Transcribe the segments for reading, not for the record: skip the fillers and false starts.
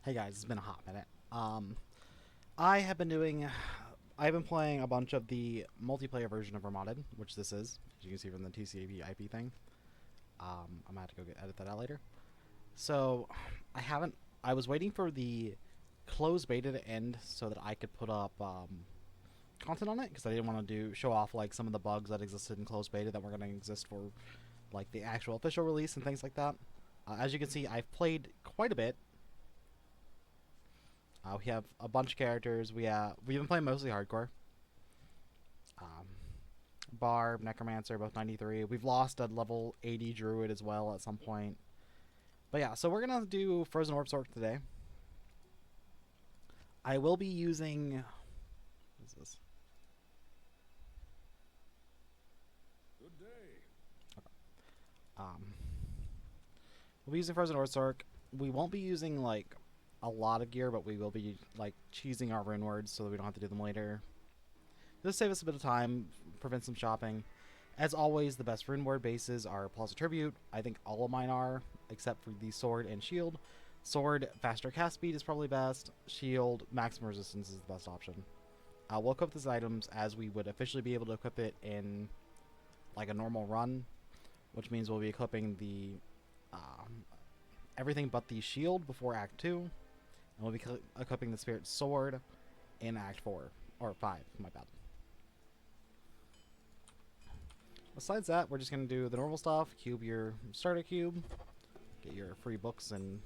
Hey guys, it's been a hot minute. I have been doing, I've been playing a bunch of the multiplayer version of VOD, which this is, as you can see from the TCAP IP thing. I'm gonna have to go edit that out later. So, I haven't. I was waiting for the closed beta to end so that I could put up content on it because I didn't want to show off like some of the bugs that existed in closed beta that were going to exist for like the actual official release and things like that. As you can see, I've played quite a bit. We have a bunch of characters. We've been playing mostly hardcore. Um, Barb, Necromancer, both 93. We've lost a level 80 Druid as well at some point. But yeah, so we're gonna do Frozen Orb Sorc today. I will be using. What is this? Good day. Um, we'll be using Frozen Orb Sorc. We won't be using like a lot of gear, but we will be like cheesing our rune words so that we don't have to do them later. This save us a bit of time, prevent some shopping. As always, the best rune word bases are Plaza Tribute. I think all of mine are, except for the sword and shield. Sword, faster cast speed is probably best. Shield, maximum resistance is the best option. We'll equip these items as we would officially be able to equip it in like a normal run, which means we'll be equipping the everything but the shield before Act 2, and we'll be equipping the Spirit Sword in Act 4, or 5, my bad. Besides that, we're just going to do the normal stuff. Cube your starter cube. Get your free books and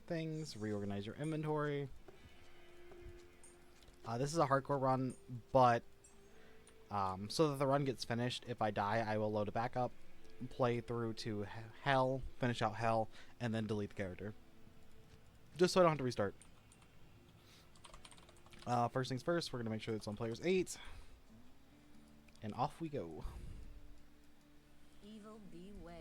things. Reorganize your inventory. This is a hardcore run, but so that the run gets finished, if I die, I will load it back up, play through to hell, finish out hell, and then delete the character. Just so I don't have to restart. First things first, we're going to make sure it's on players 8. And off we go. Evil beware.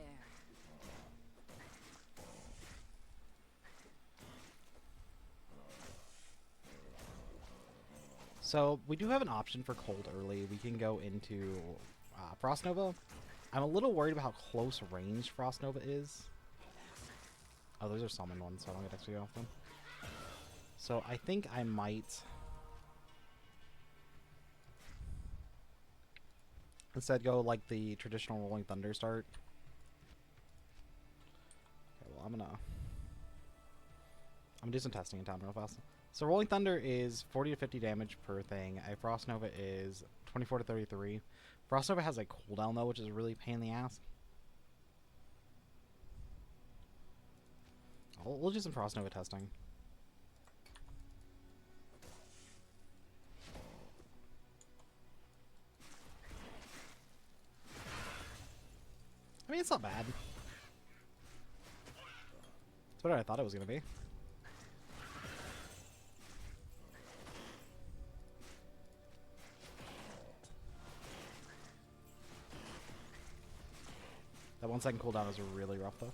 So we do have an option for cold early. We can go into Frost Nova. I'm a little worried about how close range Frost Nova is. Oh, those are summoned ones, so I don't get XP off them. So I think I might instead go like the traditional Rolling Thunder start. Okay, well I'm gonna do some testing in town real fast. So Rolling Thunder is 40 to 50 damage per thing. A Frost Nova is 24 to 33. Frost Nova has a cooldown though, which is a really pain in the ass. We'll do some Frost Nova testing. I mean, it's not bad. It's what I thought it was going to be. That 1 second cooldown is really rough, though.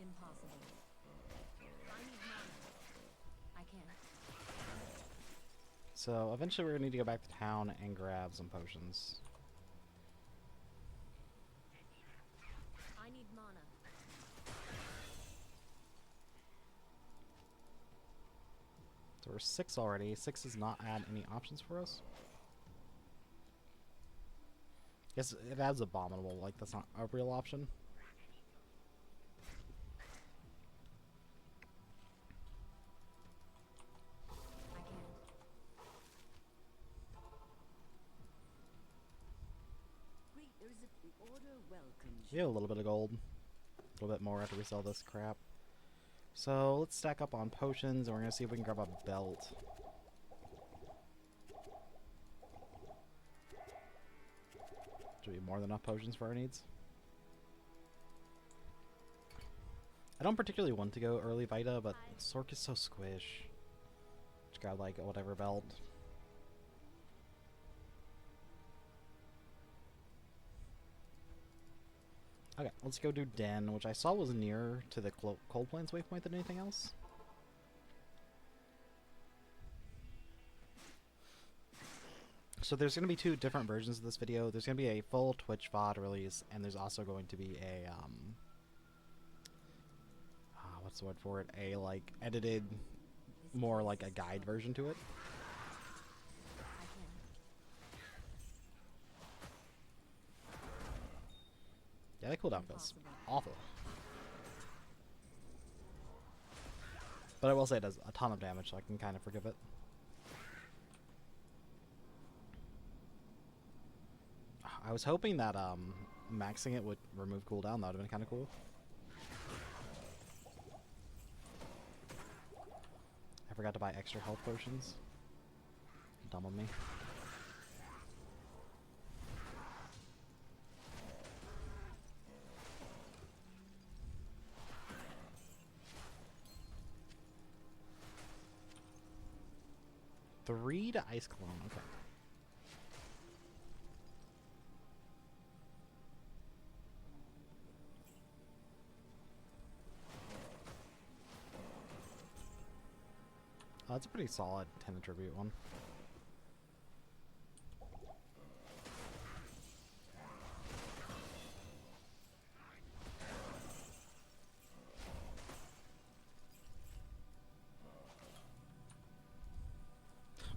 Impossible. I need mana. I can't. So eventually we're going to need to go back to town and grab some potions. I need mana. So we're 6 already. 6 does not add any options for us. Guess it adds Abominable. Like, that's not a real option. I can't. Greeters of the order welcomes We have a little bit of gold. A little bit more after we sell this crap. So let's stack up on potions, and we're going to see if we can grab a belt. Should be more than enough potions for our needs. I don't particularly want to go early Vita, but Sorc is so squish. Just grab like whatever belt. Okay, let's go do Den, which I saw was nearer to the Cold Plains waypoint than anything else. So there's going to be two different versions of this video. There's going to be a full Twitch VOD release, and there's also going to be a what's the word for it? A like edited, more like a guide version to it. I can. Yeah, that cooldown feels awful. But I will say it does a ton of damage, so I can kind of forgive it. I was hoping that maxing it would remove cooldown. That would have been kind of cool. I forgot to buy extra health potions. Dumb of me. Three to ice clone. Okay. Oh, that's a pretty solid 10 attribute one.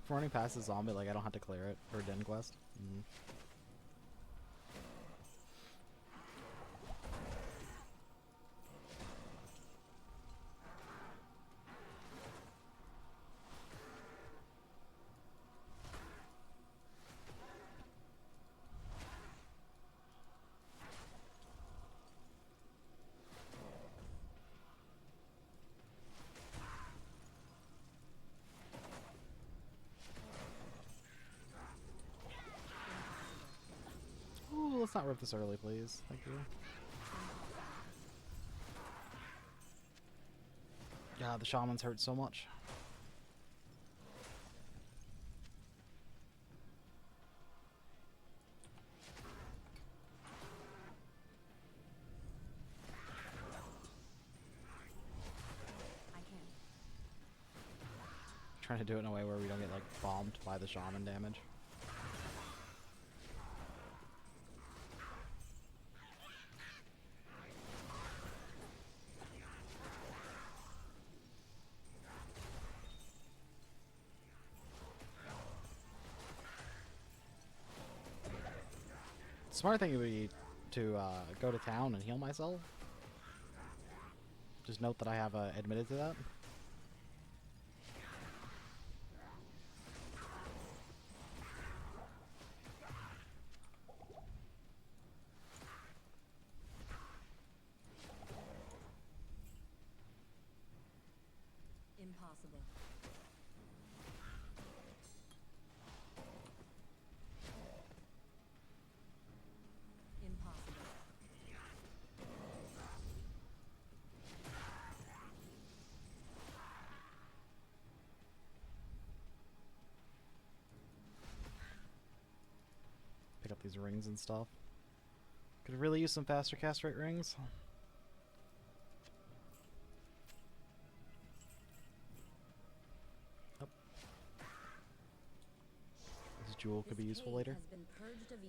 For running past the zombie, like I don't have to clear it for a den quest. Mm. Ooh, let's not rip this early, please. Thank you. God, the shamans hurt so much. I can. Trying to do it in a way where we don't get like bombed by the shaman damage. Smart thing would be to go to town and heal myself. Just note that I have admitted to that. Impossible. Impossible. Pick up these rings and stuff. Could really use some faster cast rate rings. Oh. This jewel could be useful later.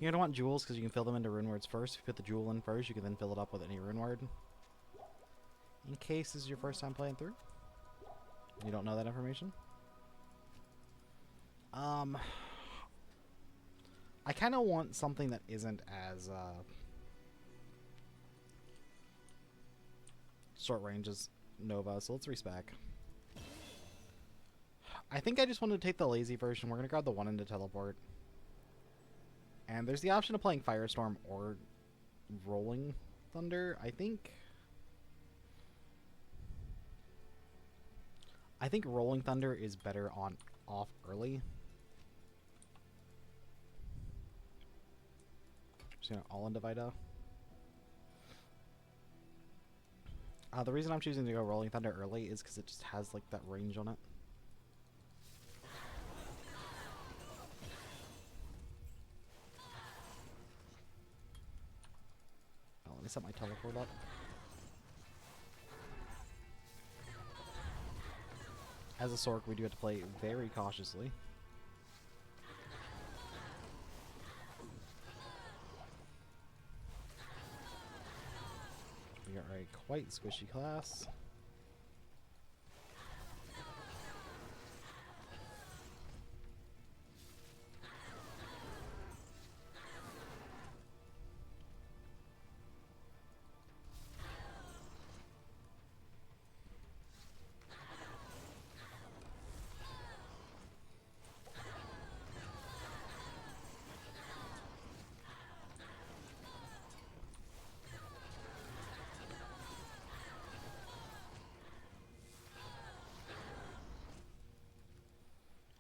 You're gonna want jewels because you can fill them into rune words first. If you put the jewel in first, you can then fill it up with any rune word. In case this is your first time playing through, and you don't know that information. I kind of want something that isn't as short range as Nova, so let's respec. I think I just wanted to take the lazy version. We're gonna grab the one into teleport. And there's the option of playing Firestorm or Rolling Thunder. I think Rolling Thunder is better on off early. Just gonna all into Vita. The reason I'm choosing to go Rolling Thunder early is because it just has like that range on it. Oh, let me set my teleport up. As a Sorc, we do have to play very cautiously. quite squishy class.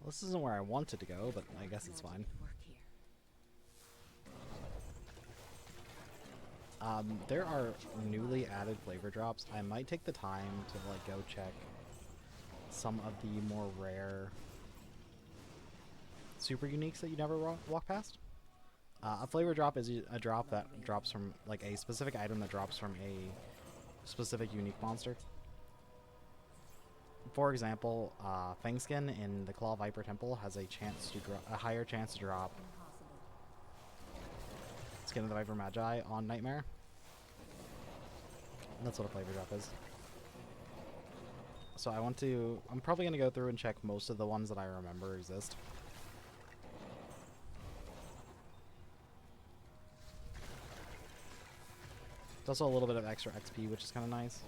Well, this isn't where I wanted to go, but I guess it's fine. There are newly added flavor drops. I might take the time to like go check some of the more rare super uniques that you never walk past. A flavor drop is a drop that drops from like a specific item that drops from a specific unique monster. For example, Fangskin in the Claw Viper Temple has a higher chance to drop Skin of the Viper Magi on Nightmare. And that's what a flavor drop is. So I'm probably going to go through and check most of the ones that I remember exist. It's also a little bit of extra XP, which is kind of nice.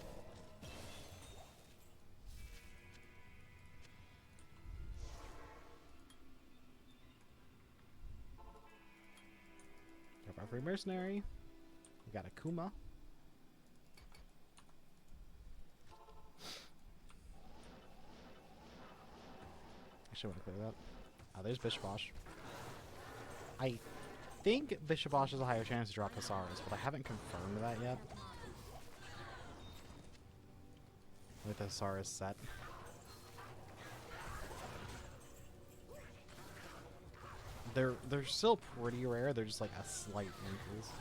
Got our free mercenary. We got a Kuma. Actually, want to clear that. There's Bishabosh. I think Bishabosh has a higher chance to drop Hasaras, but I haven't confirmed that yet. With the Hasaras set. They're still pretty rare, they're just like a slight increase.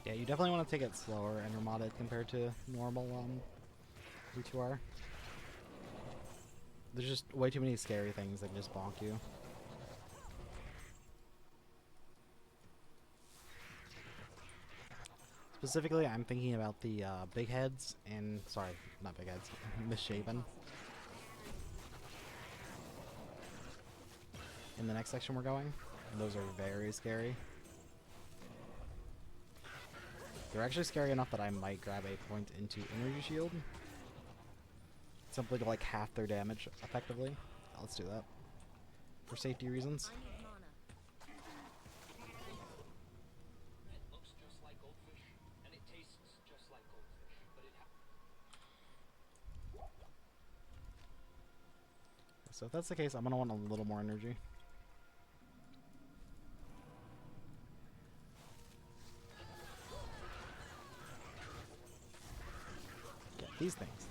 Yeah, you definitely want to take it slower and remodded compared to normal D2R. There's just way too many scary things that can just bonk you. Specifically, I'm thinking about the big heads and, sorry, not big heads, misshapen. In the next section we're going, those are very scary. They're actually scary enough that I might grab a point into Energy Shield. Simply to like half their damage effectively. Let's do that. For safety reasons. It looks just like goldfish, and it tastes just like goldfish, but it So if that's the case, I'm going to want a little more energy.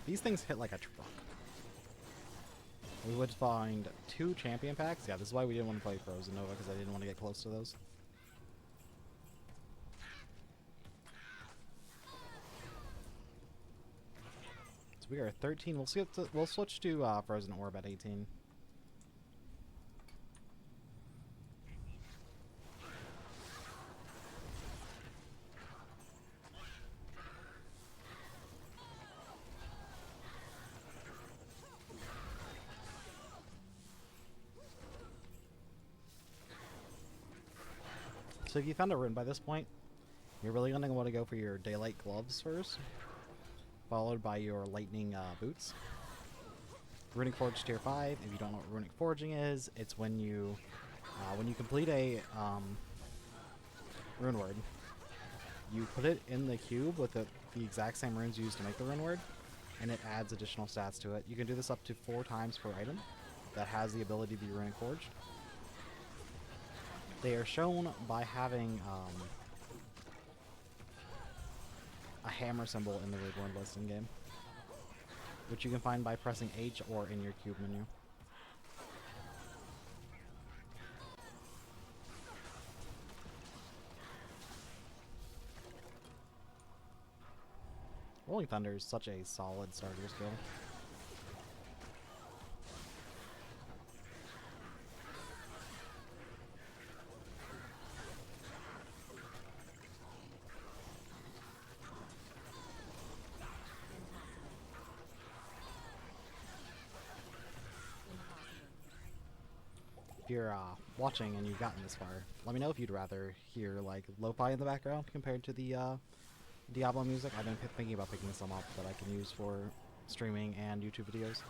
These things hit like a truck. We would find 2 champion packs. Yeah, this is why we didn't want to play Frozen Nova, because I didn't want to get close to those. So we are at 13. We'll switch to Frozen Orb at 18. So if you found a rune by this point, you're really going to want to go for your Daylight Gloves first, followed by your Lightning Boots. Runic Forge Tier 5, if you don't know what Runic Forging is, it's when you complete a rune word, you put it in the cube with the exact same runes used to make the rune word, and it adds additional stats to it. You can do this up to 4 times per item that has the ability to be Runic Forged. They are shown by having a hammer symbol in the reward list in game, which you can find by pressing H or in your cube menu. Rolling Thunder is such a solid starter skill. If you're watching and you've gotten this far, let me know if you'd rather hear like lo-fi in the background compared to the Diablo music. I've been thinking about picking some up that I can use for streaming and YouTube videos.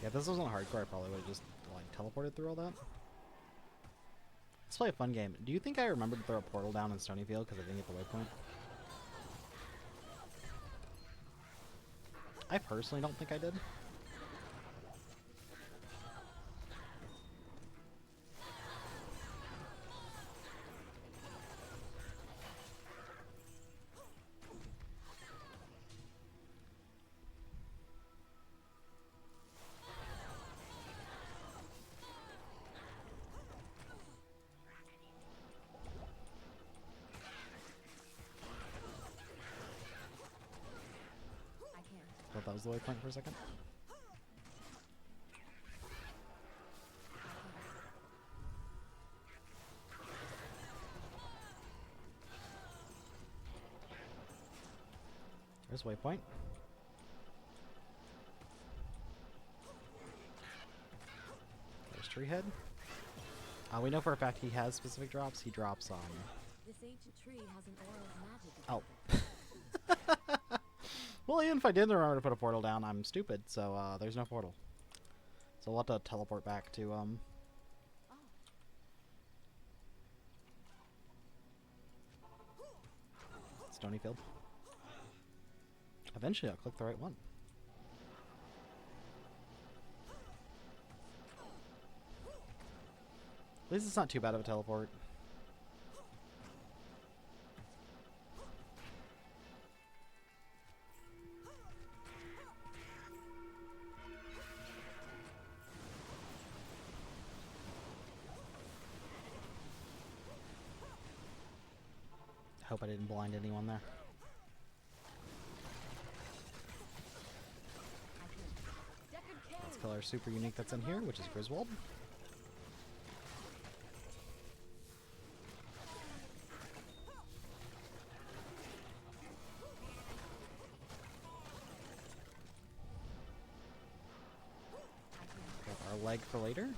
Yeah, if this wasn't hardcore, I probably would have just like teleported through all that. Let's play a fun game. Do you think I remembered to throw a portal down in Stonyfield because I didn't get the waypoint? I personally don't think I did. Thought that was the waypoint for a second. There's waypoint. There's Treehead. We know for a fact he has specific drops. He drops on. This ancient tree has an aura of magic. Oh. Well, even if I didn't remember to put a portal down, I'm stupid, so there's no portal. So we'll have to teleport back to Stonyfield. Eventually I'll click the right one. At least it's not too bad of a teleport. Hope I didn't blind anyone there. Let's kill our super unique that's in here, which is Griswold. Got our leg for later.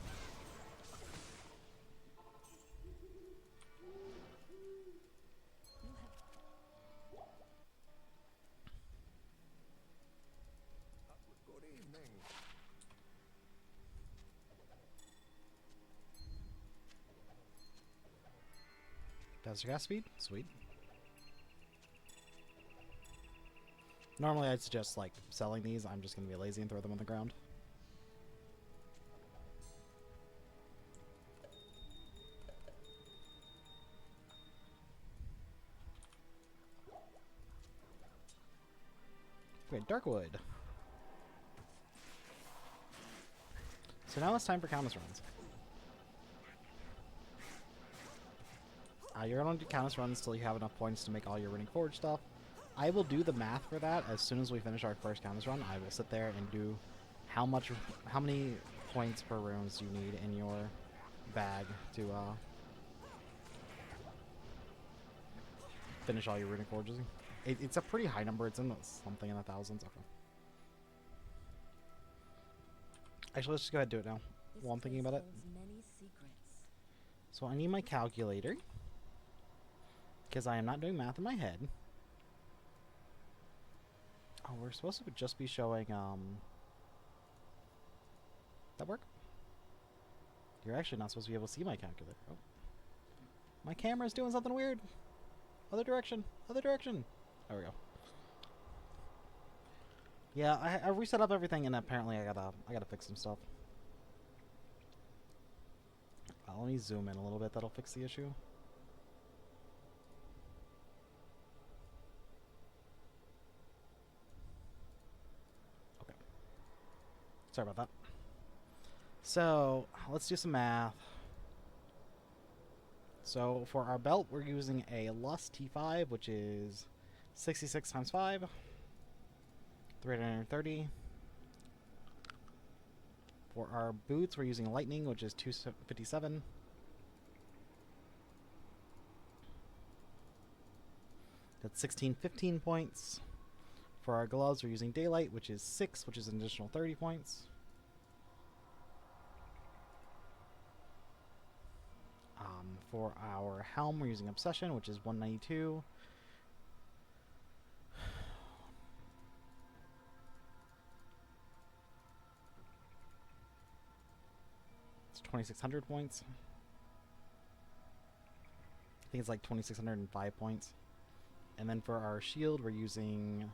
Good evening. That's your gas speed? Sweet. Normally I'd suggest like selling these. I'm just going to be lazy and throw them on the ground. Great, Darkwood. So now it's time for Countess runs. You're going to do Countess runs till you have enough points to make all your Runic Forge stuff. I will do the math for that as soon as we finish our first Countess run. I will sit there and do how many points per runes you need in your bag to finish all your Runic Forges. It's a pretty high number. It's in something in the thousands. Okay. Actually, let's just go ahead and do it now while I'm thinking about it. So I need my calculator. Because I am not doing math in my head. Oh, we're supposed to just be showing, that work? You're actually not supposed to be able to see my calculator. Oh. My camera's doing something weird. Other direction. Other direction. There we go. Yeah, I reset up everything, and apparently I gotta fix some stuff. Let me zoom in a little bit. That'll fix the issue. Okay. Sorry about that. So let's do some math. So for our belt, we're using a Lust T5, which is 66 times 5, 330. For our boots, we're using Lightning, which is 257. That's 15 points. For our gloves, we're using Daylight, which is 6, which is an additional 30 points. For our helm, we're using Obsession, which is 192. It's 2,600 points. I think it's like 2,605 points. And then for our shield, we're using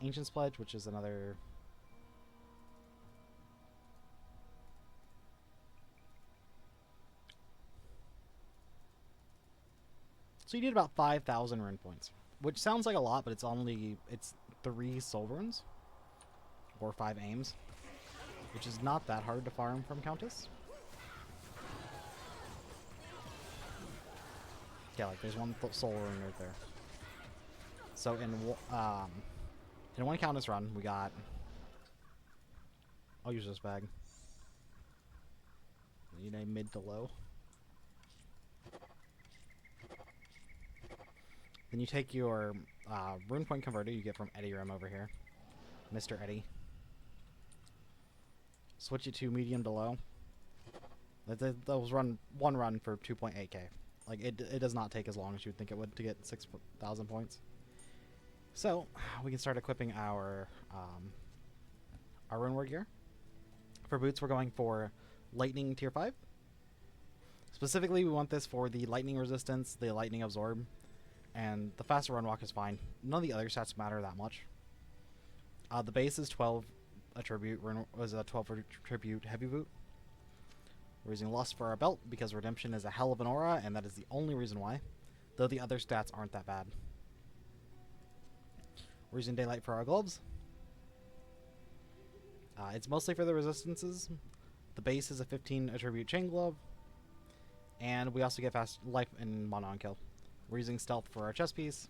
Ancient's Pledge, which is another... So you did about 5,000 rune points, which sounds like a lot, but it's 3 soul runes, or 5 aims, which is not that hard to farm from Countess. Yeah, like there's one soul rune right there. So in one Countess run, we got... I'll use this bag. We need a mid to low. Then you take your rune point converter you get from D2ReMoDDeD over here. Mr. Eddie. Switch it to medium to low. That was one run for 2.8k. Like, it does not take as long as you'd think it would to get 6,000 points. So, we can start equipping our rune ward gear. For boots, we're going for Lightning Tier 5. Specifically, we want this for the Lightning Resistance, the Lightning Absorb, and the faster run walk is fine. None of the other stats matter that much. The base is 12 attribute, was a 12 attribute heavy boot. We're using Lust for our belt because Redemption is a hell of an aura, and that is the only reason why. Though the other stats aren't that bad. We're using Daylight for our gloves. It's mostly for the resistances. The base is a 15 attribute chain glove. And we also get fast life and mana on kill. We're using Stealth for our chest piece.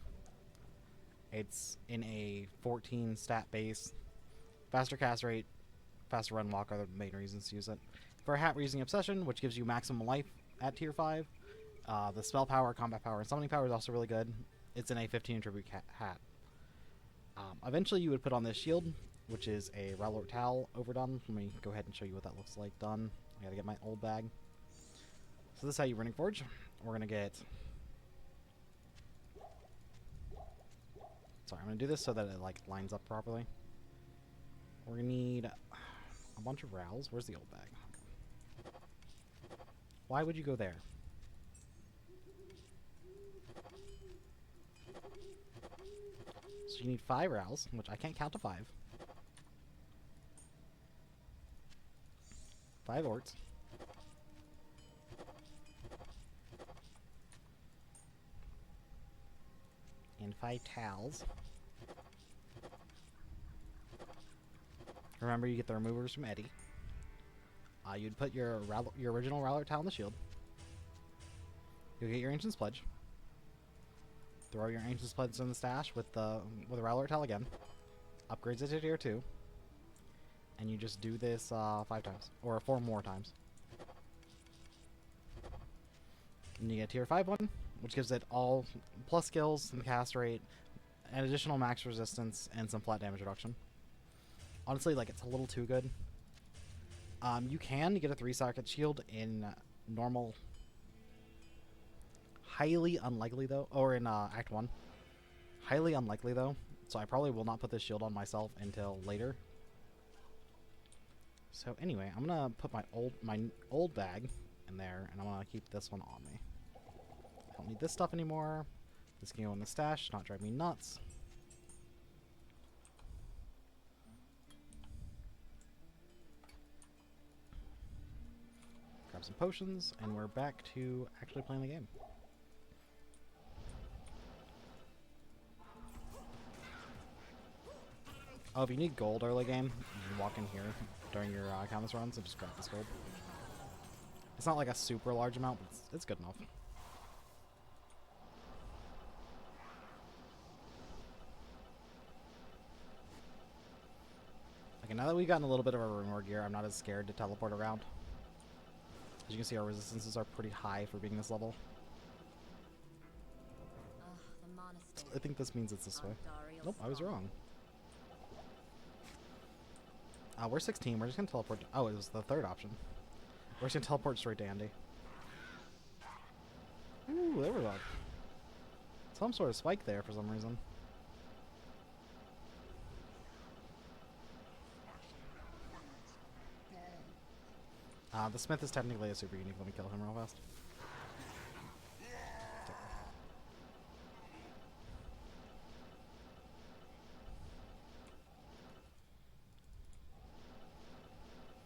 It's in a 14 stat base. Faster cast rate, faster run walk are the main reasons to use it. For a hat, we're using Obsession, which gives you maximum life at tier 5. The spell power, combat power, and summoning power is also really good. It's in a 15 attribute hat. Eventually, you would put on this shield, which is a Ralort Towel overdone. Let me go ahead and show you what that looks like done. I gotta get my old bag. So this is how you Runic Forge. We're gonna get... Sorry, I'm gonna do this so that it like lines up properly. We're gonna need a bunch of Rowls. Where's the old bag? Why would you go there? So you need 5 Rowls, which I can't count to 5. 5 Orts. And 5 Towels. Remember, you get the removers from Eddie. You'd put your original Ralort Towel in the shield. You'll get your Ancient's Pledge. Throw your Ancient's Pledge in the stash with the Ralort Towel again. Upgrades it to tier 2. And you just do this 5 times. Or 4 more times. And you get tier 5 one, which gives it all plus skills and cast rate, an additional max resistance, and some flat damage reduction. Honestly, like, it's a little too good. You can get a 3-socket shield in normal highly unlikely though, or in Act 1. Highly unlikely though, so I probably will not put this shield on myself until later. So anyway, I'm gonna put my old bag in there, and I'm gonna keep this one on me. I don't need this stuff anymore. This can go in the stash, not drive me nuts. Grab some potions, and we're back to actually playing the game. Oh, if you need gold early game, you can walk in here during your Countess runs and just grab this gold. It's not like a super large amount, but it's good enough. Okay, now that we've gotten a little bit of our rune war gear, I'm not as scared to teleport around. As you can see, our resistances are pretty high for being this level. The monastery. I think this means it's this way. Andariel Nope, I was strong. wrong. We're 16. We're just going to teleport. Oh, it was the third option. We're just going to teleport straight to Andy. Ooh, there we go. Some sort of spike there for some reason. The Smith is technically a super unique. Let me kill him real fast.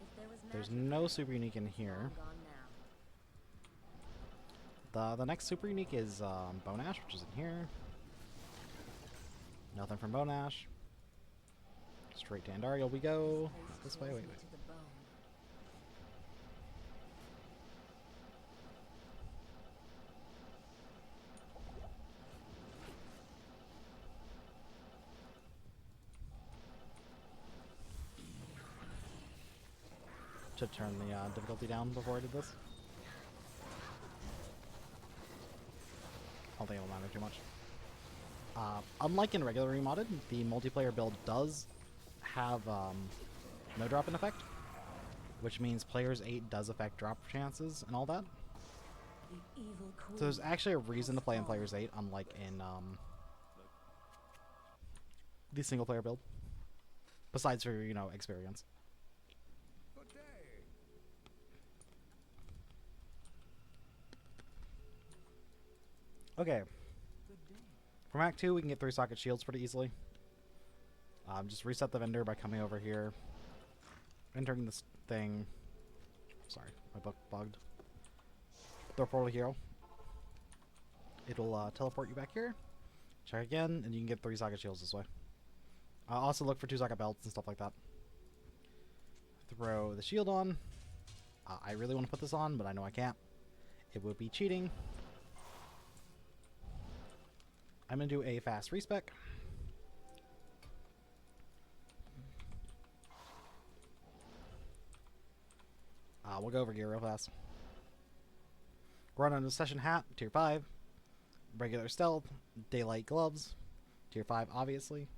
If there was There's magic, no super unique in here. long gone now. The next super unique is Bonash, which is in here. Nothing from Bonash. Straight to Andariel we go. Not this way, wait. To the bone. Should turn the difficulty down before I did this. I don't think it'll matter too much. Unlike in regular remodded, the multiplayer build does have no drop in effect, which means players 8 does affect drop chances and all that. The evil So there's queen actually a reason to play in has players 8, unlike in the single player build. Besides for, you know, experience. Good day. Okay. Good day. From Act 2, we can get 3 socket shields pretty easily. Just reset the vendor by coming over here, entering this thing. Sorry, my book bugged. Throw portal hero. It'll teleport you back here. Check again, and you can get 3 socket shields this way. Also look for 2 socket belts and stuff like that. Throw the shield on. I really want to put this on, but I know I can't. It would be cheating. I'm going to do a fast respec. We'll go over gear real fast. Run on a session hat, tier 5. Regular stealth, daylight gloves, tier 5 obviously.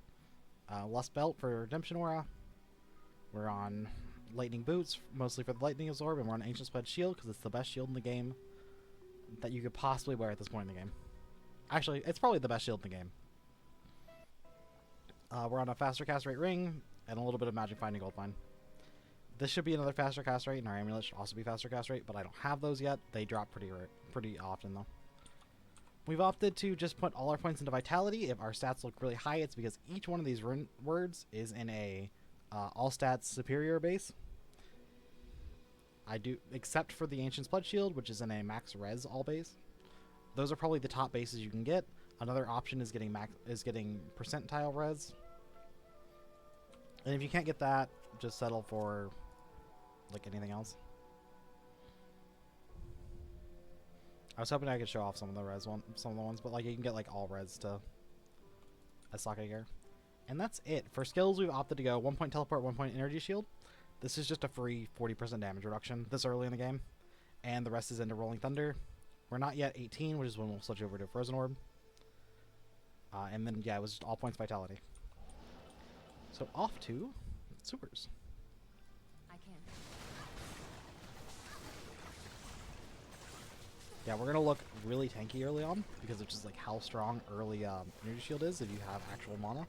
Lust belt for redemption aura. We're on lightning boots, mostly for the lightning absorb, and we're on ancient spread shield because it's the best shield in the game that you could possibly wear at this point in the game. Actually, it's probably the best shield in the game. We're on a faster cast rate ring and a little bit of magic finding gold mine. This should be another faster cast rate, and our amulet should also be faster cast rate, but I don't have those yet. They drop pretty often though. We've opted to just put all our points into vitality. If our stats look really high, it's because each one of these rune words is in a all stats superior base. I do, except for the Ancient Blood Shield, which is in a max res all base. Those are probably the top bases you can get. Another option is getting percentile res. And if you can't get that, just settle for like anything else. I was hoping I could show off some of the ones, but like you can get like all res to a socket gear. And that's it. For skills, we've opted to go 1 point teleport, 1 point energy shield. This is just a free 40% damage reduction this early in the game. And the rest is into Rolling Thunder. We're not yet 18, which is when we'll switch over to Frozen Orb. And then, yeah, it was just all points vitality. So off to sewers. I can't. Yeah, we're gonna look really tanky early on because of just like how strong early energy shield is if you have actual mana.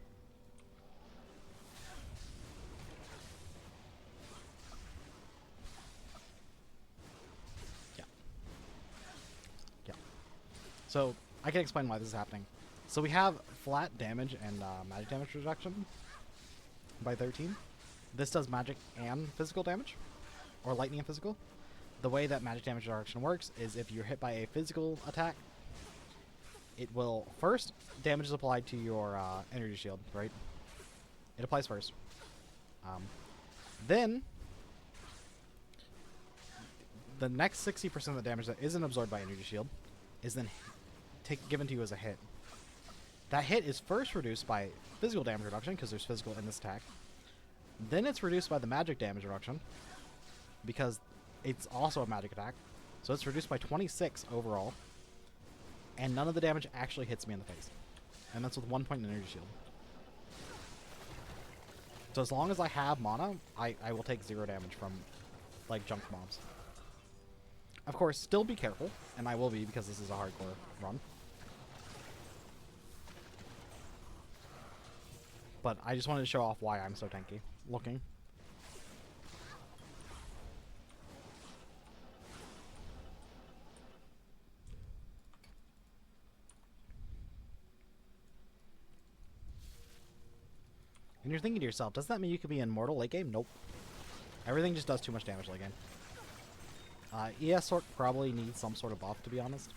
Yeah. Yeah. So I can explain why this is happening. So we have flat damage and magic damage reduction by 13. This does magic and physical damage, or lightning and physical. The way that magic damage reduction works is if you're hit by a physical attack, it will first damage is applied to your energy shield, right? It applies first. Then the next 60% of the damage that isn't absorbed by energy shield is then given to you as a hit. That hit is first reduced by physical damage reduction because there's physical in this attack. Then it's reduced by the magic damage reduction because it's also a magic attack. So it's reduced by 26 overall. And none of the damage actually hits me in the face. And that's with 1 point in energy shield. So as long as I have mana, I will take 0 damage from like junk mobs. Of course, still be careful, and I will be because this is a hardcore run. But I just wanted to show off why I'm so tanky looking. And you're thinking to yourself, does that mean you could be immortal late game? Nope. Everything just does too much damage late game. ES Sorc probably needs some sort of buff, to be honest.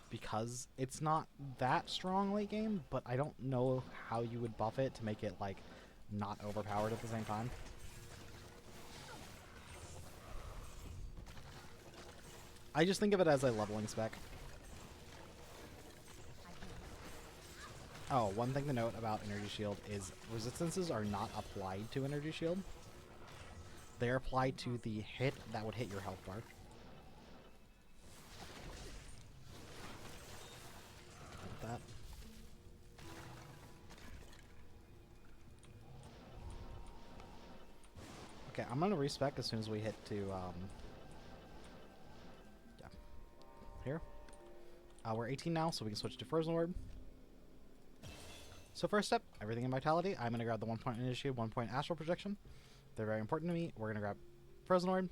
Because it's not that strong late game, but I don't know how you would buff it to make it, like, not overpowered at the same time. I just think of it as a leveling spec. Oh, one thing to note about Energy Shield is resistances are not applied to Energy Shield. They are applied to the hit that would hit your health bar. Like that. Okay, I'm gonna respec as soon as we hit to yeah. Here. We're 18 now, so we can switch to Frozen Orb. So first step, everything in Vitality. I'm going to grab the 1 point Initiate, 1 point Astral Projection. They're very important to me. We're going to grab Frozen Orb.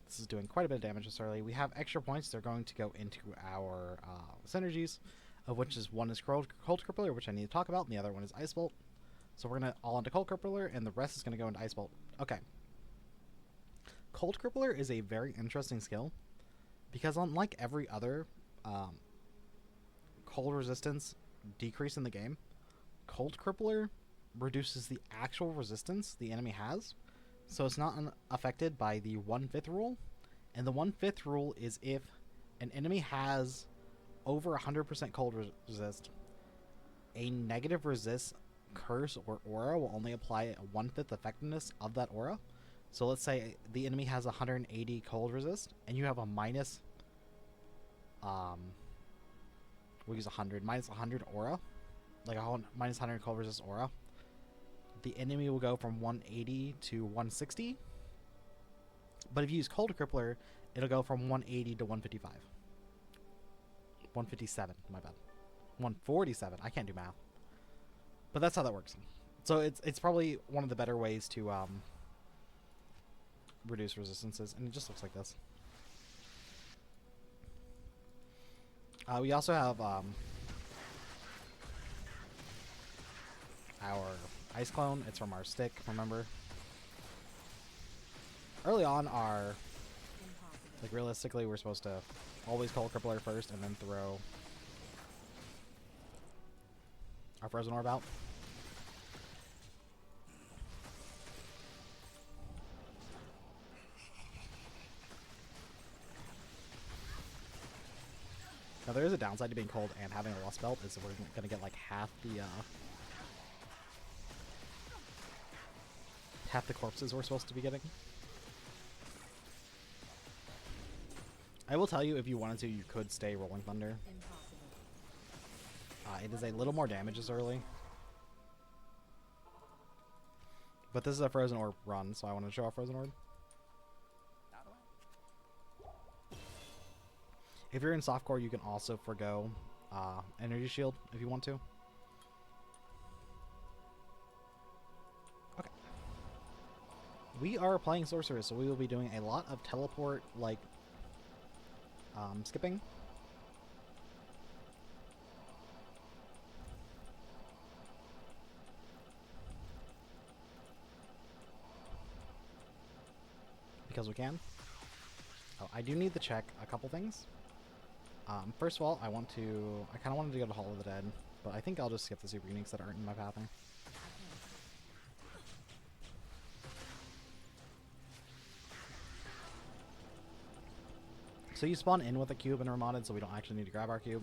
This is doing quite a bit of damage this early. We have extra points. They're going to go into our synergies, of which is one is Cold Crippler, which I need to talk about, and the other one is Ice Bolt. So we're going to all into Cold Crippler, and the rest is going to go into Ice Bolt. Okay. Cold Crippler is a very interesting skill, because unlike every other cold resistance decrease in the game, Cold Crippler reduces the actual resistance the enemy has, so it's not affected by the 1/5 rule. And the 1/5 rule is if an enemy has over 100% cold resist, a negative resist curse or aura will only apply a 1/5 effectiveness of that aura. So let's say the enemy has 180 cold resist and you have a minus we'll use 100, minus 100 aura, like a minus 100 cold resist aura. The enemy will go from 180 to 160. But if you use Cold Crippler, it'll go from 180 to 155. 157, my bad. 147, I can't do math. But that's how that works. So it's probably one of the better ways to reduce resistances, and it just looks like this. We also have our Ice Clone. It's from our stick, remember? Early on, like realistically, we're supposed to always Cold Crippler first and then throw our Frozen Orb out. Now there is a downside to being cold and having a Lust Belt, is that we're gonna get like half the corpses we're supposed to be getting. I will tell you, if you wanted to, you could stay Rolling Thunder. It is a little more damage as early. But this is a Frozen Orb run, so I want to show off Frozen Orb. If you're in softcore, you can also forgo energy shield if you want to. Okay. We are playing sorceress, so we will be doing a lot of teleport, like, skipping. Because we can. Oh, I do need to check a couple things. First of all, I kind of wanted to go to Hall of the Dead, but I think I'll just skip the super uniques that aren't in my pathing. So you spawn in with a cube in ReMoDDeD, so we don't actually need to grab our cube.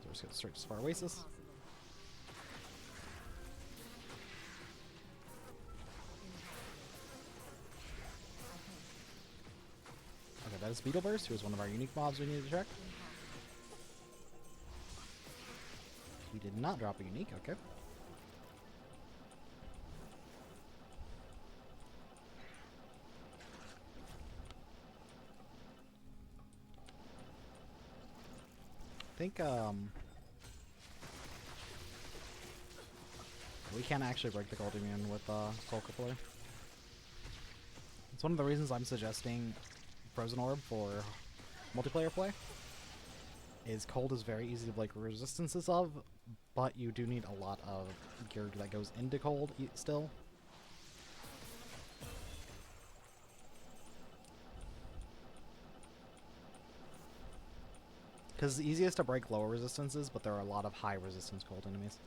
So we're just going to search for Oasis. Okay, that is Beetle Burst, who is one of our unique mobs we need to check. He did not drop a unique, okay. I think, we can't actually break the Gold Immune with, Soul Crippler. It's one of the reasons I'm suggesting Frozen Orb for multiplayer play. Is cold is very easy to break resistances of, but you do need a lot of gear that goes into cold still. Because it's easiest to break lower resistances, but there are a lot of high resistance cold enemies.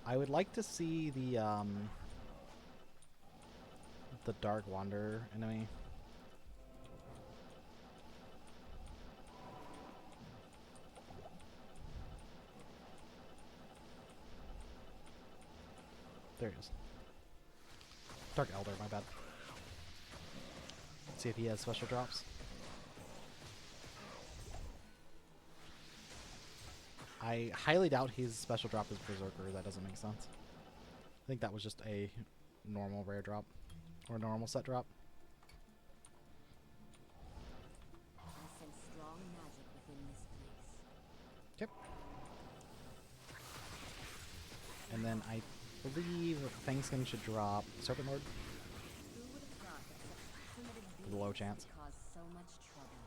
I would like to see the Dark Wanderer enemy. There he is. Dark Elder, my bad. Let's see if he has special drops. I highly doubt his special drop is Berserker. That doesn't make sense. I think that was just a normal rare drop. Or normal set drop. I sense strong magic within this place. Yep. And then I believe Fangskin should drop Serpent Lord. Who would have thought that such primitive With a low beings chance. would cause so much trouble?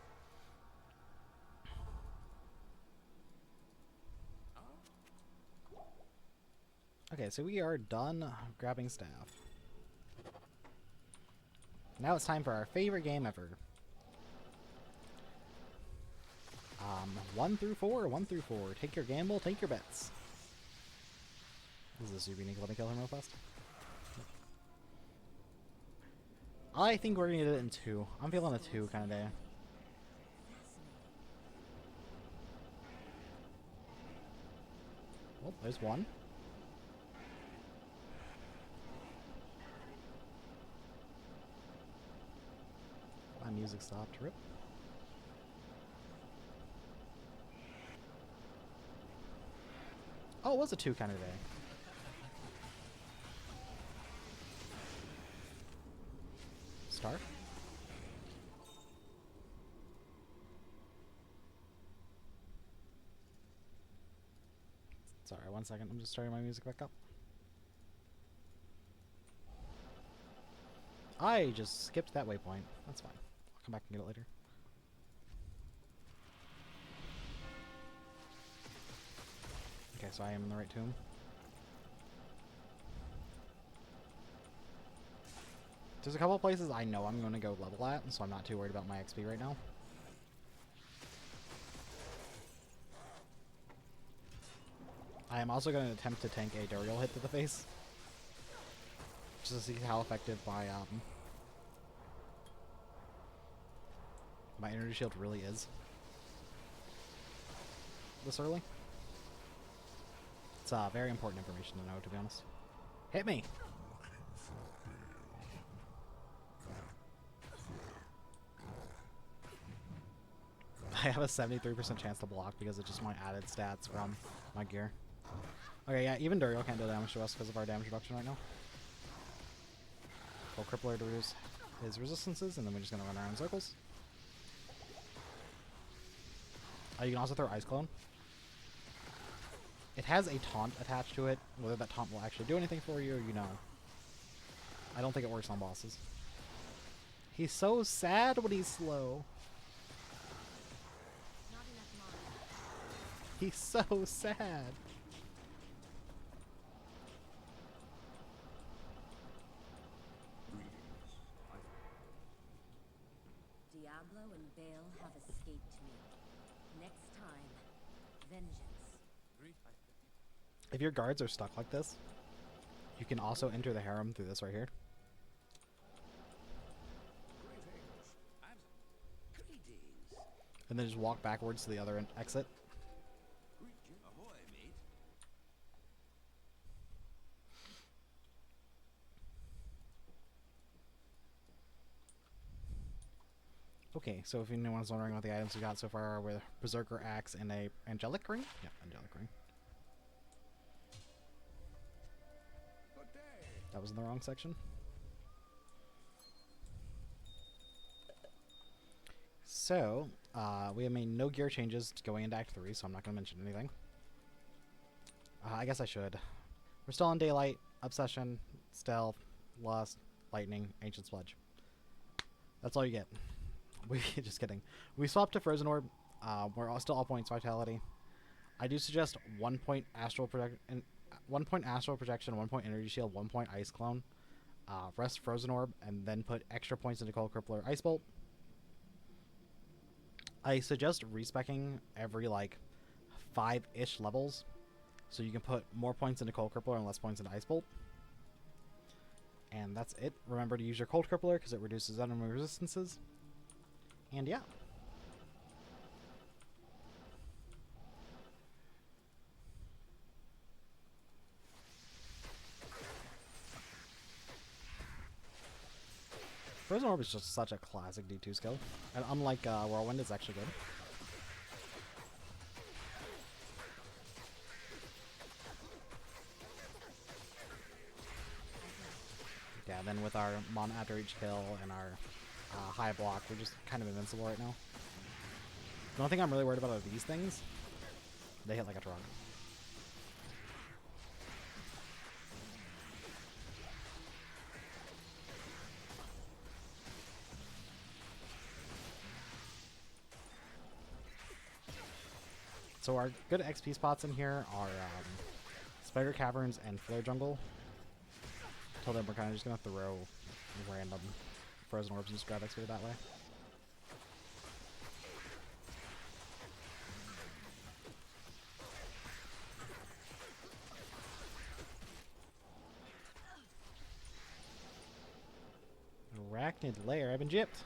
Okay, so we are done grabbing staff. Now it's time for our favorite game ever. 1 through 4, 1 through 4. Take your gamble, take your bets. This is a super unique. Let me kill him real fast. I think we're gonna get it in 2. I'm feeling a 2 kind of day. Well, there's 1. My music stopped. Rip. Oh, it was a 2 kind of day. Star? Sorry, 1 second. I'm just starting my music back up. I just skipped that waypoint. That's fine. I'll come back and get it later. Okay, so I am in the right tomb. There's a couple places I know I'm going to go level at, so I'm not too worried about my XP right now. I am also going to attempt to tank a Andariel hit to the face. Just to see how effective my energy shield really is. This early. It's very important information to know, to be honest. Hit me! I have a 73% chance to block because of just my added stats from my gear. Okay, yeah, even Andariel can't do damage to us because of our damage reduction right now. We'll Crippler to reduce his resistances, and then we're just going to run around in circles. You can also throw Ice Clone. It has a taunt attached to it. Whether that taunt will actually do anything for you, I don't think it works on bosses. He's so sad when he's slow. Not enough mana. He's so sad. Diablo and Bale have escaped me. Next time, vengeance. If your guards are stuck like this, you can also enter the harem through this right here. And then just walk backwards to the other exit. Ahoy, mate. Okay, so if anyone's wondering what the items we got so far are with Berserker Axe and a Angelic Ring. Yeah, Angelic Ring. Good day. That was in the wrong section. So, we have made no gear changes going into Act 3, so I'm not going to mention anything. I guess I should. We're still on Daylight, Obsession, Stealth, Lust, Lightning, Ancient Sludge. That's all you get. Just kidding. We swapped to Frozen Orb. We're still all points Vitality. I do suggest 1 point Astral Projection, 1 point Astral Projection, 1 point Energy Shield, 1 point Ice Clone. Rest Frozen Orb, and then put extra points into Cold Crippler, Ice Bolt. I suggest respecking every like 5-ish levels, so you can put more points into Cold Crippler and less points into Ice Bolt. And that's it. Remember to use your Cold Crippler because it reduces enemy resistances. And yeah. Frozen Orb is just such a classic D2 skill. And unlike Whirlwind, it's actually good. Yeah, then with our Mon after each kill and our high block, we're just kind of invincible right now. The only thing I'm really worried about are these things. They hit like a truck. So our good XP spots in here are Spider Caverns and Flare Jungle. Till then, we're kind of just going to throw random Frozen Orbs and just grab XP that way. Arachnid Lair, I've been gypped.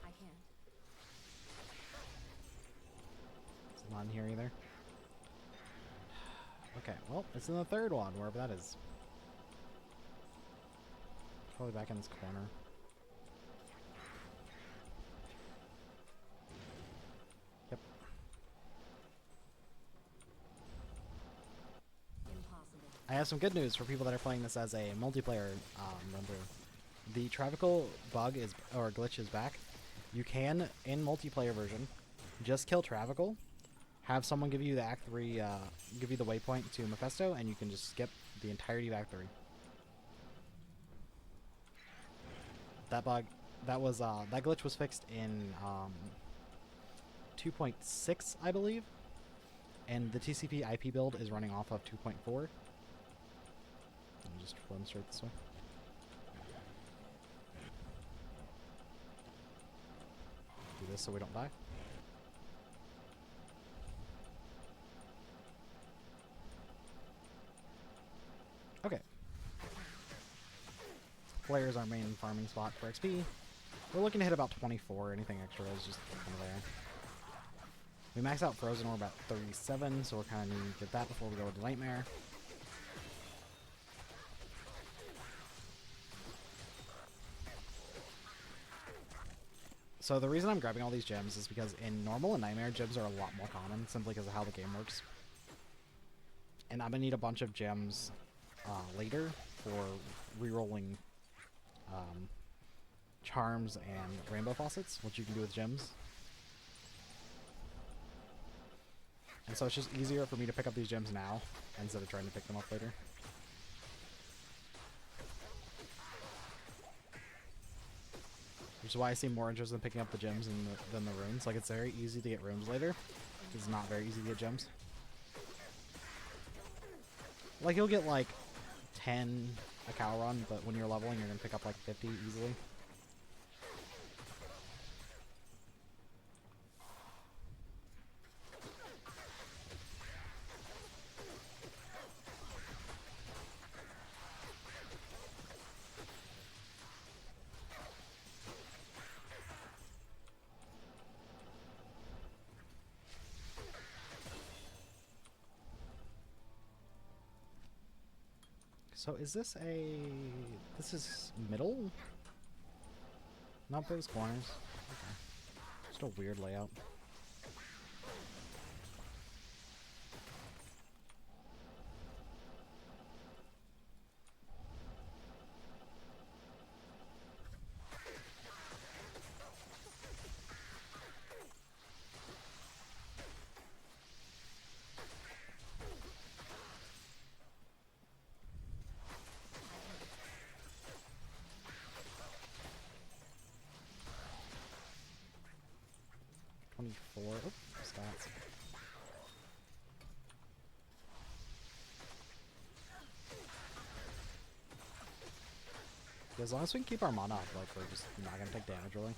I can't. It's not in here either. Okay, well, it's in the third one, wherever that is. Probably back in this corner. Yep. Impossible. I have some good news for people that are playing this as a multiplayer run-through. The Travical bug is, or glitch is back. You can, in multiplayer version, just kill Travical, have someone give you the Act 3, give you the waypoint to Mephisto, and you can just skip the entirety of Act 3. That bug, that glitch was fixed in 2.6, I believe, and the TCP IP build is running off of 2.4. Let me just run straight this way. Do this so we don't die. Okay. Flare is our main farming spot for XP. We're looking to hit about 24. Anything extra is just kind of there. We max out Frozen Orb at 37, so we're kind of needing to get that before we go into Nightmare. So the reason I'm grabbing all these gems is because in normal and nightmare, gems are a lot more common simply because of how the game works. And I'm gonna need a bunch of gems later for rerolling charms and rainbow faucets, which you can do with gems. And so it's just easier for me to pick up these gems now instead of trying to pick them up later. Which is why I seem more interested in picking up the gems than the runes. Like, it's very easy to get runes later. It's not very easy to get gems. Like, you'll get like 10 a cow run, but when you're leveling, you're going to pick up like 50 easily. So is this this is middle? Not those corners. Okay. Just a weird layout. Oh, stats. As long as we can keep our mana up, like, we're just not gonna take damage, really.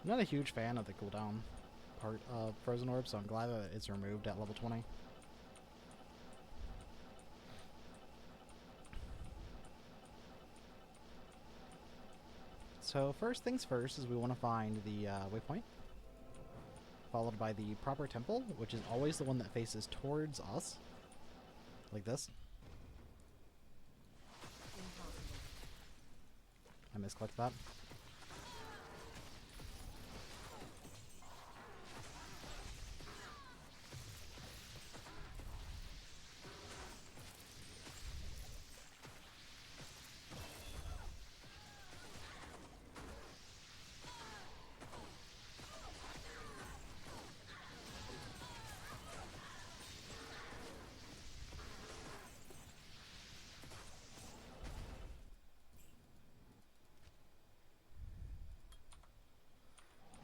I'm not a huge fan of the cooldown part of Frozen Orb, so I'm glad that it's removed at level 20. So first things first is we want to find the waypoint, followed by the proper temple, which is always the one that faces towards us, like this. I misclicked that.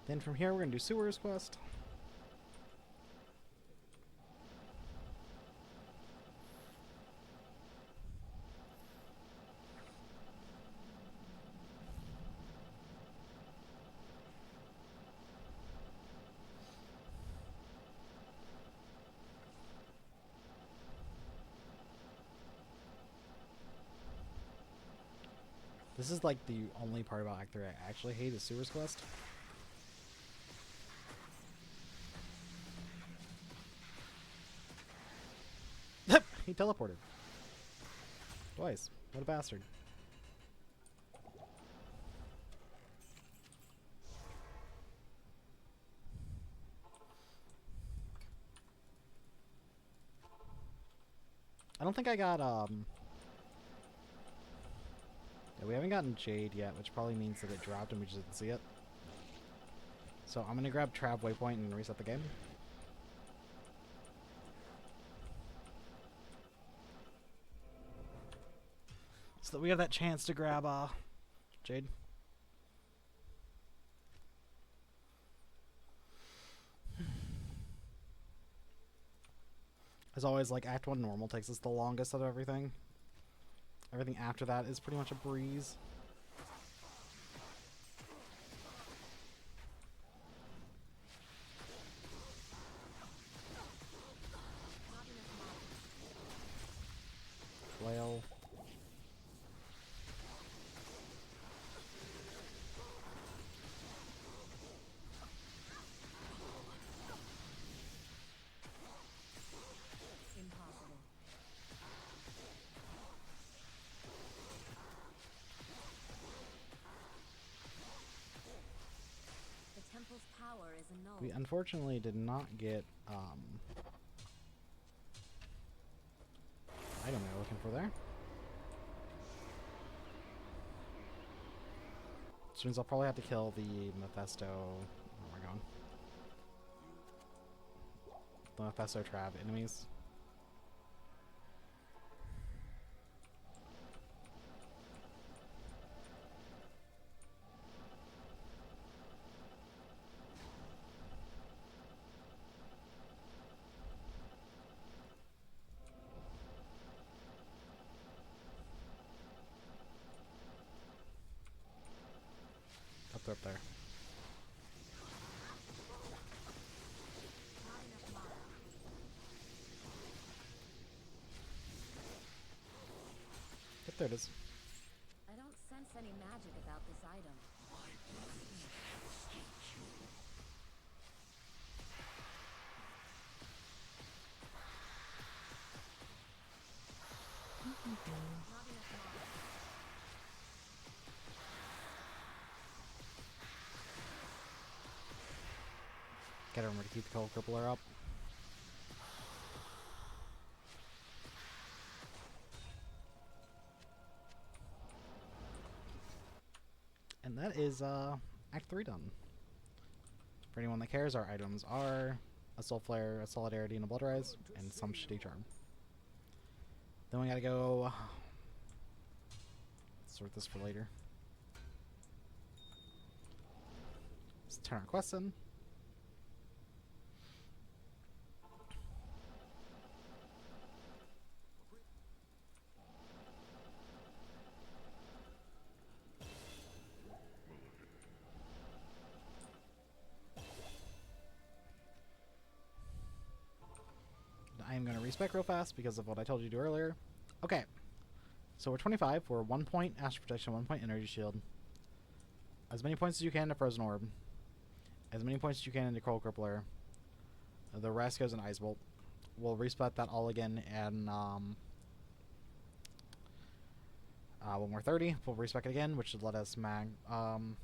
Then from here, we're going to do Sewers Quest. This is like the only part about Act 3 I actually hate is Sewers Quest. He teleported. Twice. What a bastard. I don't think I got, yeah, we haven't gotten Jade yet, which probably means that it dropped and we just didn't see it. So I'm gonna grab Trav Waypoint and reset the game. So that we have that chance to grab, Jade. As always, like, Act 1 normal takes us the longest out of everything. Everything after that is pretty much a breeze. is annulled. We unfortunately did not get item we were looking for there. Which means I'll probably have to kill the Mephisto. Where am I going? The Mephisto trap enemies. Up there. Not enough mana. Yep, there it is. I don't sense any magic about this item. Not enough mana. Gotta remember to keep the Cold Crippler up. And that is Act 3 done. For anyone that cares, our items are a Soul Flare, a Solidarity, and a Blood Rise, and some shitty charm. Then we gotta go sort this for later. Let's turn our quests in. I am going to respec real fast because of what I told you to do earlier. Okay. So we're 25 for 1 point Astral Protection, 1 point Energy Shield. As many points as you can to Frozen Orb. As many points as you can into Cold Crippler. The rest goes in Ice Bolt. We'll respec that all again and when we're 30, we'll respec it again, which should let us we'll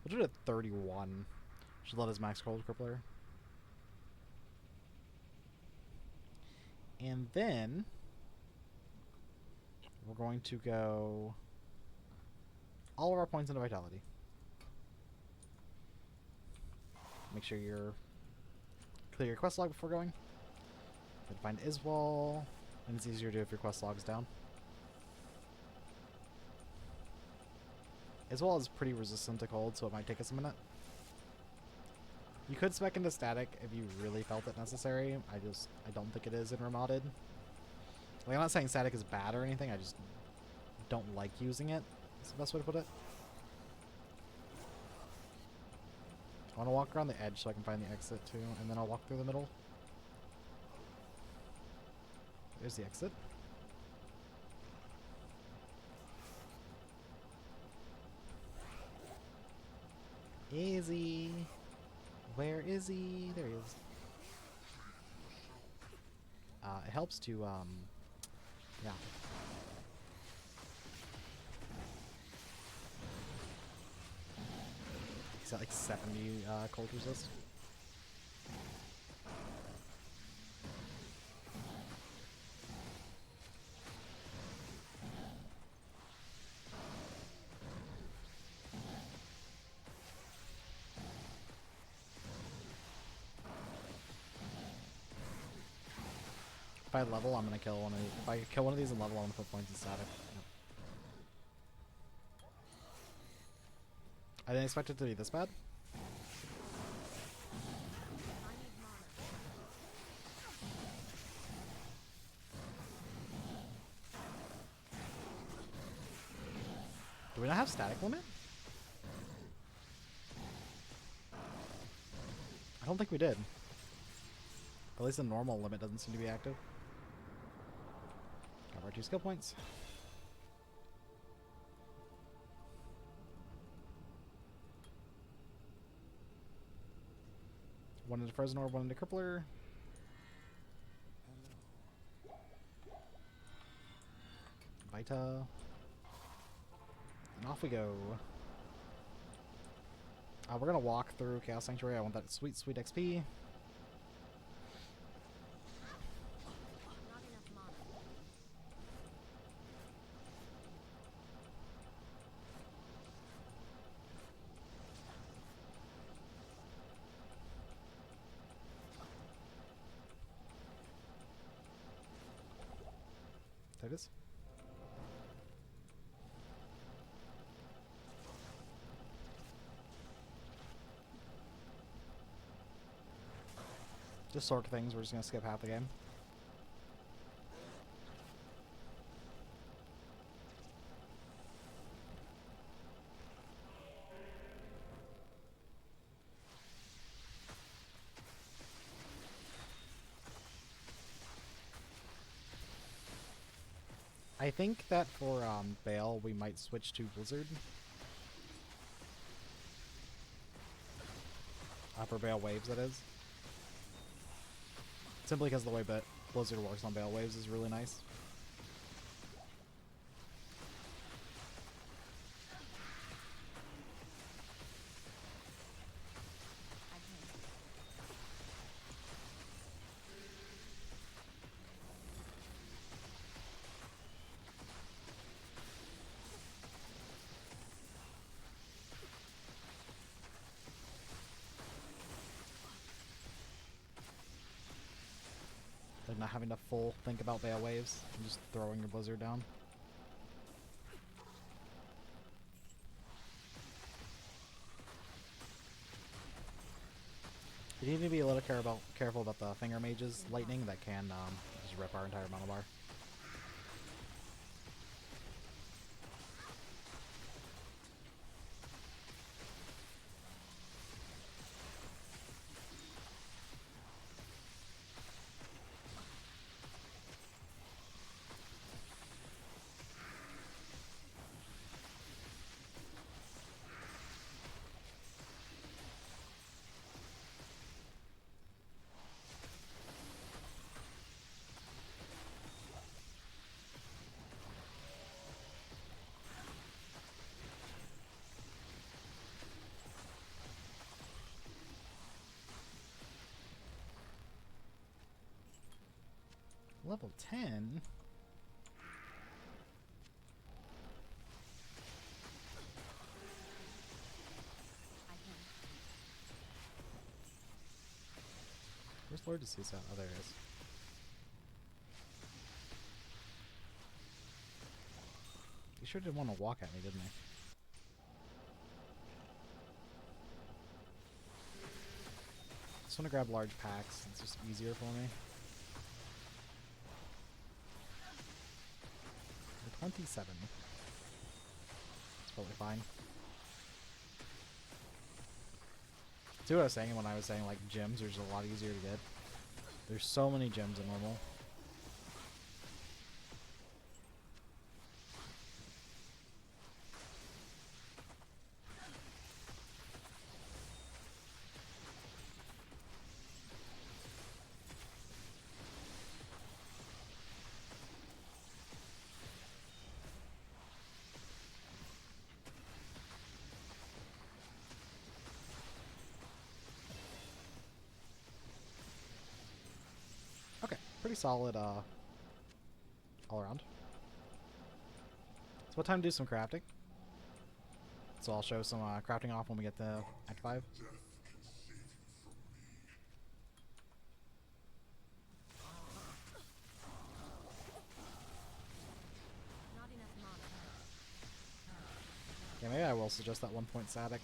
do it at 31. Should let us max Cold Crippler. And then we're going to go all of our points into Vitality. Make sure you're clear your quest log before going. Then find Iswal, and it's easier to do if your quest log's down. Iswal is pretty resistant to cold, so it might take us a minute. You could spec into static if you really felt it necessary. I don't think it is in Remodded. Like, I'm not saying static is bad or anything, I just don't like using it. That's the best way to put it. I want to walk around the edge so I can find the exit too, and then I'll walk through the middle. There's the exit. Easy. Where is he? There he is. It helps to, yeah. He's got like 70 cold resist. If I level, I'm gonna kill one of these. If I kill one of these and level, I'm gonna put points in static. Yep. I didn't expect it to be this bad. Do we not have static limit? I don't think we did. At least the normal limit doesn't seem to be active. Got our 2 skill points. One into Frozen Orb, one into Crippler. Vita. And off we go. We're gonna walk through Chaos Sanctuary. I want that sweet, sweet XP. Not enough mana. There it is. Just Sorc things. We're just gonna skip half the game. I think that for Bale, we might switch to Blizzard. For Bale Waves, that is. Simply because the way that Blizzard works on Bale Waves is really nice. I can't. Like not having to full think about Bale Waves and just throwing your Blizzard down. You need to be a little careful about the Finger Mage's lightning that can just rip our entire mana bar. Level 10? I can't. Where's Lord Deceased at? Oh, there it is. He sure did want to walk at me, didn't he? Just want to grab large packs. It's just easier for me. 27. It's totally fine. See what I was saying when I was saying like gems are just a lot easier to get? There's so many gems in normal. Okay, pretty solid all around. So what time to do some crafting? So I'll show some crafting off when we get to Act 5. Not enough mana. Yeah, maybe I will suggest that 1 point static.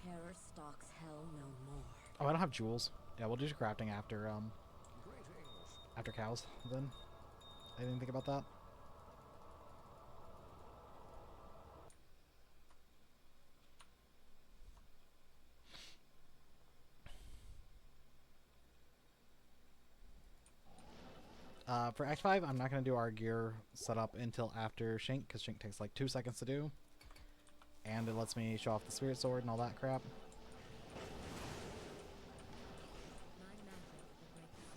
Terror stalks hell no more. Oh, I don't have jewels. Yeah, we'll do crafting after Greetings. cows then. I didn't think about that. For Act 5, I'm not going to do our gear setup until after Shank, because Shank takes like 2 seconds to do. And it lets me show off the Spirit Sword and all that crap. My magic will break the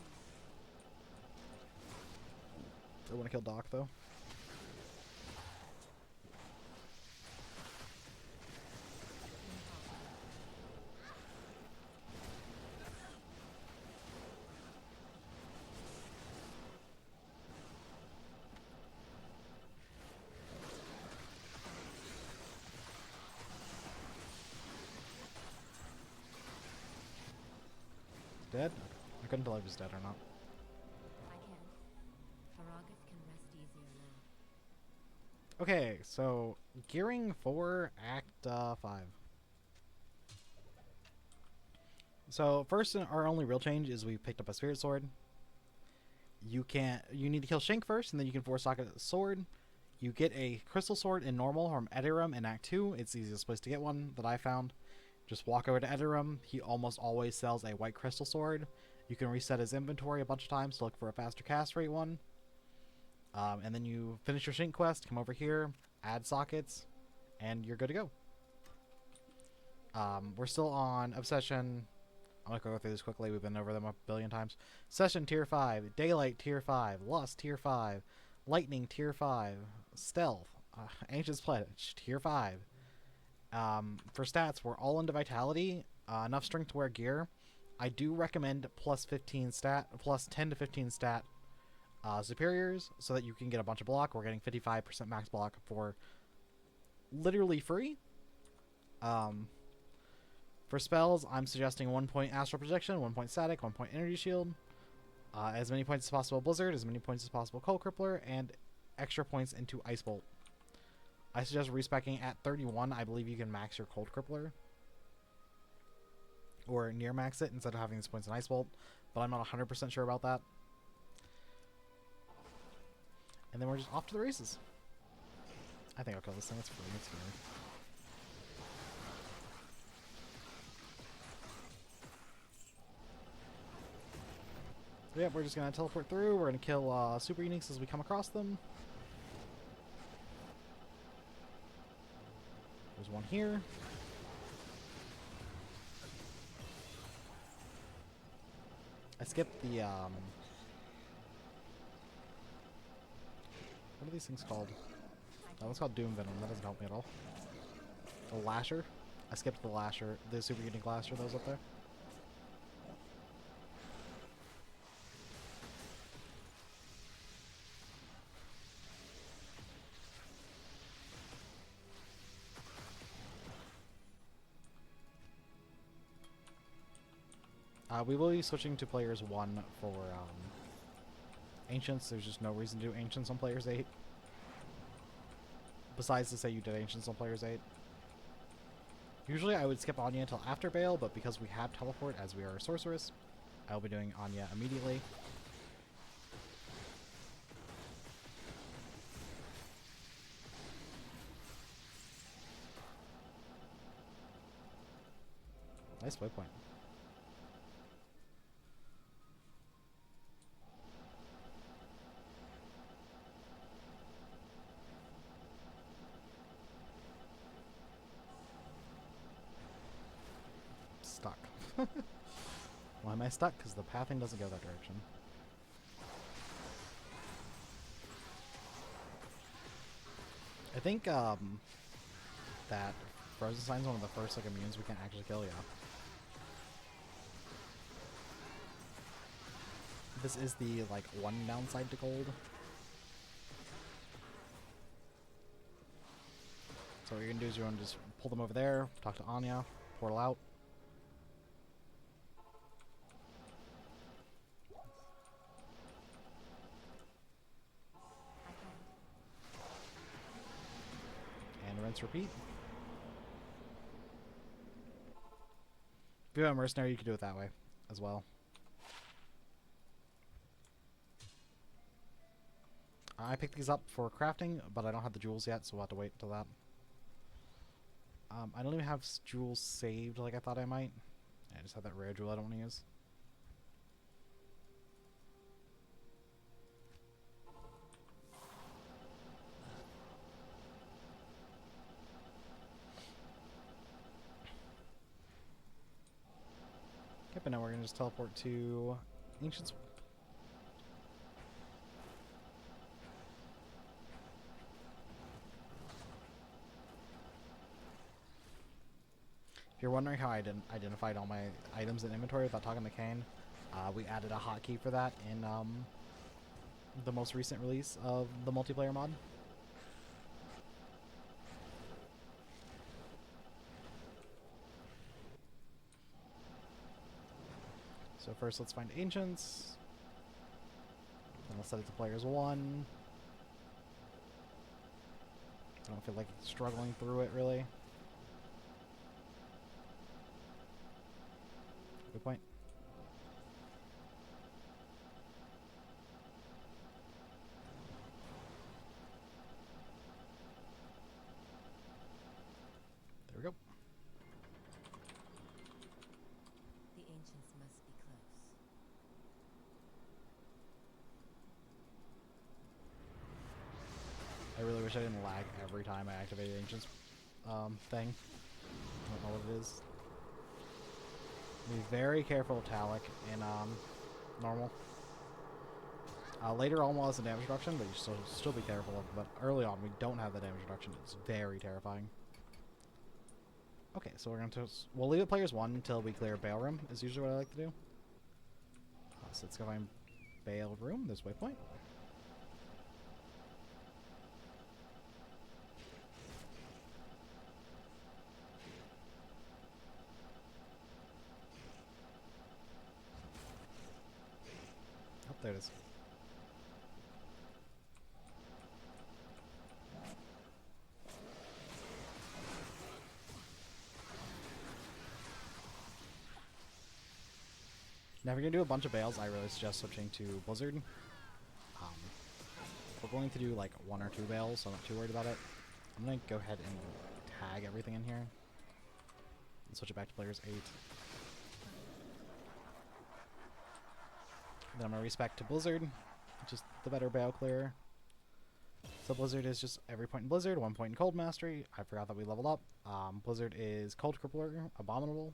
sea. I want to kill Doc, though. dead? I couldn't tell if he was dead or not. I can. Faragas can rest easier now. Okay, so gearing for Act 5. So first, our only real change is we picked up a spirit sword. You need to kill Shank first, and then you can force socket a sword. You get a crystal sword in normal from Ediram in Act 2. It's the easiest place to get one that I found. Just walk over to Ediram. He almost always sells a white crystal sword. You can reset his inventory a bunch of times to look for a faster cast rate one. And then you finish your Shank quest, come over here, add sockets, and you're good to go. We're still on Obsession. I'm going to go through this quickly. We've been over them a billion times. Session Tier 5, Daylight Tier 5, Lust Tier 5, Lightning Tier 5, Stealth, Ancient Pledge Tier 5. For stats, we're all into Vitality, enough strength to wear gear. I do recommend plus 10 to 15 stat superiors so that you can get a bunch of block. We're getting 55% max block for literally free. For spells, I'm suggesting 1 point Astral Projection, 1 point Static, 1 point Energy Shield, as many points as possible Blizzard, as many points as possible Cold Crippler, and extra points into Ice Bolt. I suggest respeccing at 31. I believe you can max your Cold Crippler, or near max it instead of having these points in Ice Bolt, but I'm not 100% sure about that. And then we're just off to the races. I think I'll kill this thing. It's free. It's here. So yeah, we're just going to teleport through. We're going to kill super uniques as we come across them. There's one here. I skipped the, what are these things called? That one's called Doom Venom. That doesn't help me at all. The Lasher? I skipped the Lasher, the super unique Lasher that was up there. We will be switching to players 1 for Ancients. There's just no reason to do Ancients on players 8. Besides to say you did Ancients on players 8. Usually I would skip Anya until after Bale, but because we have Teleport as we are a Sorceress, I will be doing Anya immediately. Nice waypoint. Stuck. Why am I stuck? Because the pathing doesn't go that direction. I think that Frozen Sign's one of the first like immunes we can actually kill, yeah. This is the like one downside to gold. So what you're gonna do is you're gonna just pull them over there, talk to Anya, portal out. And rinse repeat. If you have a mercenary, you can do it that way as well. I picked these up for crafting, but I don't have the jewels yet, so we'll have to wait until that. I don't even have jewels saved like I thought I might. I just have that rare jewel I don't want to use. Okay, but now we're going to just teleport to Ancients. If you're wondering how I identified all my items in inventory without talking to Kane, we added a hotkey for that in the most recent release of the multiplayer mod. So first, let's find Ancients. Then we'll set it to players 1. I don't feel like struggling through it, really. Good point. There we go. The ancients must be close. I really wish I didn't lag every time I activated Ancients thing. I don't know what it is. Be very careful of Talic in normal. Later on we'll have some damage reduction, but you still be careful of it. But early on we don't have the damage reduction. It's very terrifying. Okay, so we'll leave it players 1 until we clear Bale Room, is usually what I like to do. So let's go find Bale Room. There's waypoint. Oh, there it is. Now, if you're going to do a bunch of Bales, I really suggest switching to Blizzard. We're going to do like 1 or 2 Bales, so I'm not too worried about it. I'm going to go ahead and tag everything in here. And switch it back to players 8. Then I'm going to respec to Blizzard, which is the better Bale clearer. So Blizzard is just every point in Blizzard, 1 point in Cold Mastery. I forgot that we leveled up. Blizzard is Cold Crippler, Abominable.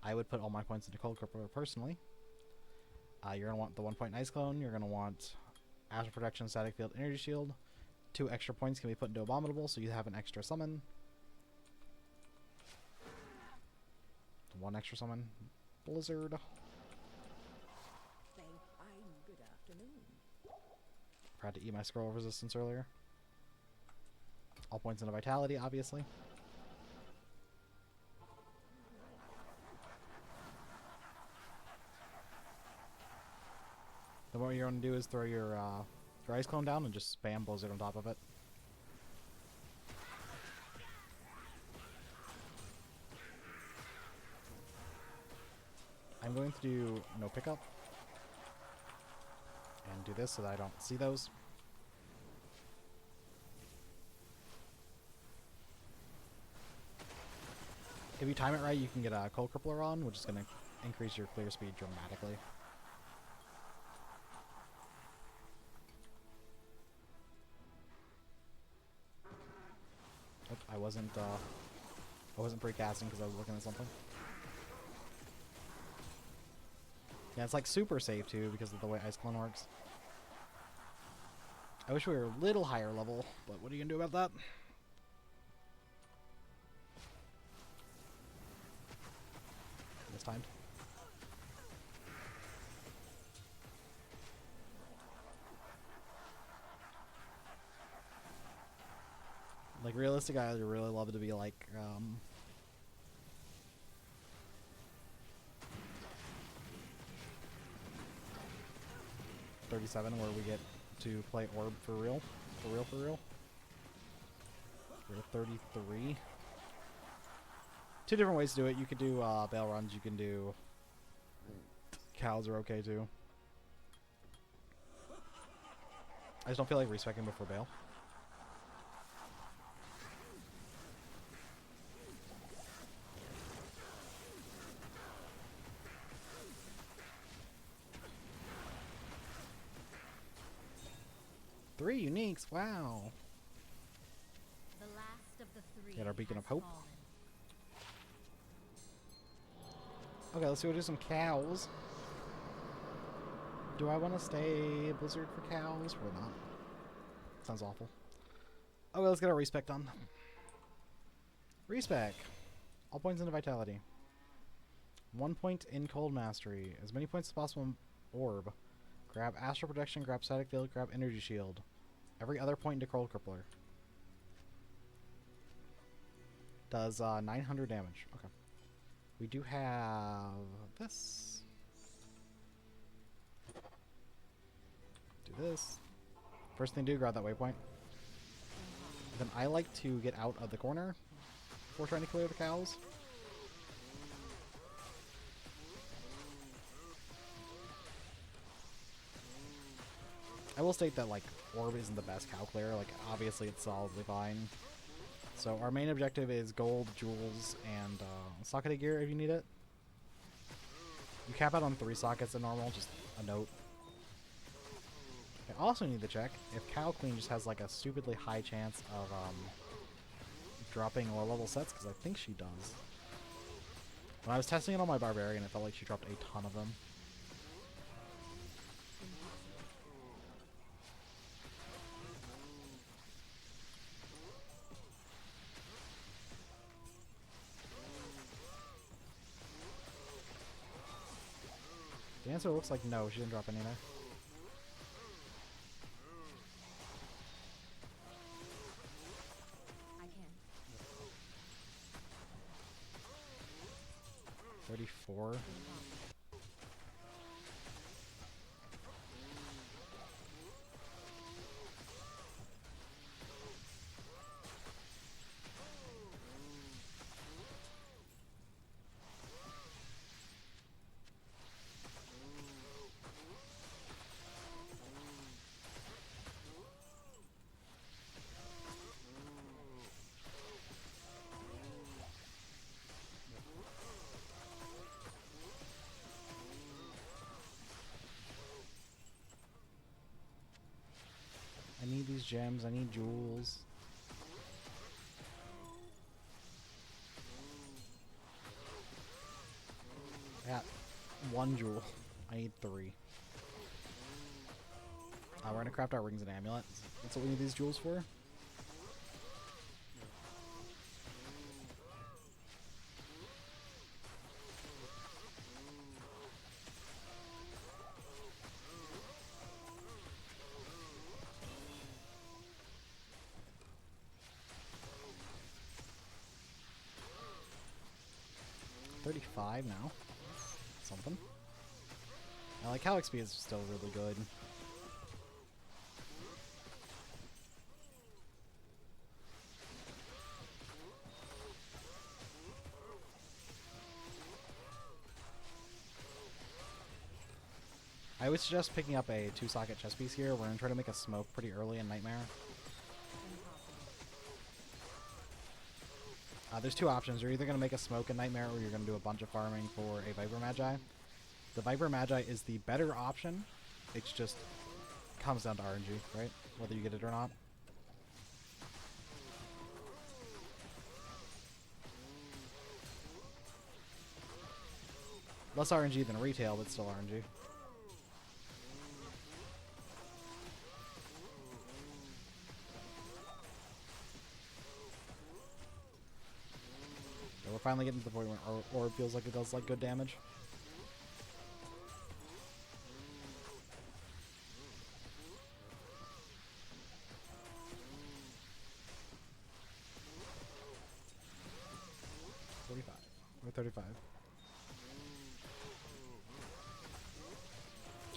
I would put all my points into Cold Crippler personally. You're going to want the 1 point Ice Clone. You're going to want Astral Protection, Static Field, Energy Shield. 2 extra points can be put into Abominable, so you have an extra summon. 1 extra summon. Blizzard. Good afternoon. Tried to eat my scroll resistance earlier. All points into Vitality, obviously. Then what you're going to do is throw your Ice Clone down and just spam Blizzard on top of it. I'm going to do no pickup. And do this so that I don't see those. If you time it right, you can get a Cold Crippler on, which is going to increase your clear speed dramatically. Oh, I wasn't pre-casting because I was looking at something. Yeah, it's like super safe too because of the way Ice Clone works. I wish we were a little higher level, but what are you gonna do about that? Mistimed. Like realistic, I would really love it to be like 37, where we get to play Orb for real. For real. We're at 33. 2 different ways to do it. You could do Bale runs, you can do cows are okay too. I just don't feel like respecing before Bale. Three uniques, wow. The last of the 3. Get our Beacon has of Hope. fallen. Okay, let's go do some cows. Do I want to stay Blizzard for cows or not? Sounds awful. Okay, let's get our respec done. Respec. All points into Vitality. 1 point in Cold Mastery. As many points as possible in Orb. Grab Astral Protection, grab Static Field, grab Energy Shield. Every other point into Cold Crippler. Does 900 damage. Okay. We do have this. Do this. First thing to do, grab that waypoint. Then I like to get out of the corner before trying to clear the cows. I will state that, like, Orb isn't the best cow clear. Like, obviously it's solidly fine. So our main objective is gold, jewels, and socket gear if you need it. You cap out on 3 sockets in normal, just a note. I also need to check if Cow Queen just has like a stupidly high chance of dropping low level sets, because I think she does. When I was testing it on my Barbarian, it felt like she dropped a ton of them. The answer looks like no, she didn't drop any there. I can. 34. I need these gems, I need jewels. I got 1 jewel. I need 3. We're gonna craft our rings and amulets. That's what we need these jewels for. $35 now. Something. I like how XP is still really good. I would suggest picking up a 2-socket chest piece here. We're going to try to make a smoke pretty early in Nightmare. There's 2 options. You're either going to make a smoke in Nightmare or you're going to do a bunch of farming for a Viper Magi. The Viper Magi is the better option. It just comes down to RNG, right? Whether you get it or not. Less RNG than retail, but still RNG. So we're finally getting to the point where our orb feels like it does like good damage. Or 35.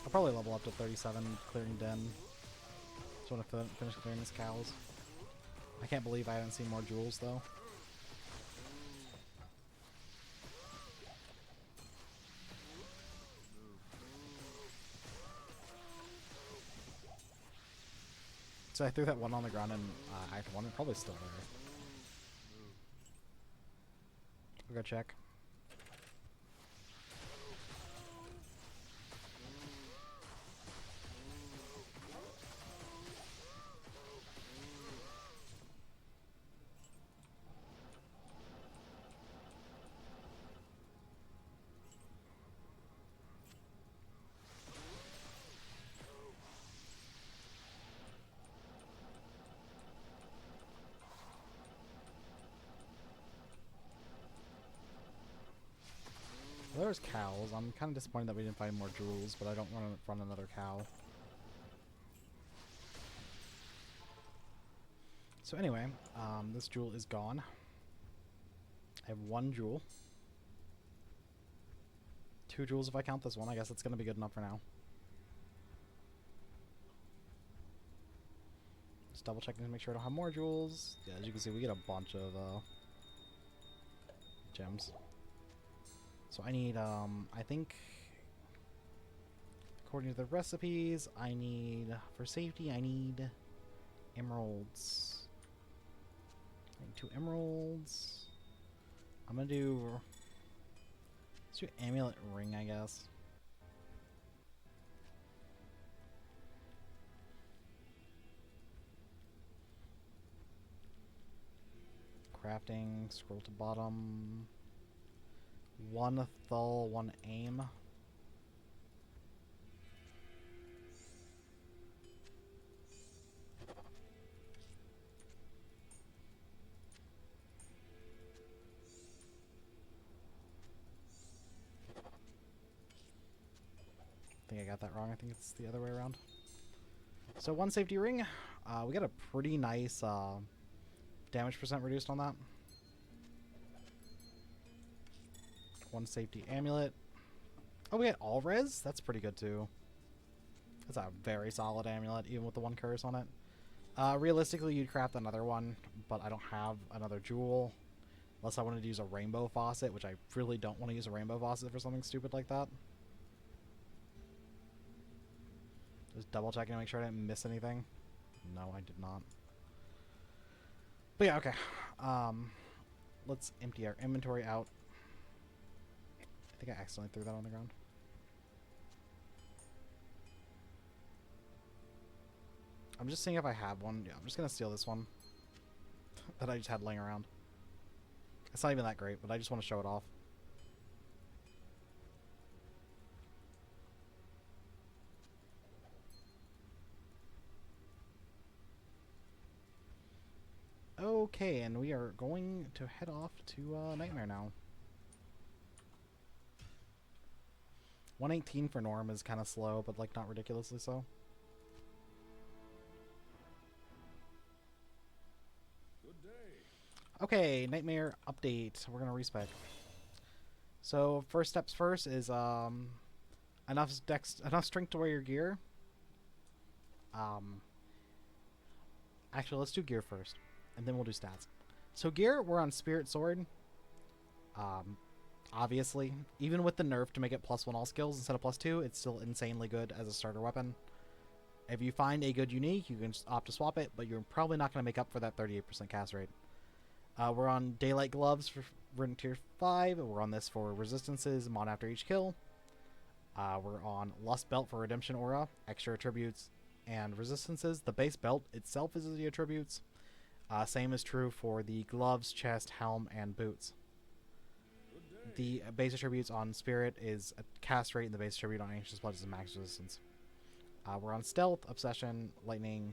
I'll probably level up to 37 clearing den. Just want to finish clearing these cows. I can't believe I haven't seen more jewels though. So I threw that one on the ground and Act 1 is probably still there. I'll go check. Well, there's cows. I'm kind of disappointed that we didn't find more jewels, but I don't want to run another cow. So anyway, this jewel is gone. I have 1 jewel. 2 jewels if I count this one. I guess it's going to be good enough for now. Just double checking to make sure I don't have more jewels. Yeah, as you can see, we get a bunch of gems. So I need, I think, according to the recipes, I need, for safety, I need emeralds. I need 2 emeralds. I'm gonna do, let's do amulet ring, I guess. Crafting, scroll to bottom. 1 thull, 1 aim. I think I got that wrong. I think it's the other way around. So 1 safety ring. We got a pretty nice damage percent reduced on that. 1 safety amulet. Oh, we got all res? That's pretty good too. That's a very solid amulet, even with the 1 curse on it. Realistically, you'd craft another one, but I don't have another jewel. Unless I wanted to use a rainbow faucet, which I really don't want to use a rainbow faucet for something stupid like that. Just double checking to make sure I didn't miss anything. No, I did not. But yeah, okay. Let's empty our inventory out. I think I accidentally threw that on the ground. I'm just seeing if I have one. Yeah, I'm just gonna steal this one that I just had laying around. It's not even that great, but I just want to show it off. Okay, and we are going to head off to Nightmare now. 118 for Norm is kind of slow, but like not ridiculously so. Good day. Okay, Nightmare update. We're gonna respec. So first steps first is enough strength to wear your gear. Actually, let's do gear first, and then we'll do stats. So gear, we're on Spirit Sword. Obviously, even with the nerf to make it +1 all skills instead of +2, it's still insanely good as a starter weapon. If you find a good unique, you can just opt to swap it, but you're probably not going to make up for that 38% cast rate. We're on Daylight Gloves for Runic Tier 5. We're on this for resistances, mod after each kill. We're on Lust Belt for Redemption Aura, extra attributes, and resistances. The base belt itself is the attributes. Same is true for the gloves, chest, helm, and boots. The base attributes on Spirit is a cast rate, and the base attribute on Ancient Blood is a max resistance. We're on Stealth, Obsession, Lightning.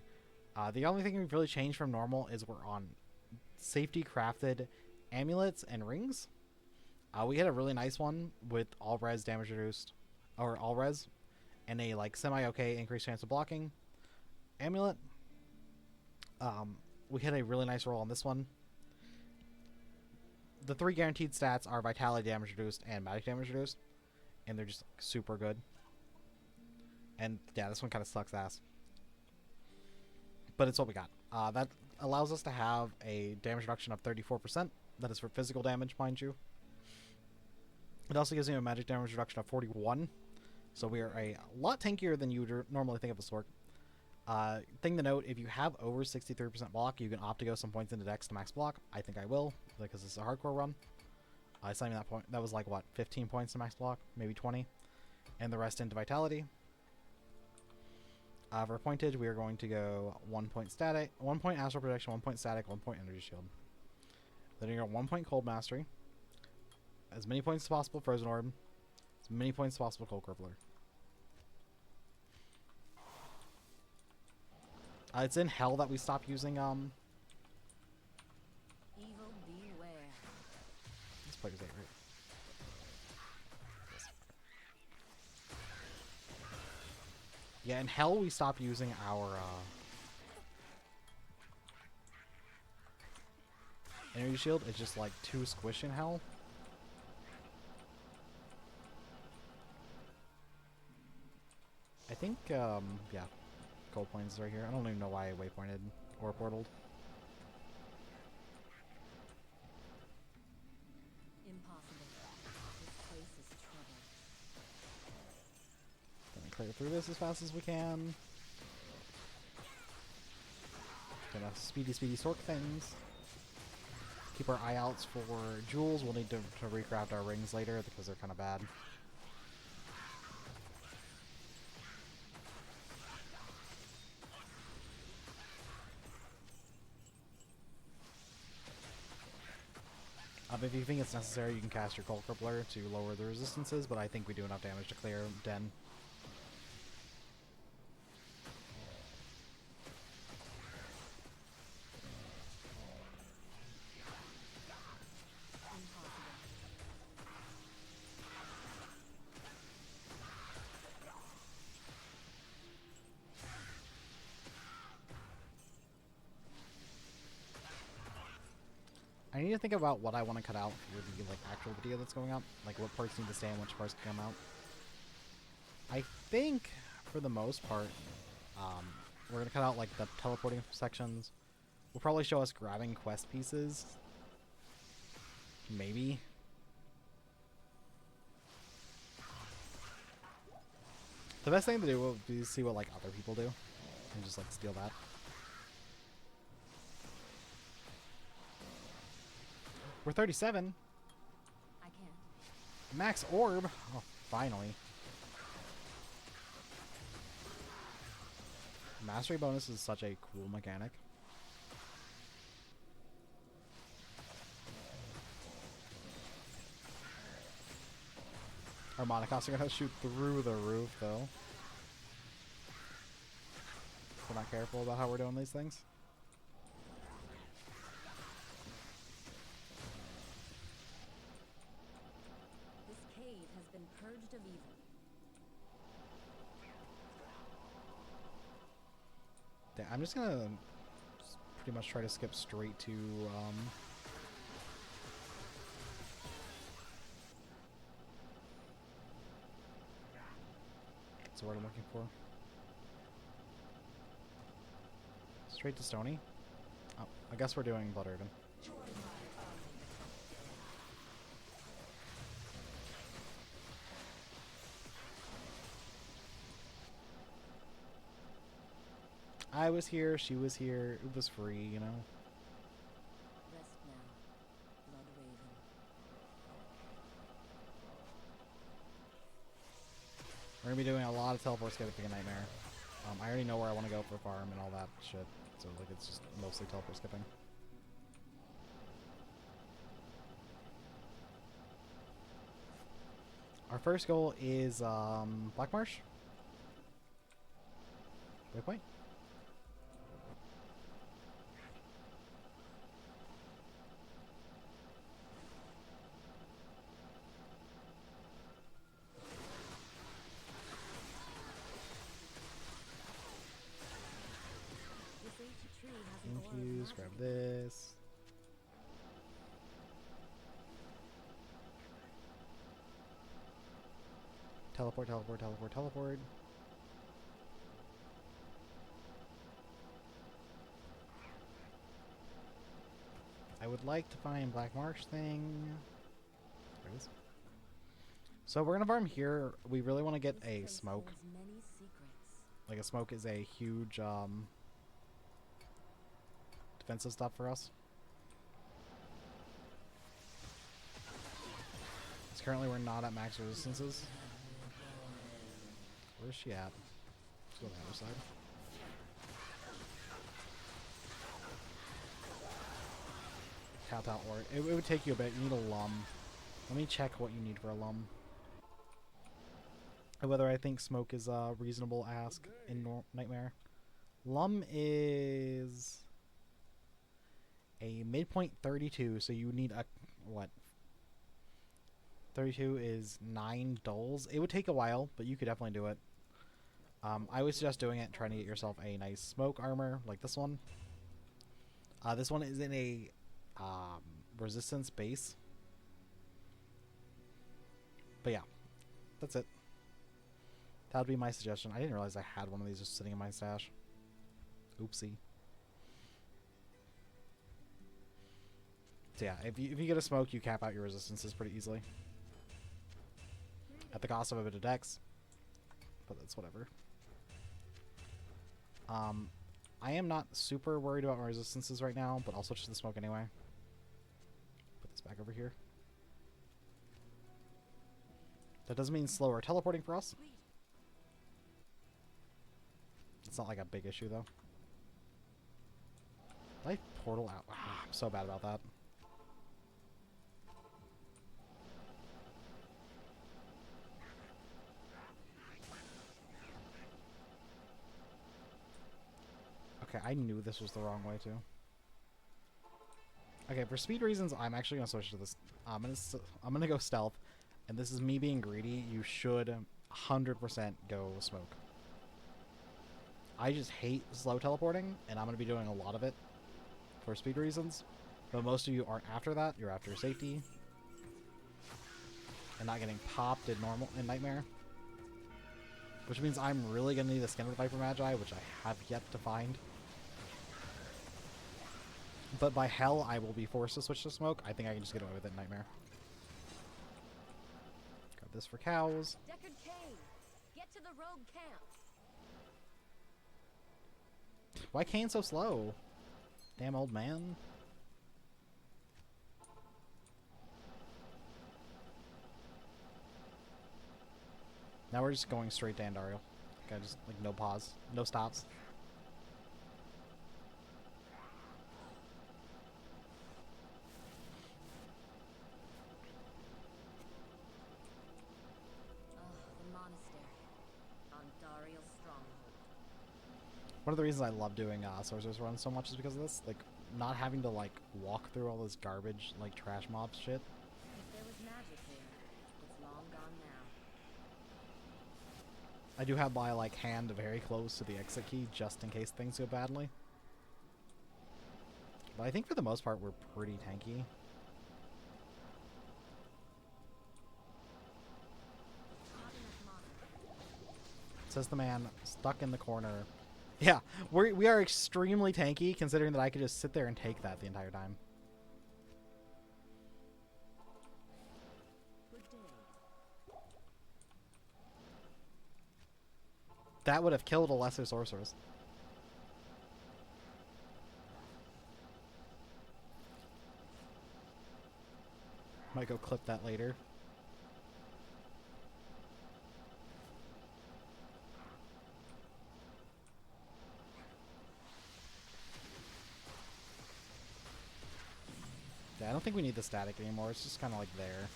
The only thing we've really changed from normal is we're on Safety Crafted Amulets and Rings. We had a really nice one with all res damage reduced, or all res, and a like semi-okay increased chance of blocking amulet. We had a really nice roll on this one. The 3 guaranteed stats are Vitality damage reduced and Magic damage reduced, and they're just super good. And yeah, this one kind of sucks ass, but it's what we got. That allows us to have a damage reduction of 34%. That is for physical damage, mind you. It also gives me a magic damage reduction of 41, so we are a lot tankier than you would normally think of a Sorc. Thing to note, if you have over 63% block, you can opt to go some points into Dex to max block. I think I will, because it's a hardcore run. It's not even that point. That was like, what, 15 points to max block? Maybe 20. And the rest into Vitality. For pointage, we are going to go 1 point static, 1 point Astral Protection, 1 point static, 1 point Energy Shield. Then you're going to go 1 point Cold Mastery. As many points as possible Frozen Orb. As many points as possible Cold Crippler. It's in Hell that we stopped using, Evil beware. This player's 8, right? Yes. Yeah, in Hell we stopped using our, Energy Shield. It's just like 2 squish in Hell. I think, yeah. Cold Plains is right here. I don't even know why I waypointed. Or portaled. Impossible. This place is troubled. Gonna clear through this as fast as we can. Gonna speedy sorc things. Keep our eye outs for jewels. We'll need to recraft our rings later because they're kind of bad. If you think it's necessary, you can cast your Cold Crippler to lower the resistances, but I think we do enough damage to clear Den. I need to think about what I want to cut out for the actual video that's going up. Like what parts need to stay and which parts can come out. I think for the most part, we're gonna cut out like the teleporting sections. We'll probably show us grabbing quest pieces. Maybe. The best thing to do will be see what like other people do and just like steal that. We're 37. I can't. Max orb. Oh, finally. Mastery bonus is such a cool mechanic. Our Monocosts are gonna shoot through the roof, though. If we're not careful about how we're doing these things. This cave has been purged of evil. I'm just gonna pretty much try to skip straight to what's the word I'm looking for? Straight to Stony. Oh, I guess we're doing Blood Raven. I was here, she was here, it was free, you know. Rest now, Blood Raven. We're gonna be doing a lot of teleport skipping in Nightmare. I already know where I want to go for farm and all that shit, so like it's just mostly teleport skipping. Our first goal is Black Marsh. Waypoint. This ancient tree has an aura of Infuse, magic. grab this. Teleport, teleport, teleport, teleport. I would like to find Black Marsh thing. There it is. So we're gonna farm here. We really want to get This a place smoke. holds many secrets. Like a smoke is a huge defensive stuff for us. Because currently we're not at max resistances. Where's she at? Let's go to the other side. Count out or it would take you a bit. You need a lum. Let me check what you need for a lum. And whether I think smoke is a reasonable ask in Nightmare. Lum is a midpoint 32, so you need a what? 32 is 9 dulls. It would take a while, but you could definitely do it. I would suggest doing it, trying to get yourself a nice smoke armor like this one. This one is in a resistance base. But yeah, that's it. That would be my suggestion. I didn't realize I had one of these just sitting in my stash. Oopsie. So yeah, if you get a smoke, you cap out your resistances pretty easily. At the cost of a bit of dex. But that's whatever. I am not super worried about my resistances right now, but I'll switch to the smoke anyway. Put this back over here. That doesn't mean slower teleporting for us. It's not like a big issue though. Did I portal out? Ah, I'm so bad about that. Okay, I knew this was the wrong way too. Okay, for speed reasons, I'm actually gonna switch to this. I'm gonna go stealth, and this is me being greedy. You should 100% go smoke. I just hate slow teleporting, and I'm gonna be doing a lot of it for speed reasons. But most of you aren't after that. You're after safety and not getting popped in Nightmare. Which means I'm really gonna need the skin of the Viper Magi, which I have yet to find. But by hell, I will be forced to switch to smoke. I think I can just get away with it in Nightmare. Got this for cows. Deckard Cain, get to the rogue camp. Why Kane so slow? Damn old man. Now we're just going straight to Andariel. Okay, just like no pause, no stops. The monastery. Andariel's stronghold. One of the reasons I love doing Sorcerer's Run so much is because of this. Like, not having to like walk through all this garbage, like trash mob shit. If there was magic here, it's long gone now. I do have my like hand very close to the exit key just in case things go badly. But I think for the most part we're pretty tanky. Says the man stuck in the corner. Yeah, we are extremely tanky considering that I could just sit there and take that the entire time. Good day. That would have killed a lesser sorceress. Might go clip that later. Yeah, I don't think we need the static anymore. It's just kind of like there.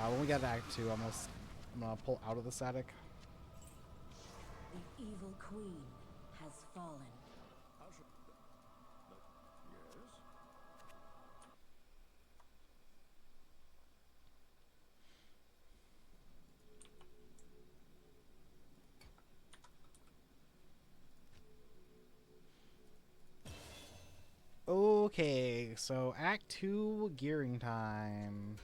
When we get to Act 2, I'm gonna pull out of the static. The evil queen has fallen. How should... yes? Okay, so Act 2 gearing time.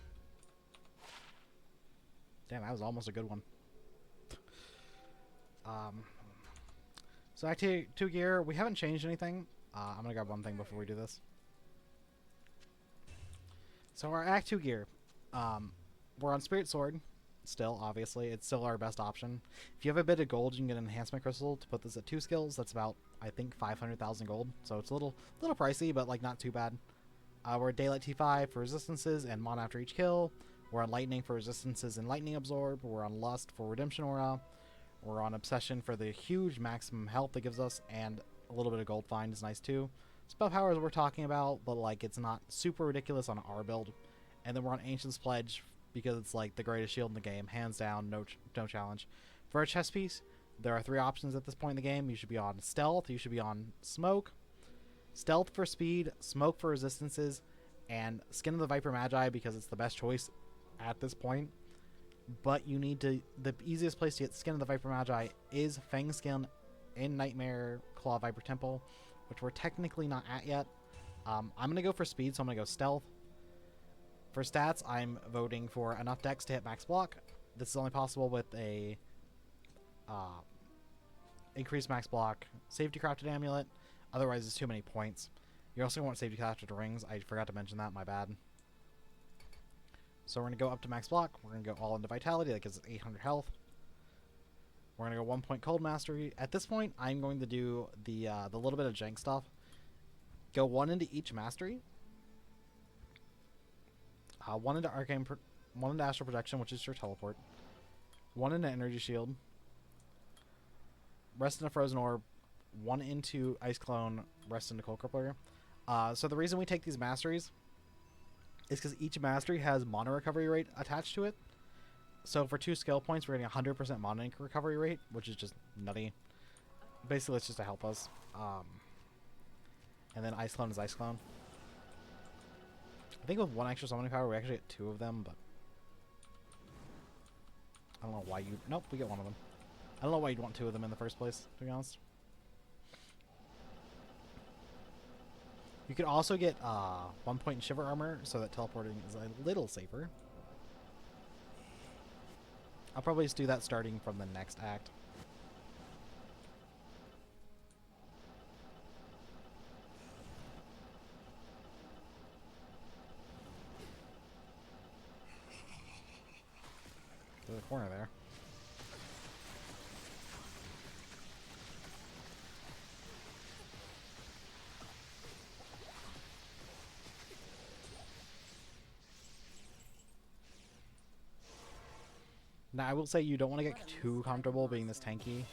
Damn, that was almost a good one. So Act 2 gear, we haven't changed anything. I'm gonna grab one thing before we do this. So our Act 2 gear, we're on Spirit Sword. Still, obviously, it's still our best option. If you have a bit of gold, you can get an enhancement crystal to put this at 2 skills. That's about, I think, 500,000 gold. So it's a little pricey, but like not too bad. We're at Daylight T5 for resistances and mana after each kill. We're on Lightning for resistances and Lightning Absorb. We're on Lust for Redemption Aura. We're on Obsession for the huge maximum health it gives us, and a little bit of Gold Find is nice too. Spell powers we're talking about, but like it's not super ridiculous on our build. And then we're on Ancient's Pledge because it's like the greatest shield in the game, hands down, no challenge. For a chess piece, there are 3 options at this point in the game. You should be on Stealth, you should be on Smoke, Stealth for speed, Smoke for resistances, and Skin of the Viper Magi because it's the best choice at this point. But you need to, the easiest place to get Skin of the Viper Magi is Fang Skin in Nightmare Claw Viper Temple, which we're technically not at yet. I'm going to go for speed, so I'm going to go Stealth. For stats, I'm voting for enough dex to hit max block. This is only possible with a increased max block safety crafted amulet. Otherwise, it's too many points. You also want safety after the rings. I forgot to mention that. My bad. So we're going to go up to max block. We're going to go all into vitality. That gives us 800 health. We're going to go 1 point cold mastery. At this point, I'm going to do the little bit of jank stuff. Go 1 into each mastery. 1 into arcane, 1 into astral protection, which is your teleport. 1 into energy shield. Rest into frozen orb. 1 into ice clone. Rest into cold crippler. So the reason we take these masteries is because each mastery has mana recovery rate attached to it. So for 2 skill points, we're getting 100% mana recovery rate, which is just nutty. Basically, it's just to help us. And then Ice Clone is Ice Clone. I think with 1 extra summoning power, we actually get 2 of them, but I don't know why you... Nope, we get 1 of them. I don't know why you'd want 2 of them in the first place, to be honest. You could also get 1 point in Shiver Armor, so that teleporting is a little safer. I'll probably just do that starting from the next act. To the corner there. Now, I will say you don't want to get too comfortable being this tanky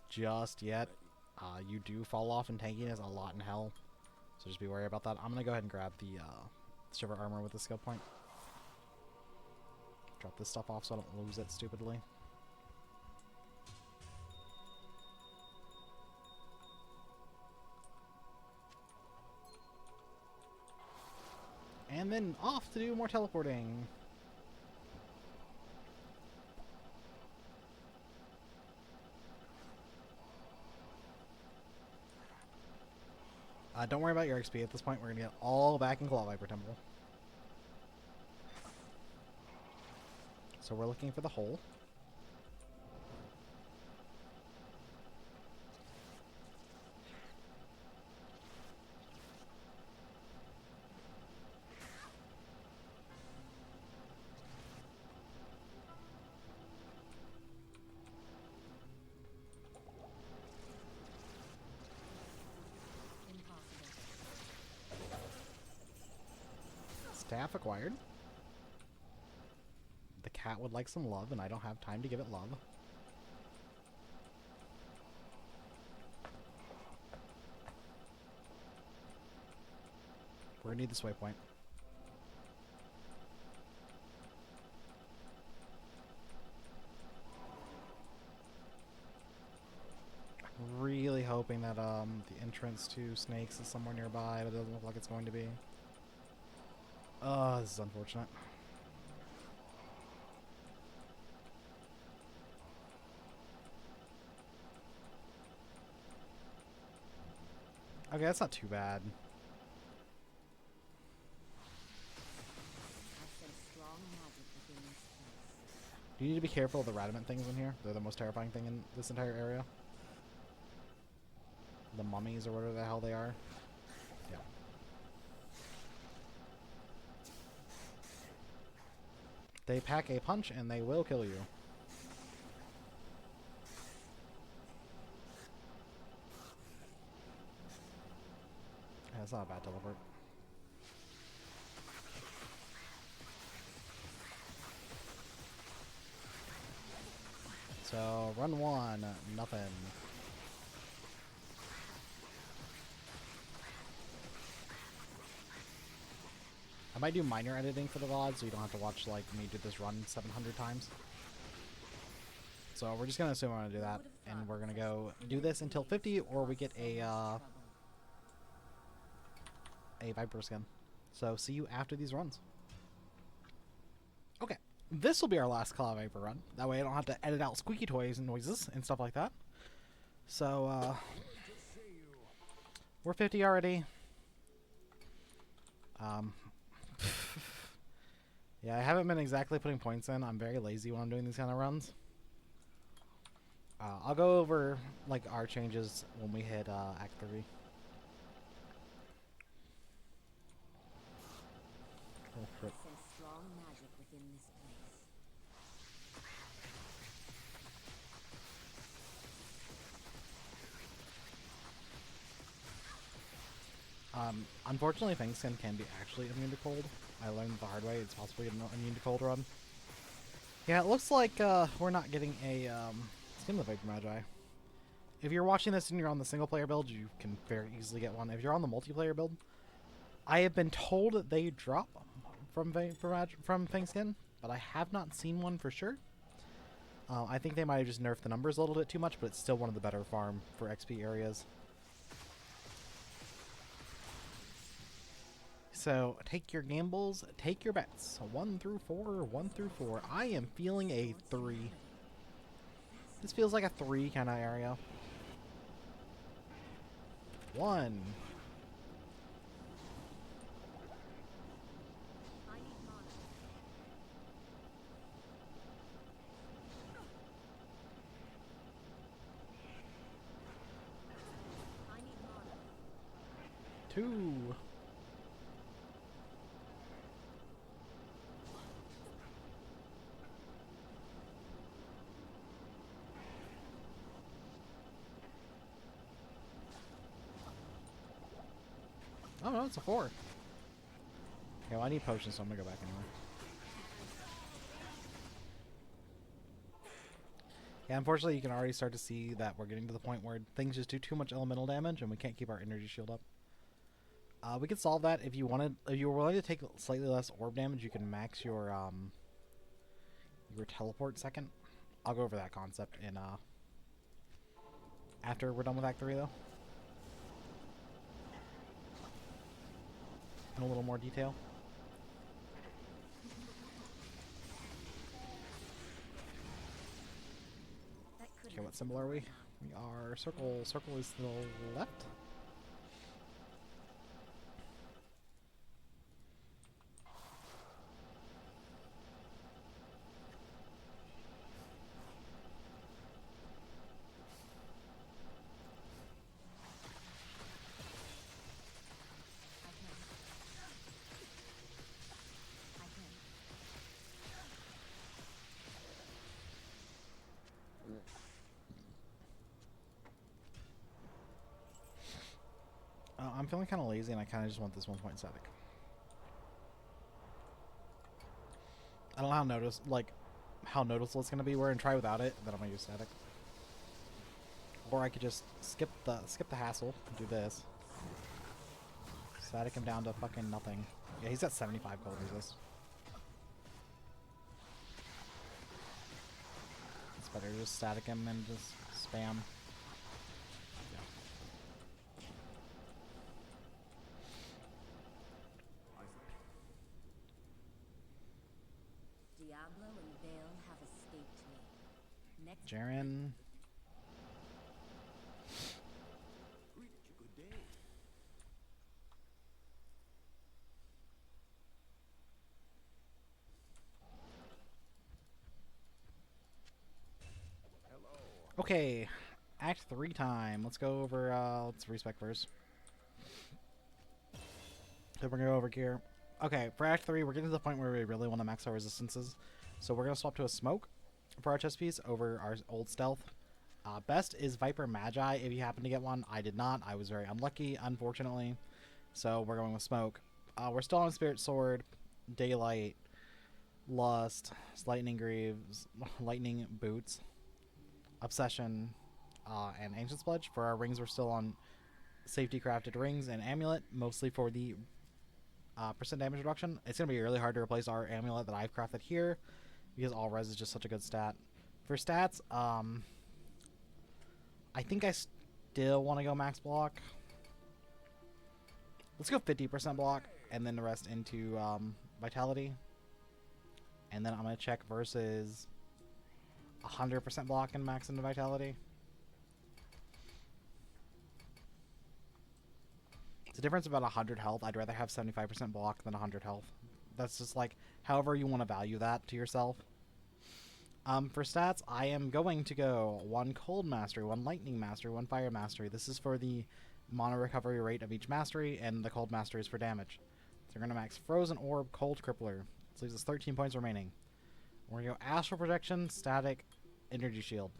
just yet. You do fall off in tankiness a lot in hell, so just be wary about that. I'm going to go ahead and grab the Shiver Armor with the skill point. Drop this stuff off so I don't lose it stupidly. And then off to do more teleporting. Don't worry about your XP at this point. We're going to get all back in Claw Viper Temple. So we're looking for the hole. Staff acquired. The cat would like some love, and I don't have time to give it love. We're gonna need this waypoint. Really hoping that the entrance to Snakes is somewhere nearby, but it doesn't look like it's going to be. This is unfortunate. Okay, that's not too bad. Do you need to be careful of the Radamant things in here? They're the most terrifying thing in this entire area. The mummies or whatever the hell they are. Yeah. They pack a punch and they will kill you. Yeah, that's not a bad teleport. So, run 1, nothing. I might do minor editing for the VOD, so you don't have to watch like me do this run 700 times. So we're just gonna assume I'm gonna do that, and we're gonna go do this until 50, or we get a Viper skin. So see you after these runs. Okay, this will be our last Claw Viper run. That way I don't have to edit out squeaky toys and noises and stuff like that. So we're 50 already. Yeah, I haven't been exactly putting points in. I'm very lazy when I'm doing these kind of runs. I'll go over like our changes when we hit Act 3. Oh, shit. I sense strong magic within this place. Unfortunately, Fangskin can be actually immune to cold. I learned the hard way. It's possibly an immune to cold run. Yeah, it looks like we're not getting a Skin of the Viper Magi. If you're watching this and you're on the single player build, you can very easily get one. If you're on the multiplayer build, I have been told that they drop from Fangskin, but I have not seen one for sure. I think they might have just nerfed the numbers a little bit too much, but it's still one of the better farm for XP areas. So take your gambles, take your bets. 1 through 4, 1 through 4. I am feeling a 3. This feels like a 3 kind of area. 1. I need mana. I need mana. 2. Oh no, it's a 4. Okay, well I need potions, so I'm gonna go back anyway. Yeah, unfortunately you can already start to see that we're getting to the point where things just do too much elemental damage and we can't keep our energy shield up. We could solve that if you wanted. If you were willing to take slightly less orb damage, you can max your teleport second. I'll go over that concept in after we're done with Act 3 though. In a little more detail. That could Okay, what symbol are we? We are circle. Circle is to the left. I can. I'm feeling kind of lazy and I kind of just want this 1 point static. I don't know how noticeable it's gonna be. We're gonna try without it, then I'm gonna use static. Or I could just skip the hassle and do this. Static him down to fucking nothing. Yeah, he's got 75 cold resist. It's better to just static him and just spam. Yeah. Diablo and Vale have escaped me. Next Jaren. Greet you, good day. Hello. Okay, Act 3 time. Let's go over, let's respec first. So we're gonna go over gear. Okay, for Act 3, we're getting to the point where we really want to max our resistances. So we're gonna swap to a smoke for our chest piece over our old stealth. Best is Viper Magi if you happen to get one. I did not. I was very unlucky, unfortunately. So we're going with smoke. We're still on Spirit Sword, Daylight, Lust, Lightning Greaves, Lightning Boots, Obsession, and Ancient Pledge. For our rings, we're still on Safety Crafted Rings and Amulet, mostly for the percent damage reduction. It's going to be really hard to replace our Amulet that I've crafted here because all res is just such a good stat. For stats, I think I still want to go max block. Let's go 50% block and then the rest into Vitality. And then I'm going to check versus 100% block and max into Vitality. It's a difference about 100 health. I'd rather have 75% block than 100 health. That's just like however you want to value that to yourself. For stats, I am going to go 1 Cold Mastery, 1 Lightning Mastery, 1 Fire Mastery. This is for the mana recovery rate of each mastery, and the Cold Mastery is for damage. So we're going to max Frozen Orb, Cold Crippler. This leaves us 13 points remaining. We're going to go Astral Projection, Static, Energy Shield.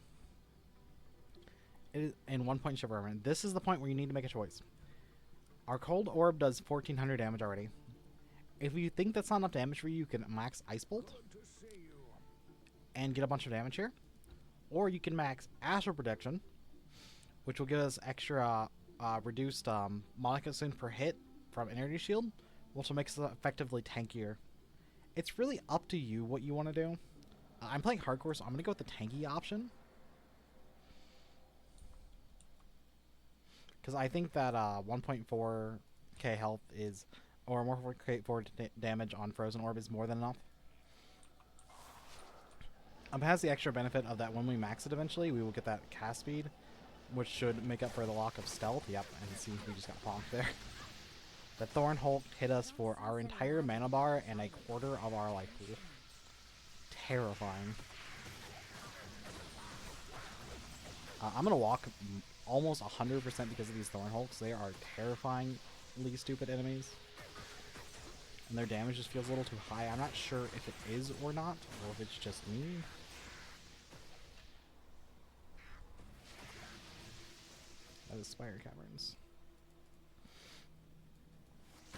It is, and 1 point Shiver Element. This is the point where you need to make a choice. Our Cold Orb does 1400 damage already. If you think that's not enough damage for you, you can max Ice Bolt and get a bunch of damage here. Or you can max Astral Projection, which will give us extra reduced mana consume per hit from Energy Shield, which will make us effectively tankier. It's really up to you what you want to do. I'm playing hardcore, so I'm going to go with the tanky option. Because I think that 1.4k health is, or 1.4k damage on Frozen Orb is more than enough. It has the extra benefit of that when we max it eventually, we will get that cast speed, which should make up for the lock of stealth. Yep, and see, we just got plonked there. The Thorn Hulk hit us for our entire mana bar and a quarter of our life pool. Terrifying. I'm going to walk almost 100% because of these Thorn Hulks. They are terrifyingly stupid enemies. And their damage just feels a little too high. I'm not sure if it is or not, or if it's just me. That is Spire Caverns.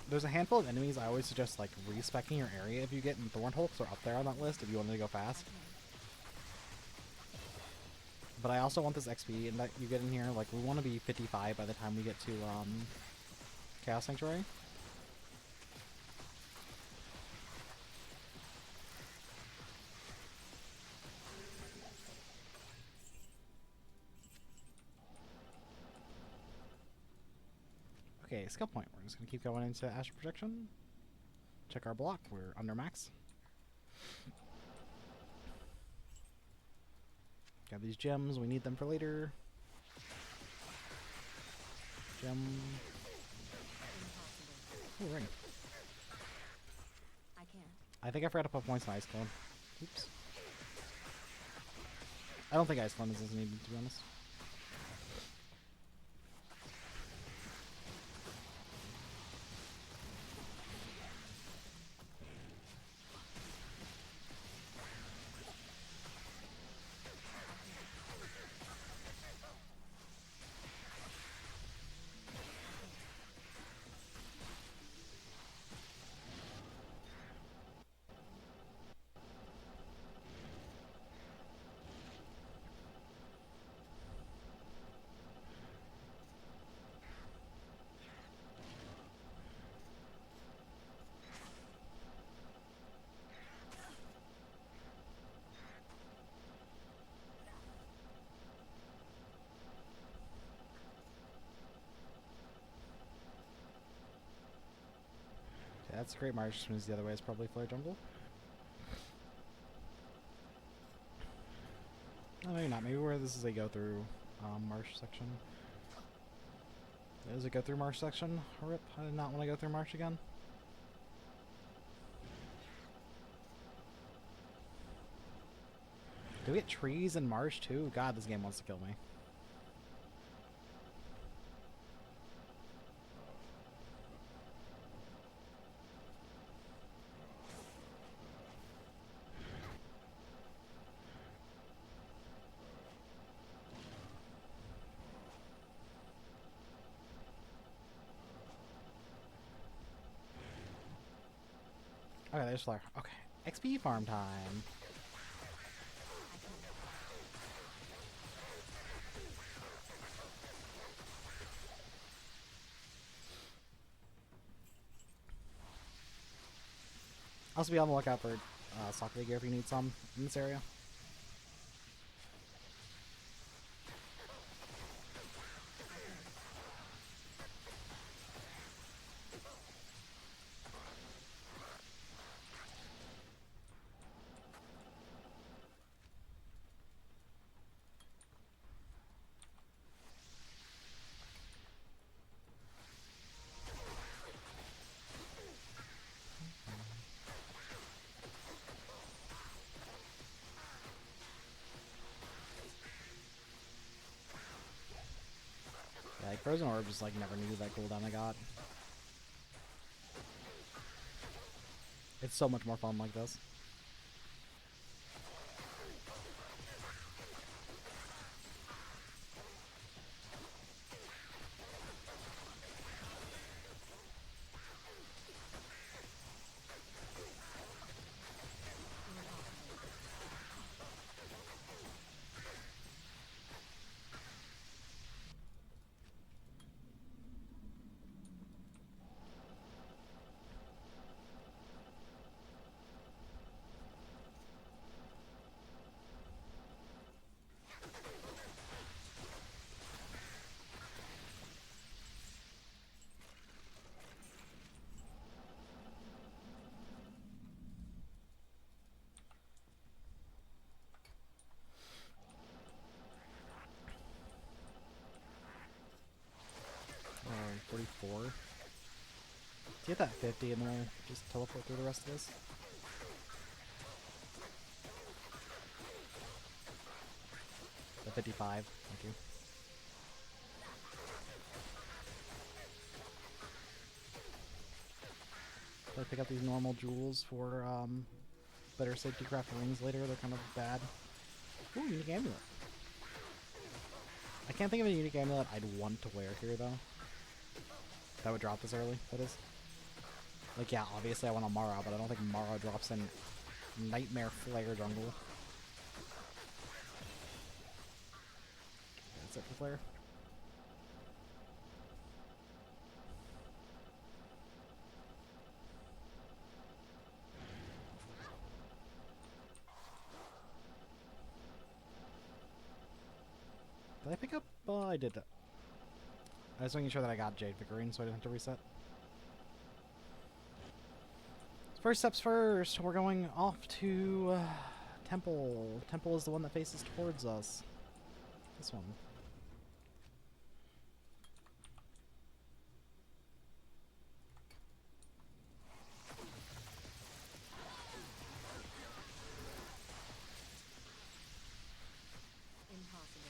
There's a handful of enemies I always suggest like respecing your area if you get, and Thorn Hulks are up there on that list if you wanted to go fast. But I also want this XP and that you get in here. Like, we want to be 55 by the time we get to Chaos Sanctuary. Okay, skill point. We're just going to keep going into Astral Projection. Check our block. We're under max. Got these gems. We need them for later. Gem. Ooh, ring. I can't. I think I forgot to put points on Ice Clone. Oops. I don't think Ice Clone is as needed, to be honest. That's a great march, which means the other way is probably Flare Jungle. Oh, maybe not. Maybe where this is a go through marsh section. Is it go through marsh section? Rip. I did not want to go through marsh again. Do we get trees in marsh too? God, this game wants to kill me. Okay, there's Flare. Okay. XP farm time. Also be on the lookout for soccer gear if you need some in this area. Yeah, like Frozen Orb just like never needed that cooldown I got. It's so much more fun like this. Oh, 44. Get that 50 and then we'll just teleport through the rest of this. The 55. Thank you. If I pick up these normal jewels for better safety craft rings later, they're kind of bad. Ooh, unique amulet. I can't think of a unique amulet I'd want to wear here though. That would drop this early, that is. Like, yeah, obviously I want a Mara, but I don't think Mara drops in Nightmare Flare jungle. That's it for Flare. Did I pick up? I did that. I was making sure that I got Jade Figurine so I didn't have to reset. First steps first, we're going off to Temple. Temple is the one that faces towards us. This one. Impossible.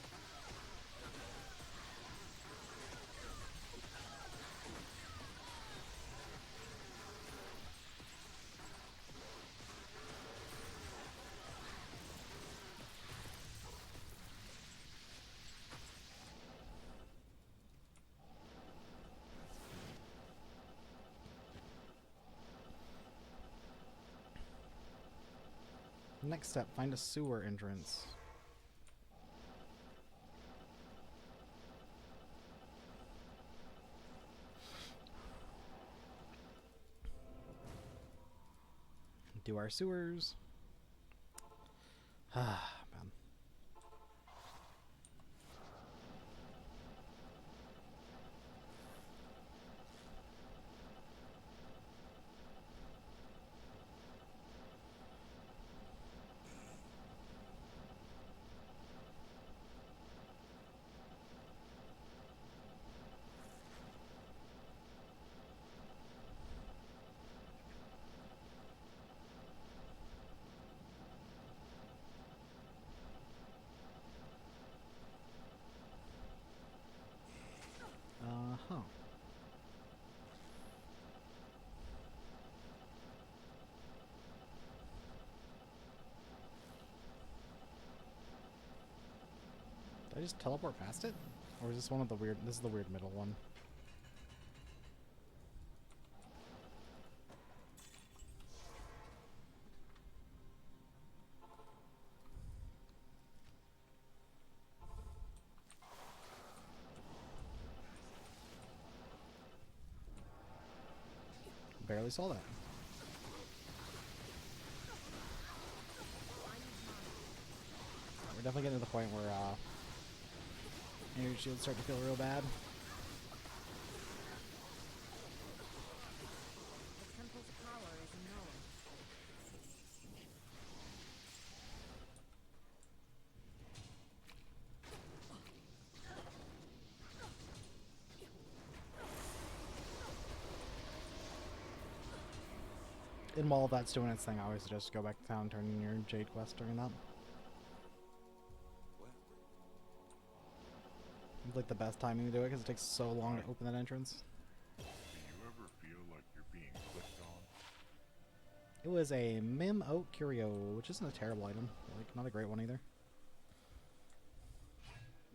Next step, find a sewer entrance. Do our sewers. Ah, man. Huh. Did I just teleport past it? Or is this one of the weird... This is the weird middle one. Barely saw that. We're definitely getting to the point where energy shields start to feel real bad. The temple's power is known. And while that's doing its thing, I always just go back to town, turn in your Jade quest during that. What? It's like the best timing to do it because it takes so long to open that entrance. Do you ever feel like you're being clicked on? It was a Mim Oak Curio, which isn't a terrible item. Like, not a great one either.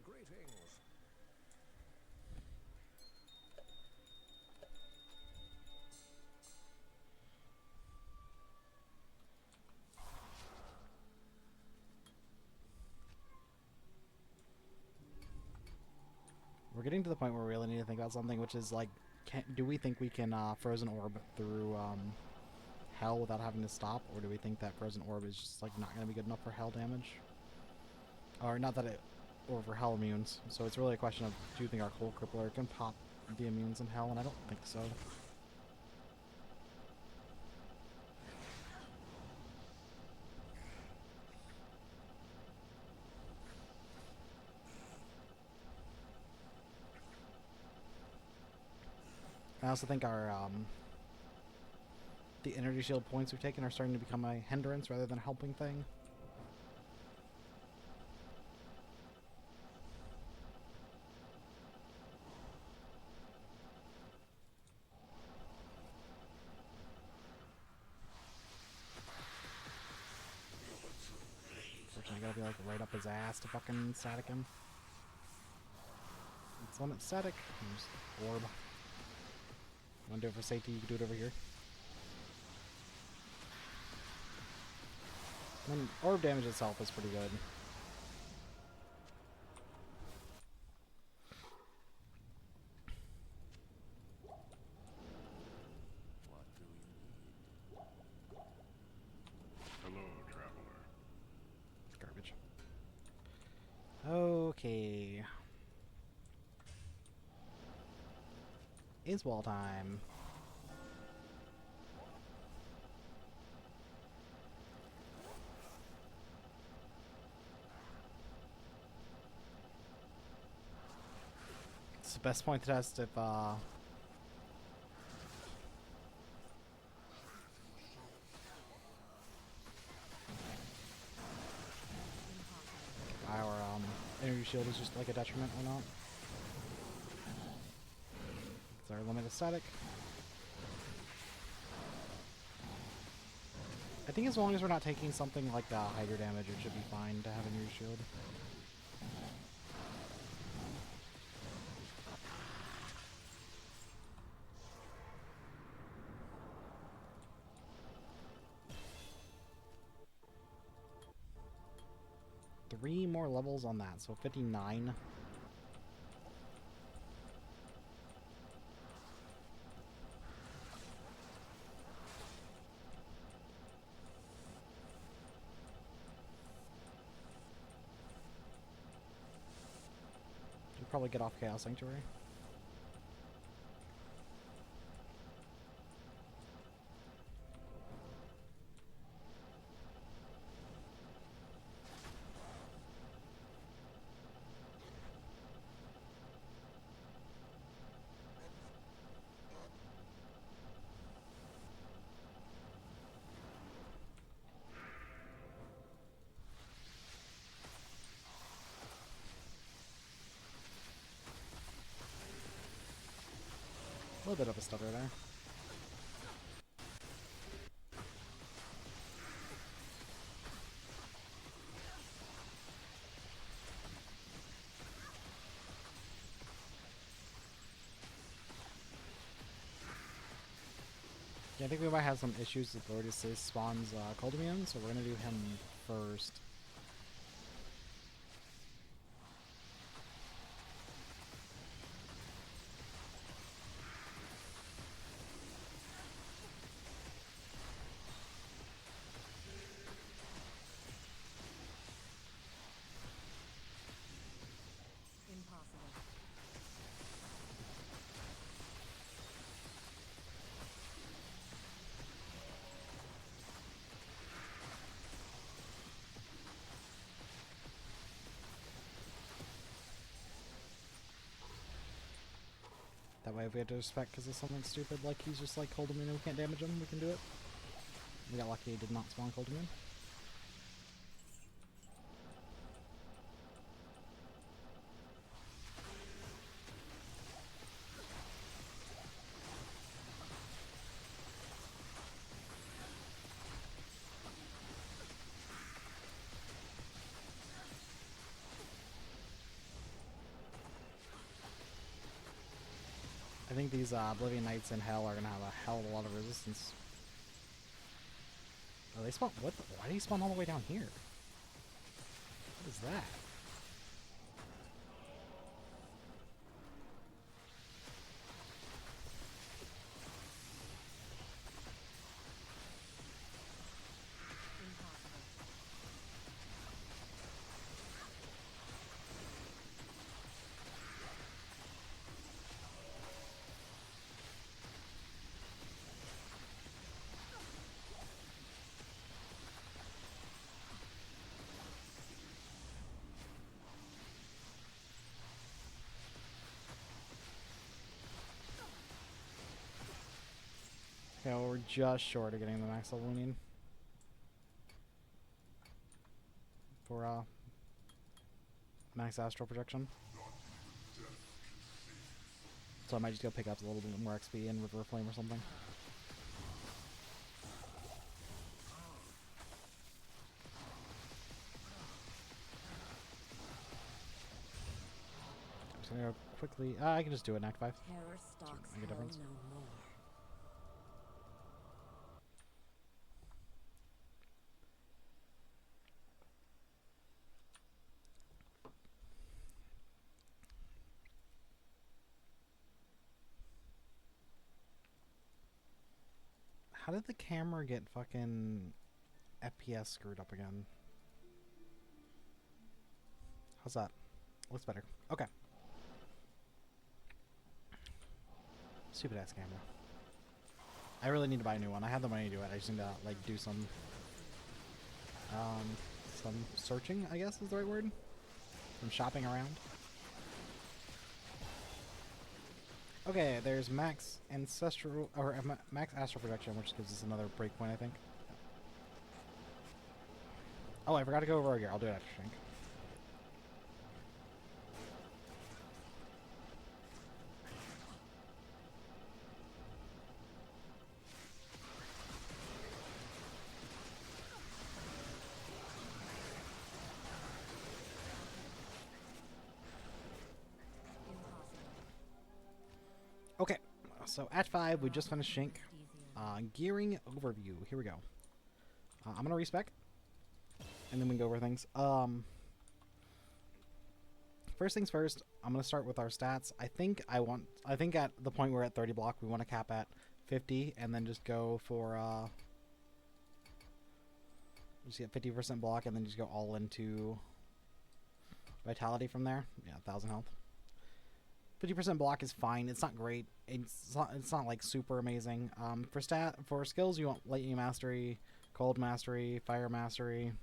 Greetings. We're getting to the point where we really need to think about something, which is like, do we think we can Frozen Orb through Hell without having to stop, or do we think that Frozen Orb is just like not going to be good enough for Hell damage? Or not that it, or for Hell immunes. So it's really a question of, do you think our Cold Crippler can pop the immunes in Hell? And I don't think so. I also think our the energy shield points we've taken are starting to become a hindrance rather than a helping thing. Unfortunately, I gotta be like right up his ass to fucking static him. It's one that's static. Just orb. Want to do it for safety? You can do it over here. And orb damage itself is pretty good. What do you need? Hello, traveler. Garbage. Okay. It's wall time. It's the best point to test if our energy shield is just like a detriment or not. It's our limited static. I think as long as we're not taking something like Hydra damage, it should be fine to have a energy shield. Three more levels on that, so 59. Should probably get off Chaos Sanctuary. A little bit of a stutter there. Yeah, I think we might have some issues with Lord Assist spawns Cold Immune, so we're gonna do him first. Impossible. That way if we had to respect because of something stupid like he's just like Cold Immune and we can't damage him, we can do it. We got lucky he did not spawn Cold Immune. I think these Oblivion Knights in Hell are gonna have a hell of a lot of resistance. Oh, they spawn. What? Why do you spawn all the way down here? What is that? Okay, well, we're just short of getting the max level we need for max astral projection. So I might just go pick up a little bit more XP and River Flame or something. I'm just gonna go quickly. I can just do it in Act 5. Terror stalks Make a hell difference. no more. How did the camera get fucking FPS screwed up again? How's that? Looks better. Okay. Stupid ass camera. I really need to buy a new one. I have the money to do it. I just need to like do some searching, I guess is the right word. Some shopping around. Okay, there's max ancestral or max astral projection, which gives us another breakpoint, I think. Oh, I forgot to go over our gear. I'll do it after Shrink. Okay, so at 5, we just finished Shrink. Gearing overview. Here we go. I'm gonna respec, and then we can go over things. First things first, I'm gonna start with our stats. I think at the point we're at 30 block, we want to cap at 50, and then just go for just get 50% block, and then just go all into vitality from there. Yeah, 1,000 health. 50% block is fine. It's not great. It's not like super amazing. For skills, you want lightning mastery, cold mastery, fire mastery.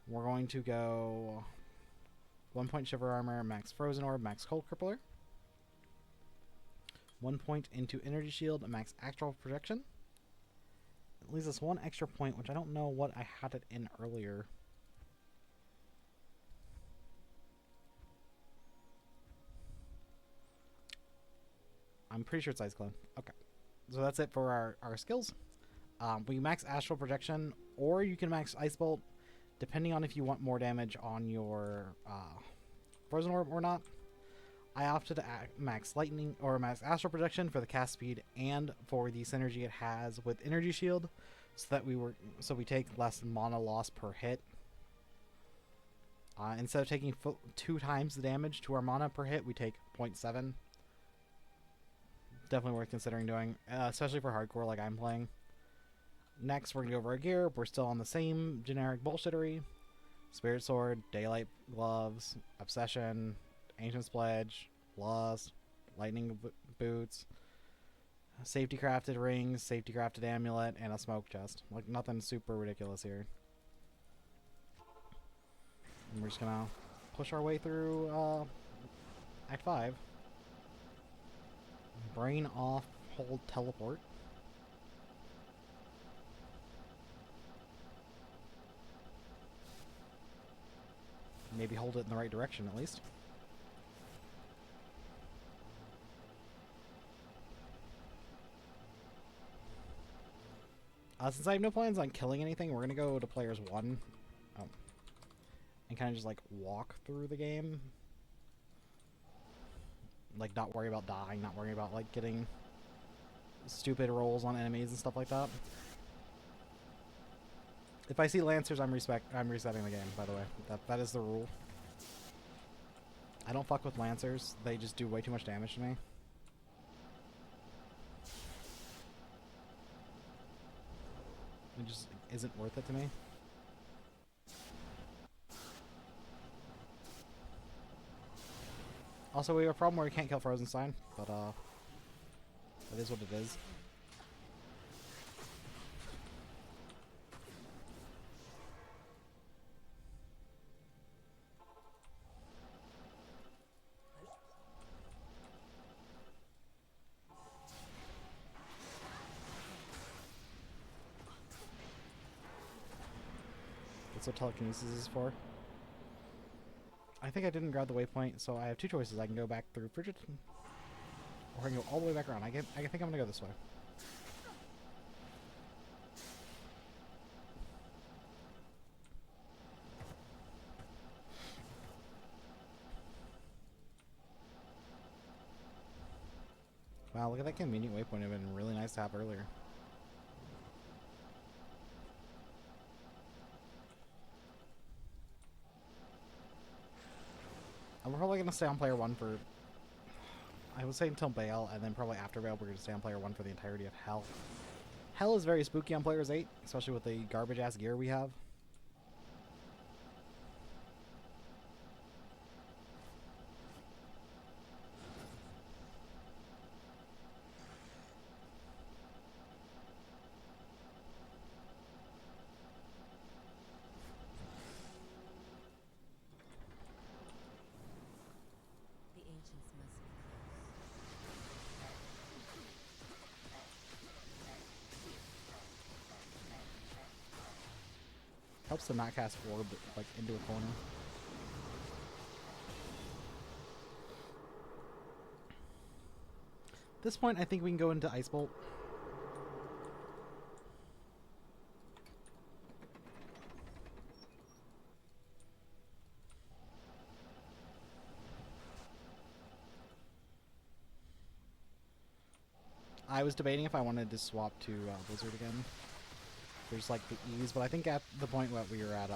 We're going to go 1 point shiver armor, max frozen orb, max cold crippler. 1 point into energy shield, max astral projection. It leaves us 1 extra point, which I don't know what I had it in earlier. I'm pretty sure it's Ice Clone. Okay. So that's it for our skills. We max Astral Projection, or you can max Ice Bolt, depending on if you want more damage on your Frozen Orb or not. I opted to max Lightning or max Astral Projection for the cast speed and for the synergy it has with Energy Shield, so we take less mana loss per hit. Instead of taking 2 times the damage to our mana per hit, we take 0.7. Definitely worth considering doing, especially for hardcore like I'm playing. Next, we're going to go over our gear. We're still on the same generic bullshittery. Spirit Sword, Daylight Gloves, Obsession, Ancient's Pledge, Lust, Lightning Boots, Safety Crafted Rings, Safety Crafted Amulet, and a Smoke Chest. Like, nothing super ridiculous here. And we're just going to push our way through Act 5. Brain off, hold, teleport. Maybe hold it in the right direction at least. Since I have no plans on killing anything, we're going to go to players 1. Oh. And kind of just like walk through the game. like not worry about dying, not worry about like getting stupid rolls on enemies and stuff like that. If I see Lancers, I'm resetting the game, by the way. That is the rule. I don't fuck with Lancers. They just do way too much damage to me. It just isn't worth it to me. Also, we have a problem where we can't kill Frozenstein, but that is what it is. That's what telekinesis is for. I think I didn't grab the waypoint, so I have two choices. I can go back through Frigid, or I can go all the way back around. I think I'm gonna go this way. Wow, look at that convenient waypoint. It would have been really nice to have earlier. And we're probably going to stay on player 1 for, I would say until Bale, and then probably after Bale we're going to stay on player 1 for the entirety of Hell. Hell is very spooky on players 8, especially with the garbage ass gear we have. The ancients must be Helps to not cast Orb like into a corner. At this point, I think we can go into Ice Bolt. I was debating if I wanted to swap to Blizzard again. There's like the ease, but I think at the point that we were at,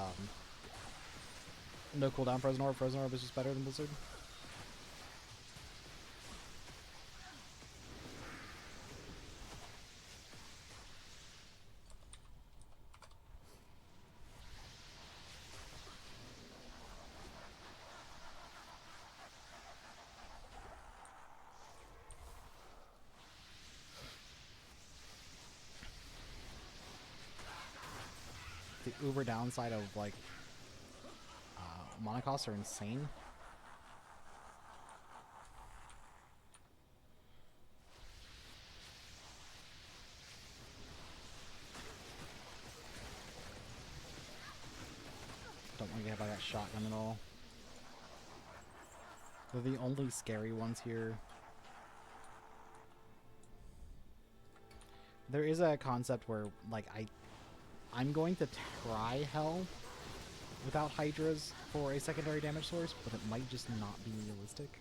no cooldown Frozen Orb is just better than Blizzard. The uber downside of like mana costs are insane. Don't want to get hit by that shotgun at all. They're the only scary ones here. There is a concept where like I'm going to try Hell without Hydras for a secondary damage source, but it might just not be realistic.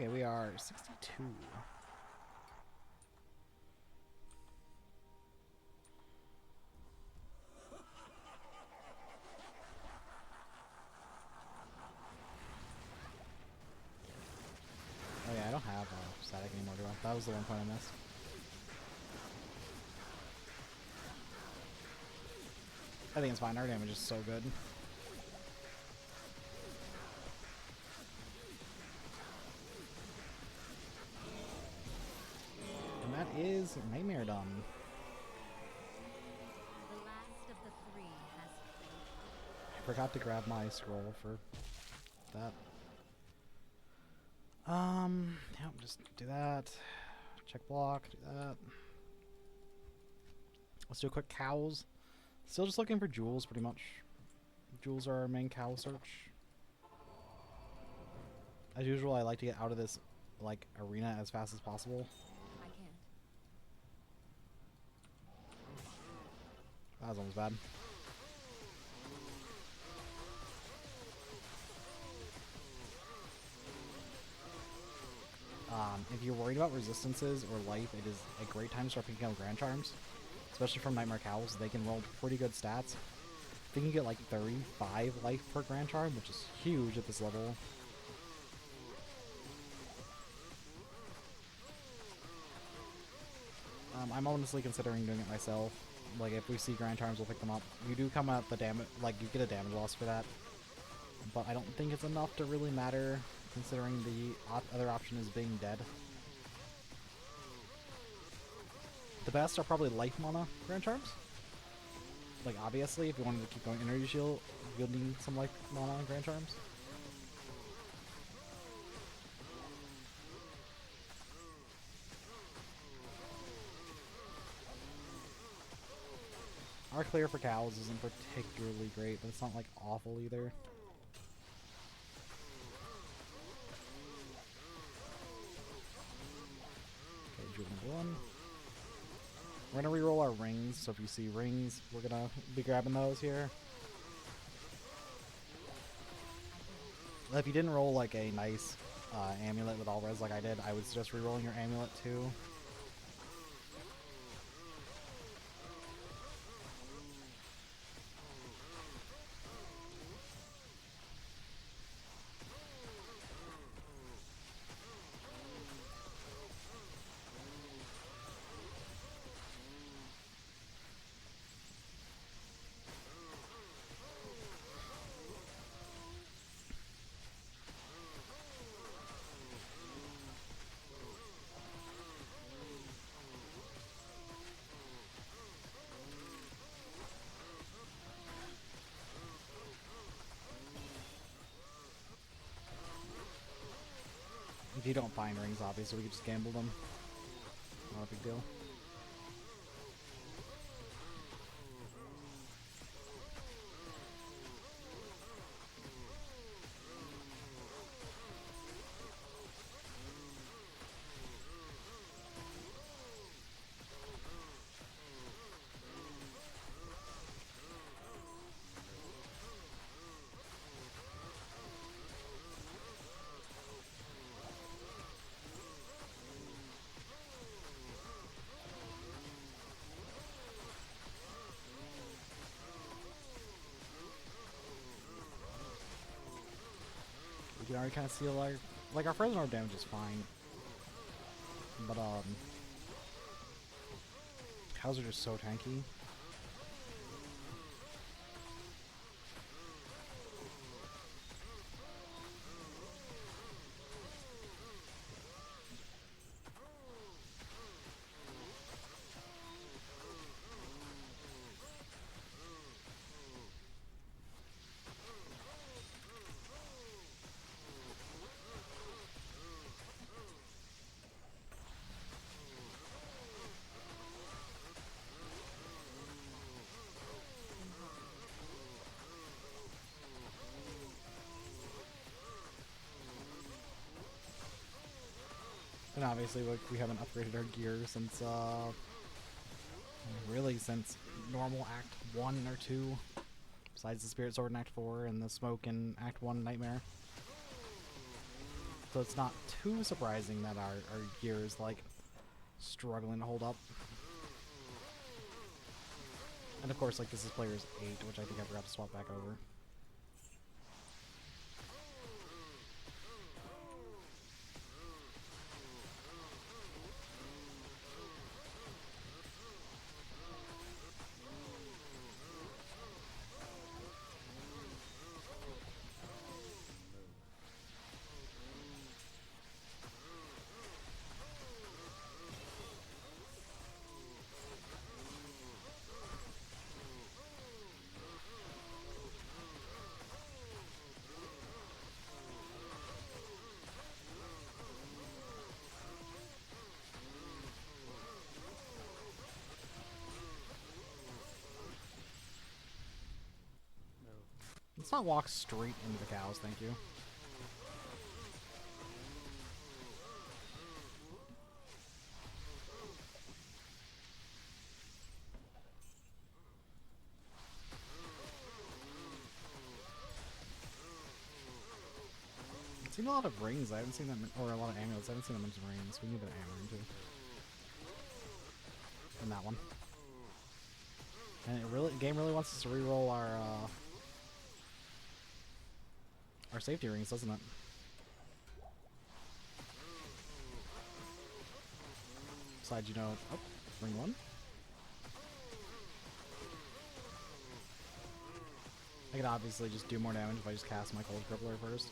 Okay, we are 62. Oh yeah, I don't have static anymore, do I? That was the one point I missed. I think it's fine. Our damage is so good. is Nightmare done. The last of the three has failed. I forgot to grab my scroll for that. Yeah, just do that. Check block, do that. Let's do a quick cows. Still just looking for jewels, pretty much. Jewels are our main cow search. As usual, I like to get out of this, like, arena as fast as possible. I can't. That was almost bad. If you're worried about resistances or life, it is a great time to start picking up Grand Charms. Especially from Nightmare Cows, they can roll pretty good stats. They can get like 35 life per Grand Charm, which is huge at this level. I'm honestly considering doing it myself. Like, if we see Grand Charms, we'll pick them up. You do come out the damage, like, you get a damage loss for that. But I don't think it's enough to really matter, considering the other option is being dead. The best are probably life mana Grand Charms. Like, obviously, if you wanted to keep going Energy Shield, you'll need some life mana Grand Charms. Our clear for cows isn't particularly great, but it's not like awful either. Okay, jewel number 1. We're gonna reroll our rings, so if you see rings, we're gonna be grabbing those here. If you didn't roll like a nice amulet with all res like I did, I would suggest rerolling your amulet too. If you don't find rings, obviously, we can just gamble them. Not a big deal. You can already kind of see our frozen orb damage is fine, but cows are just so tanky. And obviously, we haven't upgraded our gear since, really since normal Act 1 or 2. Besides the Spirit Sword in Act 4 and the Smoke in Act 1 Nightmare. So it's not too surprising that our gear is, like, struggling to hold up. And of course, like, this is players 8, which I think I forgot to swap back over. Let's not walk straight into the cows, thank you. I've seen a lot of rings. I haven't seen them, or a lot of amulets. I haven't seen them as rings. We need an amulet too. And that one. And the game really wants us to reroll our safety rings, doesn't it? Besides, you know, oh, ring one. I could obviously just do more damage if I just cast my Cold Crippler first.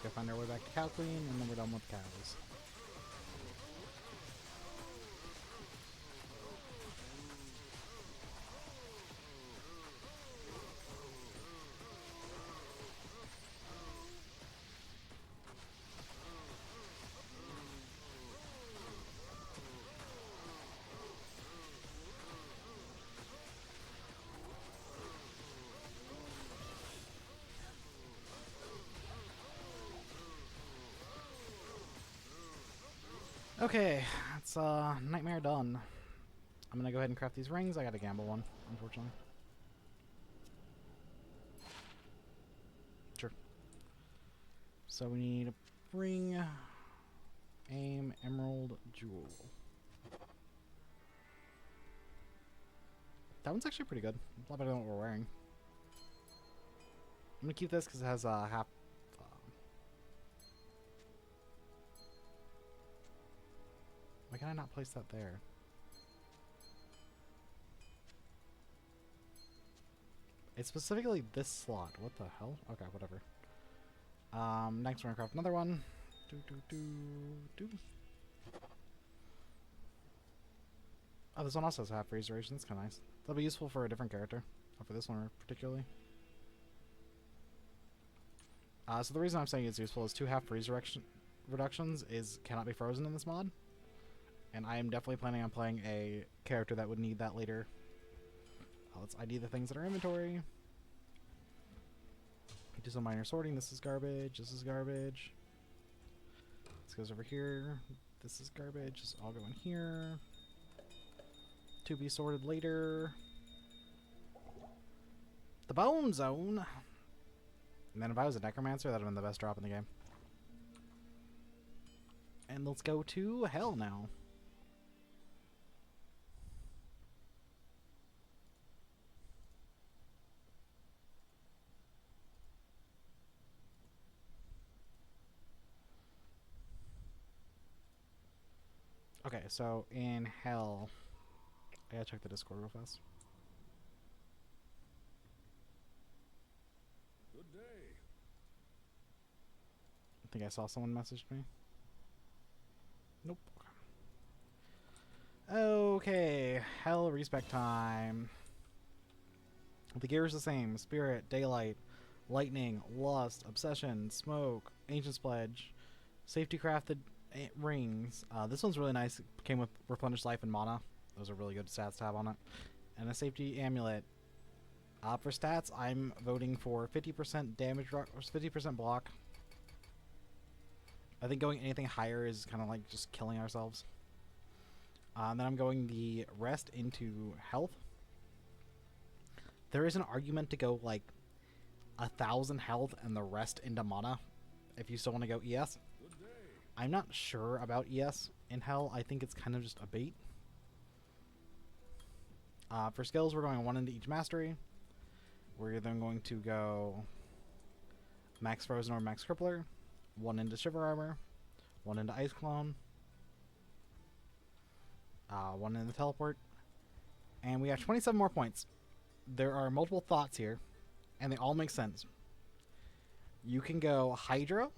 Let's go find our way back to Cow Queen, and then we're done with cows. Okay, that's nightmare done. I'm gonna go ahead and craft these rings. I gotta gamble one, unfortunately. Sure. So we need a ring, aim, emerald, jewel. That one's actually pretty good. A lot better than what we're wearing. I'm gonna keep this because it has half. Why can I not place that there? It's specifically this slot. What the hell? Okay, whatever. Next we're gonna craft another one. Oh, this one also has half freeze duration. That's kind of nice. That'll be useful for a different character. Or for this one particularly. So the reason I'm saying it's useful is 2 half freeze reductions cannot be frozen in this mod. And I am definitely planning on playing a character that would need that later. Let's ID the things in our inventory. Do some minor sorting. This is garbage. This is garbage. This goes over here. This is garbage. This all go in here. To be sorted later. The Bone Zone. And then if I was a Necromancer, that would have been the best drop in the game. And let's go to Hell now. Okay, so in Hell, I gotta check the Discord real fast. Good day. I think I saw someone messaged me. Nope. Okay, Hell respec time. The gear is the same: Spirit, Daylight, Lightning, Lust, Obsession, Smoke, Ancient's Pledge, Safety Crafted rings. This one's really nice. It came with replenished life and mana. Those are really good stats to have on it. And a safety amulet. For stats, I'm voting for 50% damage, 50% block. I think going anything higher is kind of like just killing ourselves. And then I'm going the rest into health. There is an argument to go like 1,000 health and the rest into mana. if you still want to go ES. I'm not sure about ES in Hell. I think it's kind of just a bait. For skills, we're going 1 into each mastery. We're then going to go Max Frozen or Max Crippler, 1 into Shiver Armor, 1 into Ice Clone, 1 into Teleport, and we have 27 more points. There are multiple thoughts here, and they all make sense. You can go Hydra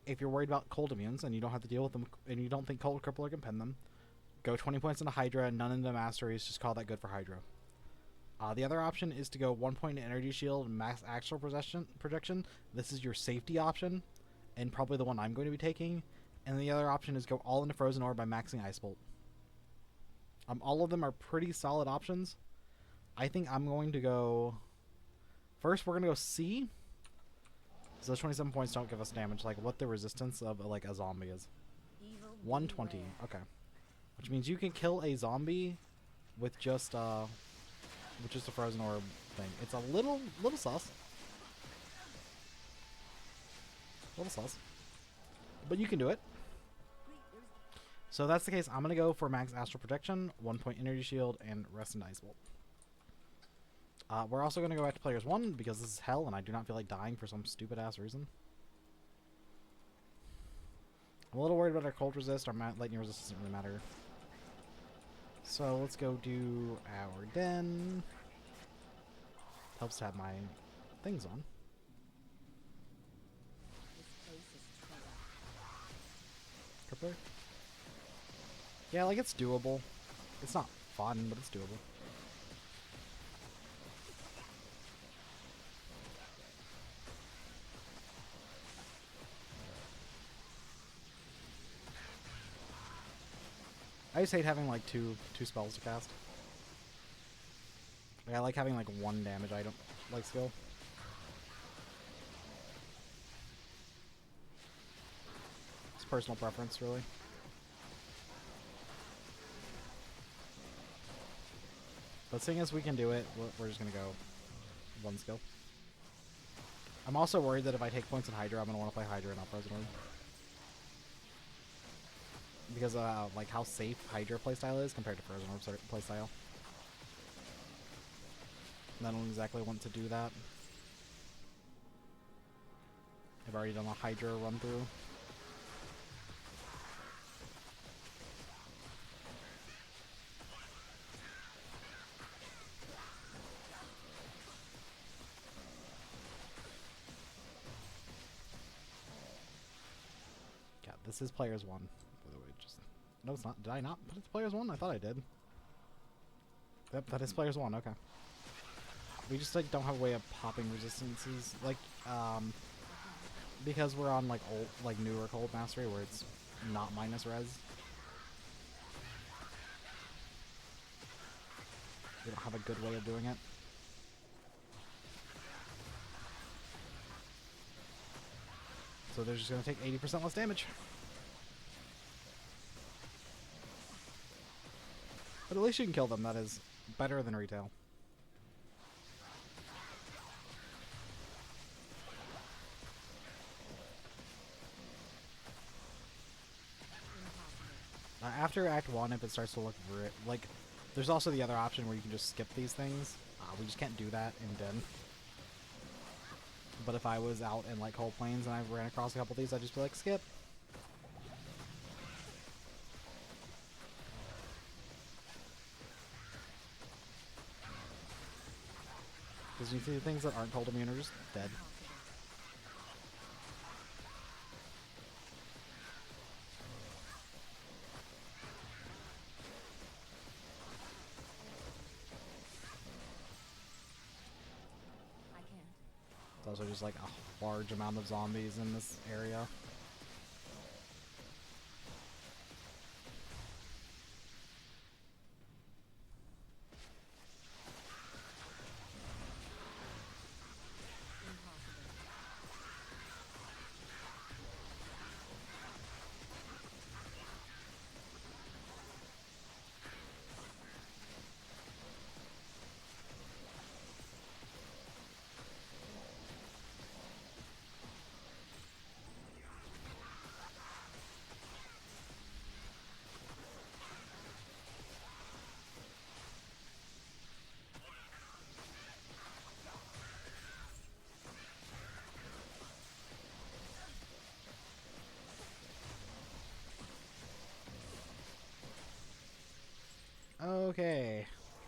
if you're worried about cold immunes and you don't have to deal with them, and you don't think Cold Crippler can pin them. Go 20 points into Hydra, none into Masteries, just call that good for Hydra. The other option is to go 1 point in Energy Shield, Max Actual Projection. This is your safety option, and probably the one I'm going to be taking. And the other option is go all into Frozen Orb by maxing Ice Bolt. All of them are pretty solid options. I think I'm going to go... First, we're going to go C. So those 27 points don't give us damage, like what the resistance of like a zombie is. 120, okay. Which means you can kill a zombie with just a Frozen Orb thing. It's a little sus. But you can do it. So that's the case. I'm going to go for Max Astral Protection, 1 point Energy Shield, and Rest and Ice Bolt. We're also going to go back to Players 1 because this is Hell and I do not feel like dying for some stupid ass reason. I'm a little worried about our Cold Resist. Our Lightning Resist doesn't really matter. So let's go do our Den. Helps to have my things on. Crippler? Yeah, like it's doable. It's not fun, but it's doable. I just hate having like two spells to cast. Like I like having like 1 damage item like skill. It's personal preference, really. But seeing as we can do it, we're just gonna go 1 skill. I'm also worried that if I take points in Hydra, I'm gonna want to play Hydra and not Frozen Orb. Because like how safe Hydra playstyle is compared to Frozen Orb playstyle. And I don't exactly want to do that. I've already done a Hydra run through. Yeah, this is Players 1. By the way, just no, it's not. Did I not put it to Players 1? I thought I did. Yep, that is Players 1. Okay. We just like don't have a way of popping resistances, like because we're on like old, like newer Cold Mastery where it's not minus res. We don't have a good way of doing it. So they're just gonna take 80% less damage. But at least you can kill them. That is better than retail. After Act 1, if it starts to look like, there's also the other option where you can just skip these things. We just can't do that in Den. But if I was out in like Cold Plains and I ran across a couple of these, I'd just be like, skip. Because you see things that aren't cold immune are just dead. It's also just like a large amount of zombies in this area.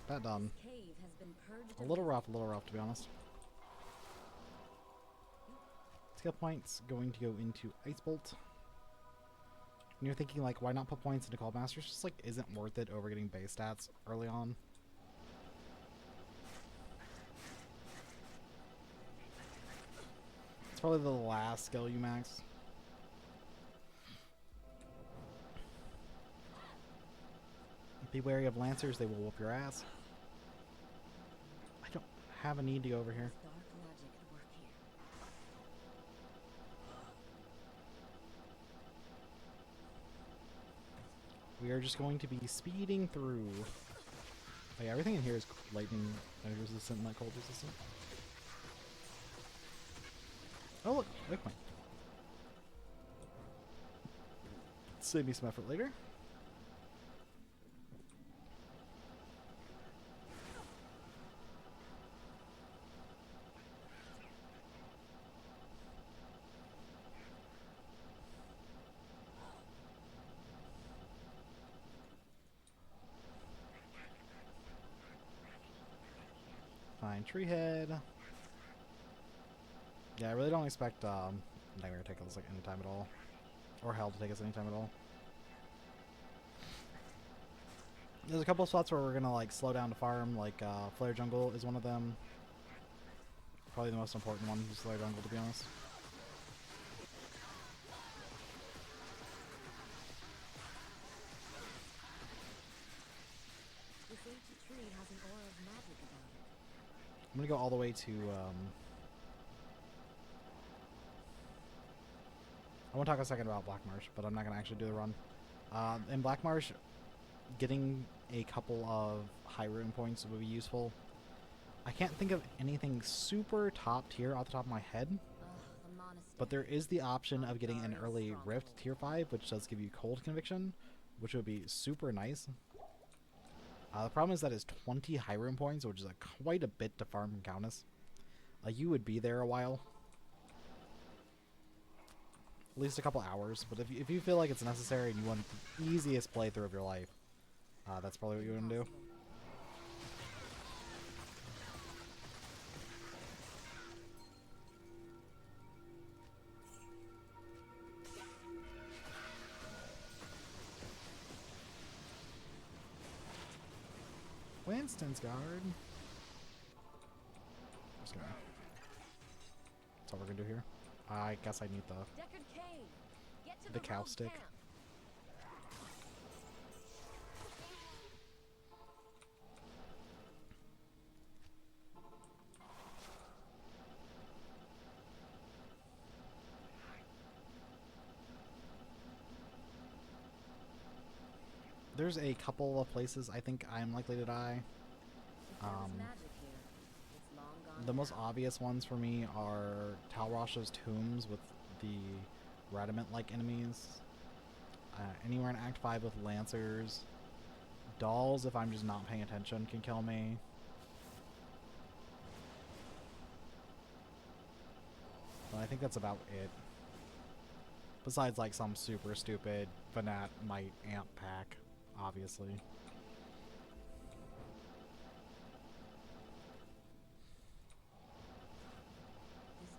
That done. This cave has been purged A of little rough to be honest. Skill points going to go into Ice Bolt. And you're thinking like, why not put points into Cold Master? It's just like isn't worth it over getting base stats early on. It's probably the last skill you max. Be wary of Lancers, they will whoop your ass. I don't have a need to go over here. dark magic at work here. We are just going to be speeding through. Oh yeah, everything in here is lightning resistant, not cold resistant. Oh look, waypoint. Save me some effort later. Fine, tree head. Yeah, I really don't expect Nightmare to take us like any time at all, or Hell to take us any time at all. There's a couple of spots where we're gonna like slow down to farm, like Flare Jungle is one of them. Probably the most important one is Flare Jungle, to be honest. This ancient tree has an aura of magic about it. I'm gonna go all the way to I want to talk a second about Black Marsh, but I'm not gonna actually do the run. In Black Marsh, getting a couple of high rune points would be useful. I can't think of anything super top tier off the top of my head, The monastery. but there is the option of getting an early Rift tier 5, which does give you Cold Conviction, which would be super nice. The problem is that it's 20 high rune points, which is quite a bit to farm from Countess. You would be there a while. At least a couple hours, but if you feel like it's necessary and you want the easiest playthrough of your life, that's probably what you want to do. Winston's guard. Just gonna. That's all we're gonna do here. I guess I need the Deckard Cave. Get to the the cow rogue stick. camp. There's a couple of places I think I'm likely to die. If there was magic here, it's long gone The most now. obvious ones for me are Talrash's tombs with the Radamant-like enemies. Anywhere in Act 5 with Lancers. Dolls, if I'm just not paying attention, can kill me. But I think that's about it. Besides like some super stupid Vanat Might Amp pack, obviously. This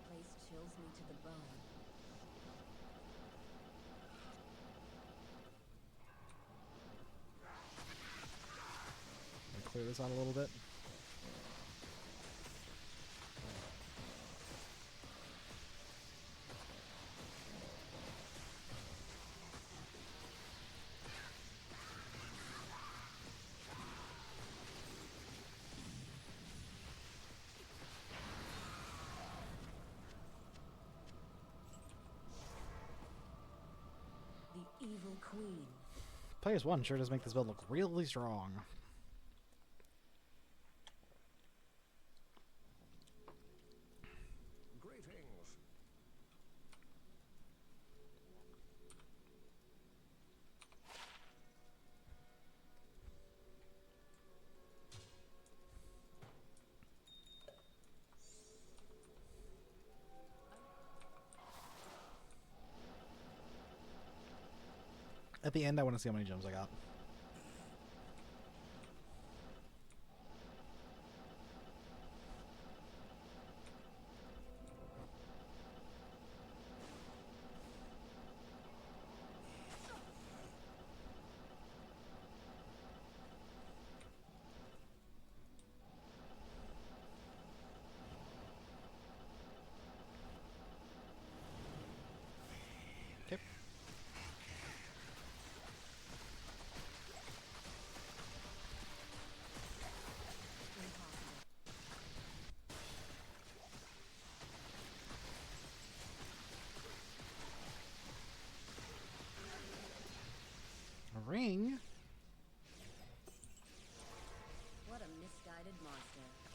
place chills me to the bone. Let me clear this out a little bit. The evil queen. Players 1 sure does make this build look really strong. Greetings. At the end, I want to see how many gems I got.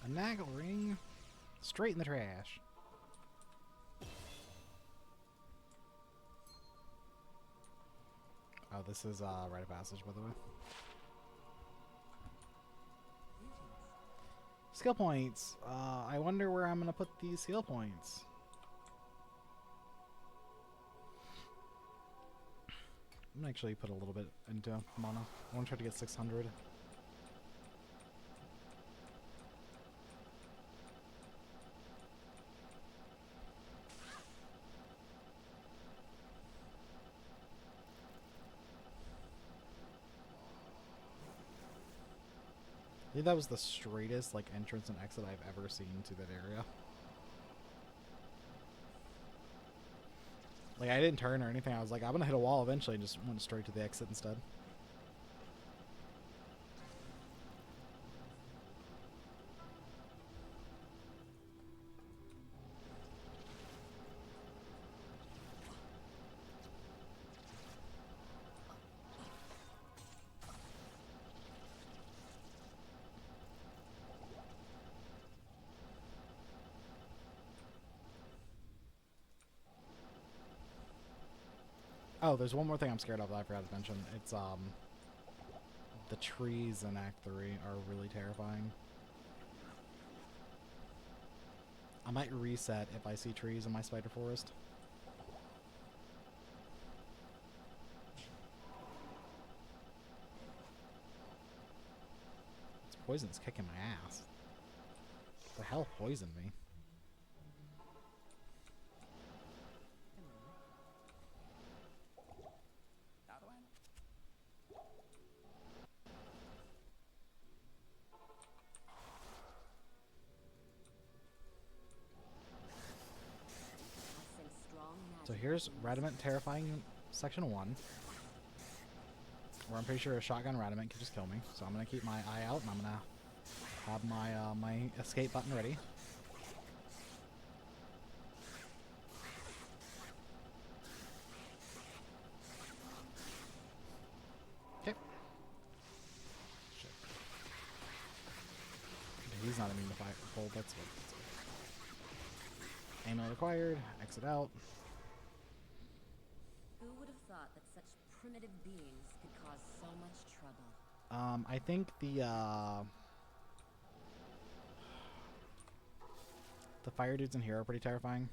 A Naggle ring. Straight in the trash. Oh, this is rite of passage, by the way. Skill points. I wonder where I'm gonna put these skill points. I'm gonna actually put a little bit into mana. I want to try to get 600. I think that was the straightest like entrance and exit I've ever seen to that area. Like I didn't turn or anything. I was like, I'm gonna hit a wall eventually, and just went straight to the exit instead. Oh, there's one more thing I'm scared of that I forgot to mention. It's the trees in Act 3 are really terrifying. I might reset if I see trees in my spider forest. This poison's kicking my ass. The hell poisoned me? So here's Radamant Terrifying Section 1. Where I'm pretty sure a shotgun Radamant could just kill me. So I'm going to keep my eye out, and I'm going to have my, my escape button ready. Okay. Shit. Okay, he's not immune to fire. Cold, that's good. Ammo required. Exit out. Who would have thought that such primitive beings could cause so much trouble? I think the fire dudes in here are pretty terrifying.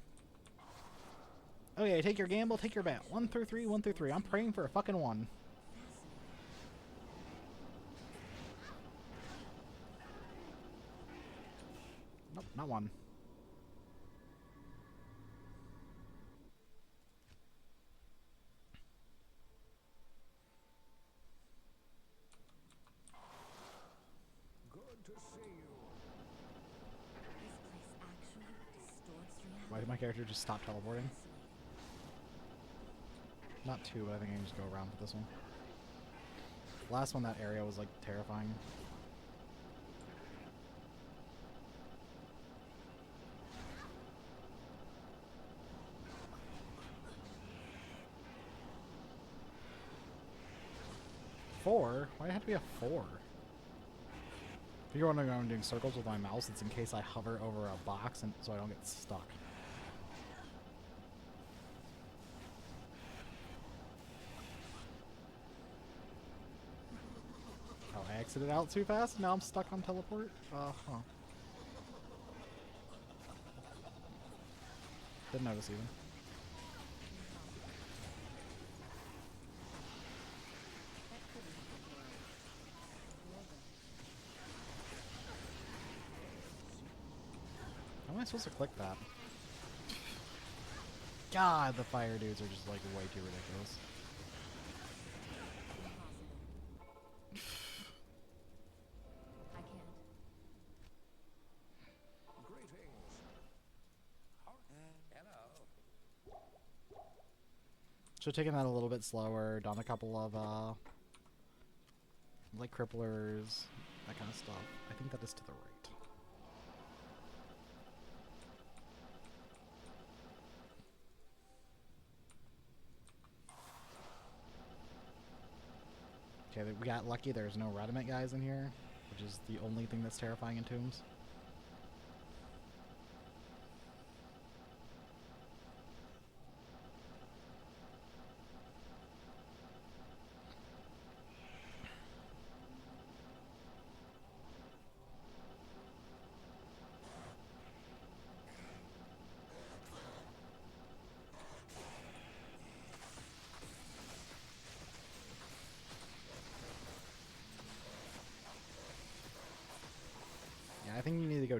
Oh yeah, take your gamble, take your bet. 1 through 3, 1 through 3. I'm praying for a fucking 1. Nope, not 1. Good to see you. This place actually distorts reality. Why did my character just stop teleporting? Not 2, but I think I can just go around with this one. Last one, that area was like terrifying. Four? Why did it have to be a 4? If you're wondering why I'm doing circles with my mouse, it's in case I hover over a box and so I don't get stuck. Oh, I exited out too fast? Now I'm stuck on teleport? Huh. Didn't notice even. How am I supposed to click that? God, the fire dudes are just like way too ridiculous. I can't. Greetings. Hello. Should have taken that a little bit slower, done a couple of like cripplers, that kind of stuff. I think that is to the right. Okay, we got lucky there's no Radamant guys in here, which is the only thing that's terrifying in Tombs.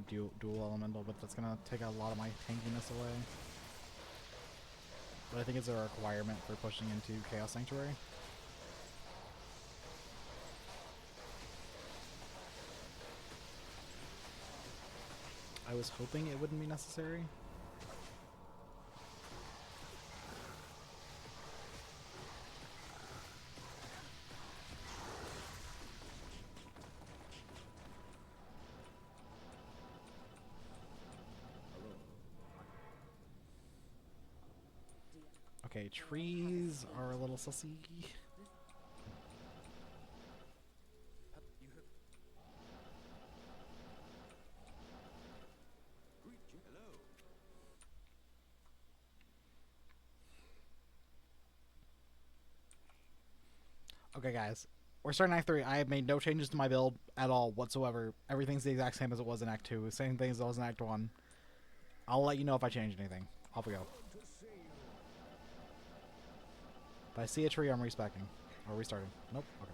go dual elemental, but that's gonna take a lot of my tankiness away. But I think it's a requirement for pushing into Chaos Sanctuary. I was hoping it wouldn't be necessary. Okay, trees are a little sussy. Okay, guys. We're starting Act 3. I have made no changes to my build at all whatsoever. Everything's the exact same as it was in Act 2. Same thing as it was in Act 1. I'll let you know if I change anything. Off we go. If I see a tree, I'm respecking. Or restarting. Nope. Okay.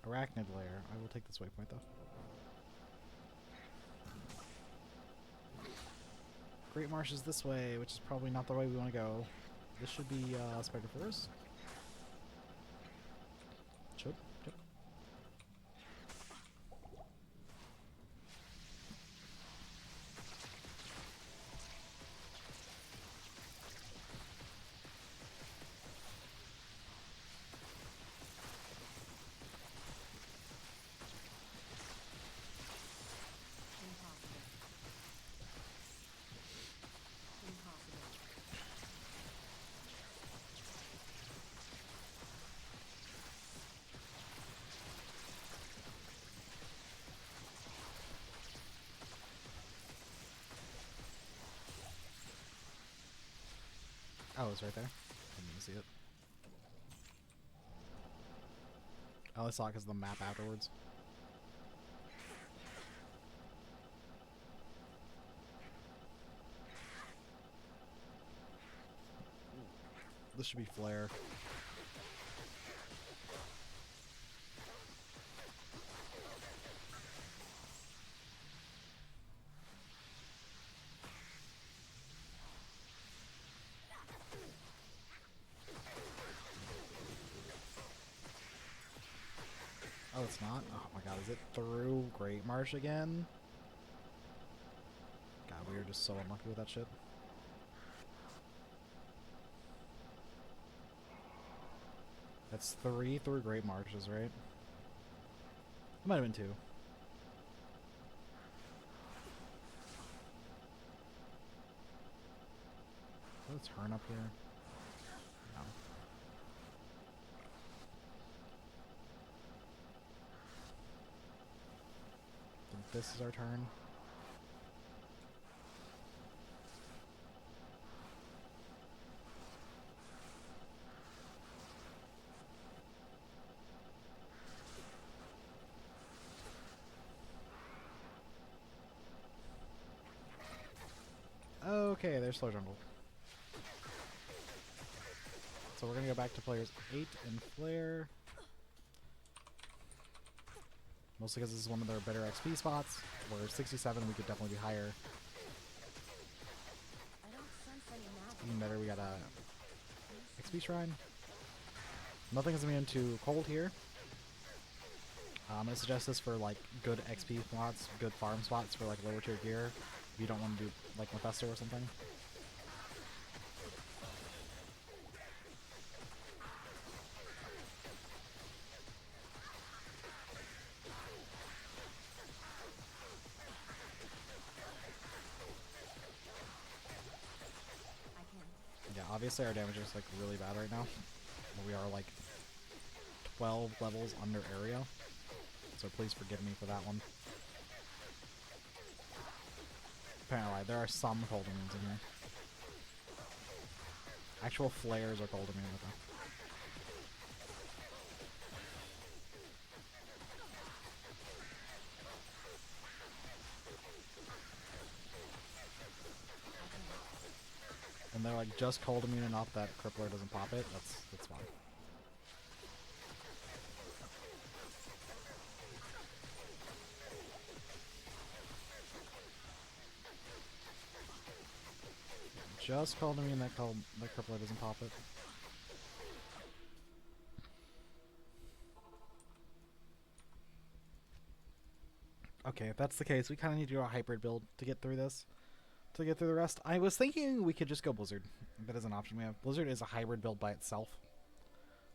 Arachnid layer. I will take this waypoint though. Great Marsh is this way, which is probably not the way we want to go. This should be Spider Forest. Should. Yep. Oh, it's right there. Didn't even see it. Oh, I saw it because of the map afterwards. This should be Flare. Oh, it's not? Oh my god, is it through Great Marsh again? God, we are just so unlucky with that shit. That's 3 through Great Marshes, right? It might have been 2. Is there a turn up here? No. This is our turn. Okay, there's Slow Jungle. So we're gonna go back to players 8 and Flare. Mostly because this is one of their better XP spots. Where 67 we could definitely be higher. Even better, we got a XP Shrine. Nothing is immune to cold here. I'm gonna suggest this for like good XP spots, good farm spots for like lower tier gear. If you don't want to do like Mephisto or something. Yeah, obviously our damage is like really bad right now. We are like 12 levels under area. So please forgive me for that one. Apparently, there are some cold immunes in here. Actual flares are cold immune with them. And they're like just cold immune enough that Crippler doesn't pop it. That's fine. Just cold immune that Crippler doesn't pop it. Okay, if that's the case, we kind of need to do a hybrid build to get through this. To get through the rest. I was thinking we could just go Blizzard. That is an option we have. Blizzard is a hybrid build by itself.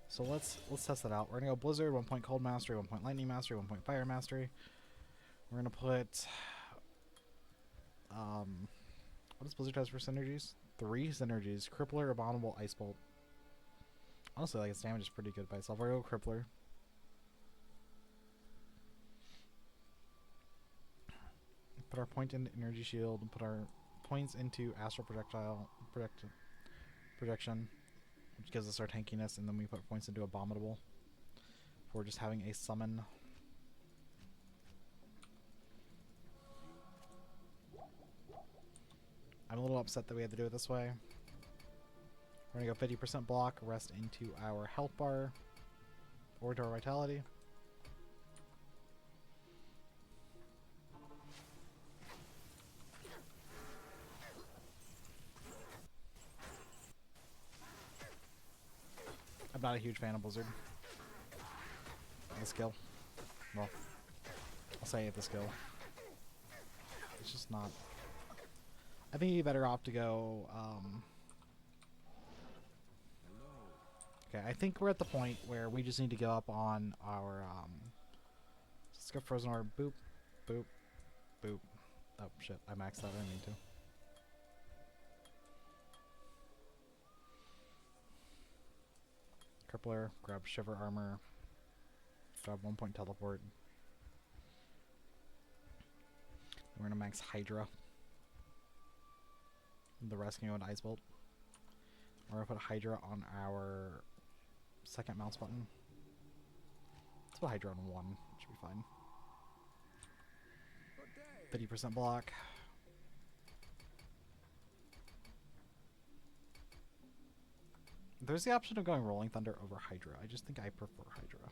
So let's test that out. We're gonna go Blizzard, 1 point Cold Mastery, 1 point Lightning Mastery, 1 point Fire Mastery. We're gonna put what does Blizzard has for synergies? 3 synergies. Crippler, Abominable, Ice Bolt. Honestly, like its damage is pretty good by itself. We're gonna go Crippler. Put our point into Energy Shield and put our points into Astral Projection, which gives us our tankiness, and then we put points into Abominable for just having a summon. I'm a little upset that we had to do it this way. We're gonna go 50% block, rest into our health bar, or to our vitality. I'm not a huge fan of Blizzard. The skill. Well, I'll say it, the skill. It's just not. I think you'd be better off to go. Okay, I think we're at the point where we just need to go up on our. Let's go Frozen Orb. Boop, boop, boop. Oh shit! I maxed that. I didn't mean to. Crippler, grab Shiver Armor, grab 1 point Teleport. We're gonna max Hydra. The rest can go into Ice Bolt. We're gonna put Hydra on our second mouse button. Let's put Hydra on 1. Should be fine. 50% block. There's the option of going Rolling Thunder over Hydra. I just think I prefer Hydra.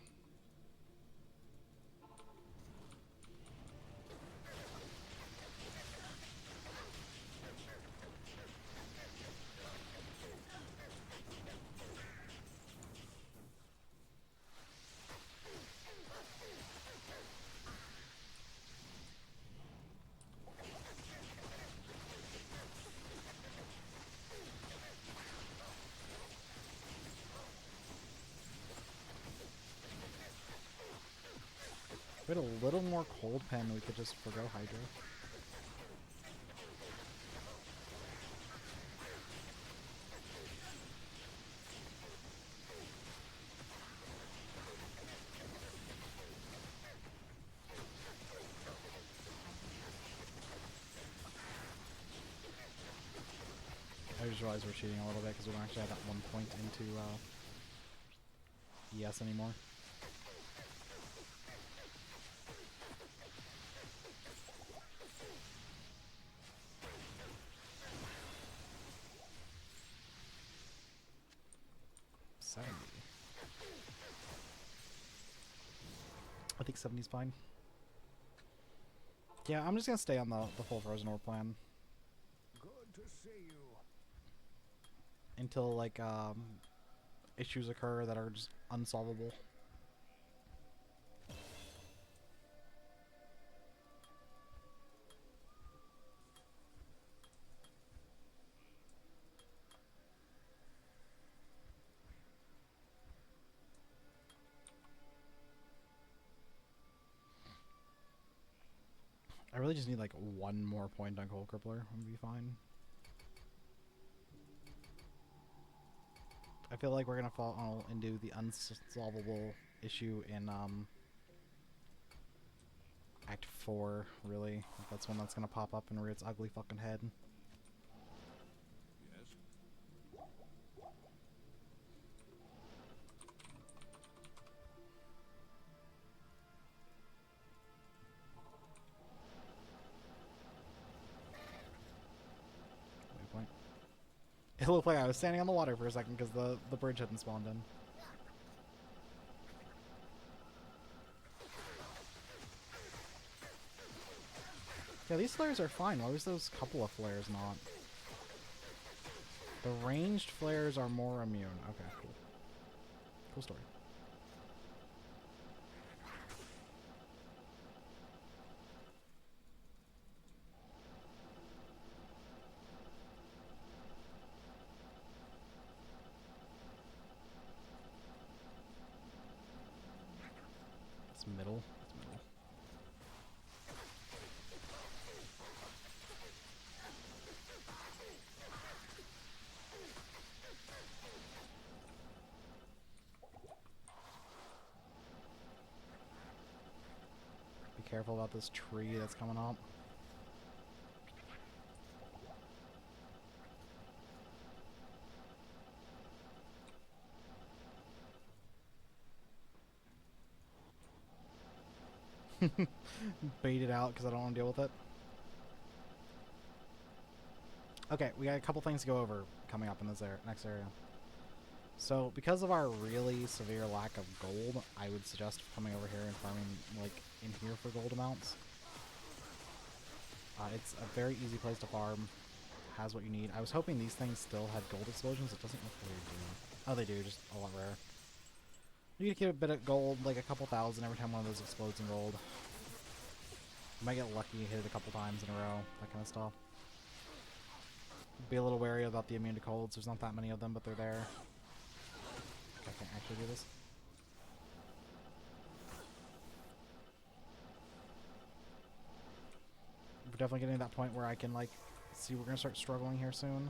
If we had a little more cold pen, we could just forgo Hydra. I just realized we're cheating a little bit because we don't actually have that 1 point into ES anymore. I think 70's fine. Yeah, I'm just gonna stay on the full Frozen Orb plan. Good to see you. Until like issues occur that are just unsolvable. I really just need like 1 more point on Cold Crippler and be fine. I feel like we're gonna fall into the unsolvable issue in Act 4, really. That's when that's gonna pop up and rear its ugly fucking head. Yes. Waypoint. It looked like I was standing on the water for a second because the bridge hadn't spawned in. Yeah, these flares are fine. Why was those couple of flares not? The ranged flares are more immune. Okay, cool. Cool story. It's middle. It's middle. Be careful about this tree that's coming up. Bait it out because I don't want to deal with it. Okay, we got a couple things to go over coming up in this next area. So, because of our really severe lack of gold, I would suggest coming over here and farming, like, in here for gold amounts. It's a very easy place to farm. Has what you need. I was hoping these things still had gold explosions. It doesn't look like they do. Oh, they do, just a lot rare. You can get a bit of gold, like a couple thousand every time one of those explodes in gold. You might get lucky, hit it a couple times in a row, that kind of stuff. Be a little wary about the immune to colds. There's not that many of them, but they're there. I can't actually do this. We're definitely getting to that point where I can, like, see we're going to start struggling here soon.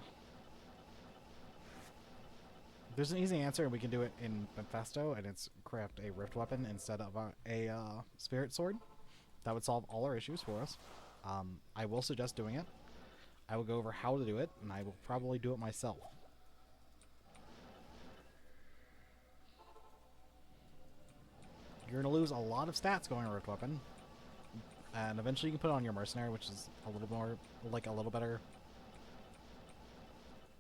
There's an easy answer, and we can do it in Mephisto, and it's craft a rift weapon instead of a spirit sword. That would solve all our issues for us. I will suggest doing it. I will go over how to do it, and I will probably do it myself. You're going to lose a lot of stats going a rift weapon. And eventually you can put it on your mercenary, which is a little more, like, a little better.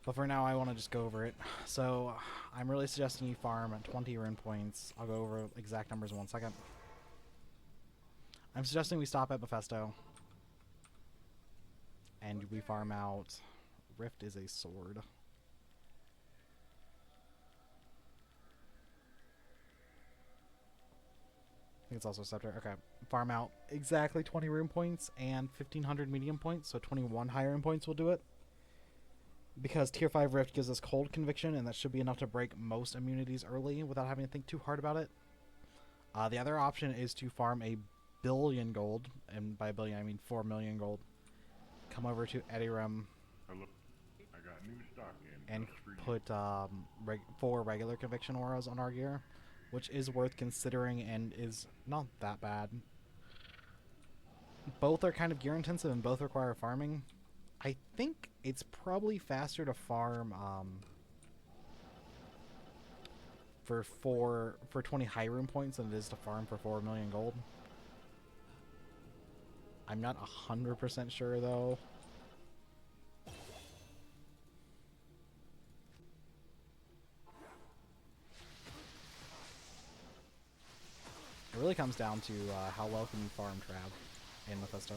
But for now, I want to just go over it. So, I'm really suggesting you farm at 20 rune points. I'll go over exact numbers in 1 second. I'm suggesting we stop at Mephisto. And we farm out... Rift is a sword. I think it's also a scepter. Okay. Farm out exactly 20 rune points and 1500 medium points. So 21 high rune points will do it. Because tier 5 Rift gives us cold conviction, and that should be enough to break most immunities early without having to think too hard about it. The other option is to farm a billion gold, and by a billion I mean 4 million gold. Come over to D2ReMoDDeD I got new stock in. and put 4 regular conviction auras on our gear, which is worth considering and is not that bad. Both are kind of gear intensive and both require farming. I think it's probably faster to farm for 20 high rune points than it is to farm for 4 million gold. I'm not 100% sure though. It really comes down to how well can you farm Trav in Mephisto.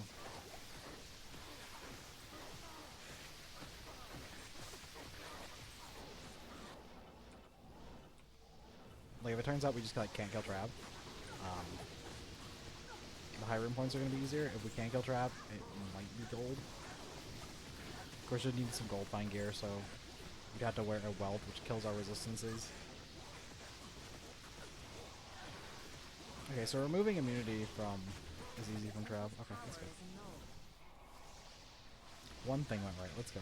Like, if it turns out we just like can't kill Trav, the high rune points are going to be easier. If we can't kill Trav, it might be gold. Of course, you'd need some gold fine gear, so you'd have to wear a welt, which kills our resistances. Okay, so removing immunity from is easy from Trav. Okay, that's good. One thing went right. Let's go.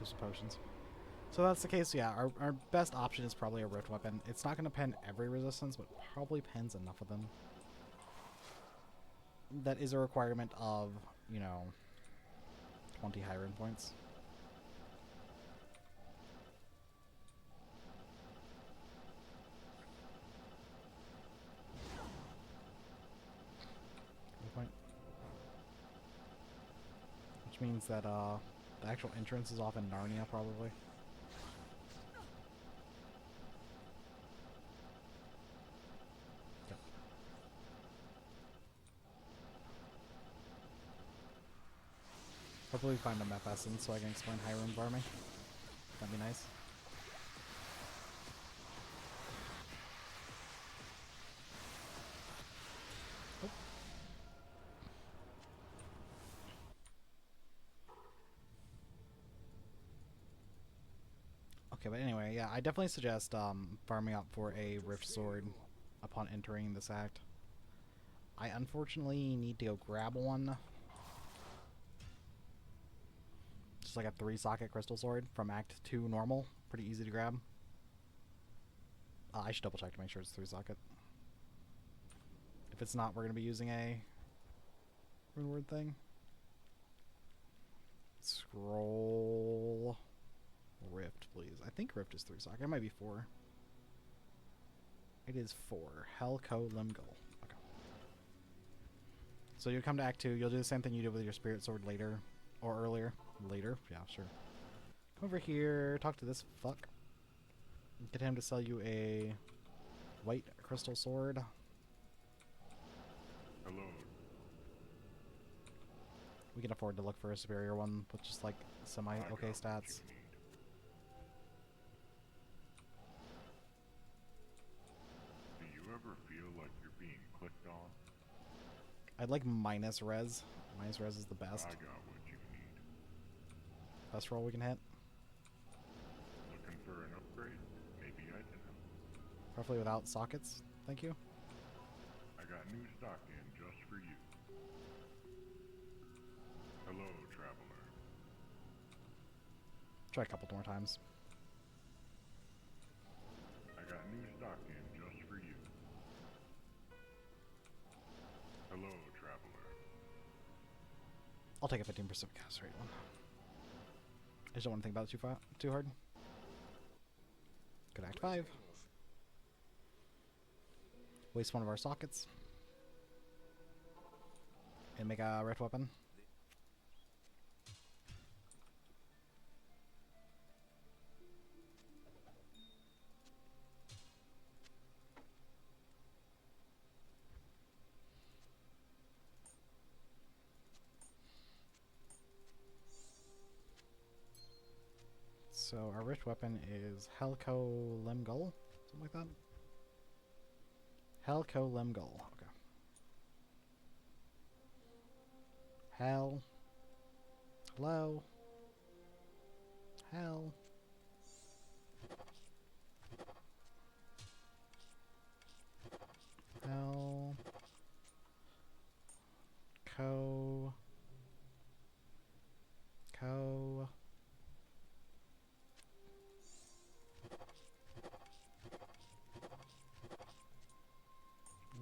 Some potions. So that's the case, yeah, our best option is probably a rift weapon. It's not going to pen every resistance, but probably pens enough of them. That is a requirement of, you know, 20 high rune points. Point. Which means that the actual entrance is off in Narnia, probably. Yep. Hopefully we find a map essence so I can explain high rune farming. That'd be nice. Oh. Okay, but anyway, yeah, I definitely suggest farming up for a Rift Sword upon entering this act. I unfortunately need to go grab one. Just like a 3-socket crystal sword from Act 2 normal. Pretty easy to grab. I should double check to make sure it's 3-socket. If it's not, we're going to be using a rune word thing. Scroll. Rift, please. I think Rift is 3-socket. It might be 4. It is 4. Helco Limgal. Okay. So you'll come to Act 2. You'll do the same thing you did with your Spirit Sword later. Or earlier. Later? Yeah, sure. Come over here. Talk to this fuck. Get him to sell you a white crystal sword. Hello. We can afford to look for a superior one with just like semi-okay stats. Do you ever feel like you're being clicked on? I'd like minus res. Minus res is the best. I got what you need. Best roll we can hit. Looking for an upgrade? Maybe I can help. Preferably without sockets. Thank you. I got new stock in just for you. Hello, traveler. Try a couple more times. I got new stock in just for you. Hello, traveler. I'll take a 15% cast rate one. I just don't want to think about it too hard. Good Act 5. Waste one of our sockets. And make a rift weapon. So our rift weapon is Helco Lemgull, something like that. Helco Lemgull. Okay. Hell. Hello. Hell. Hell. Co.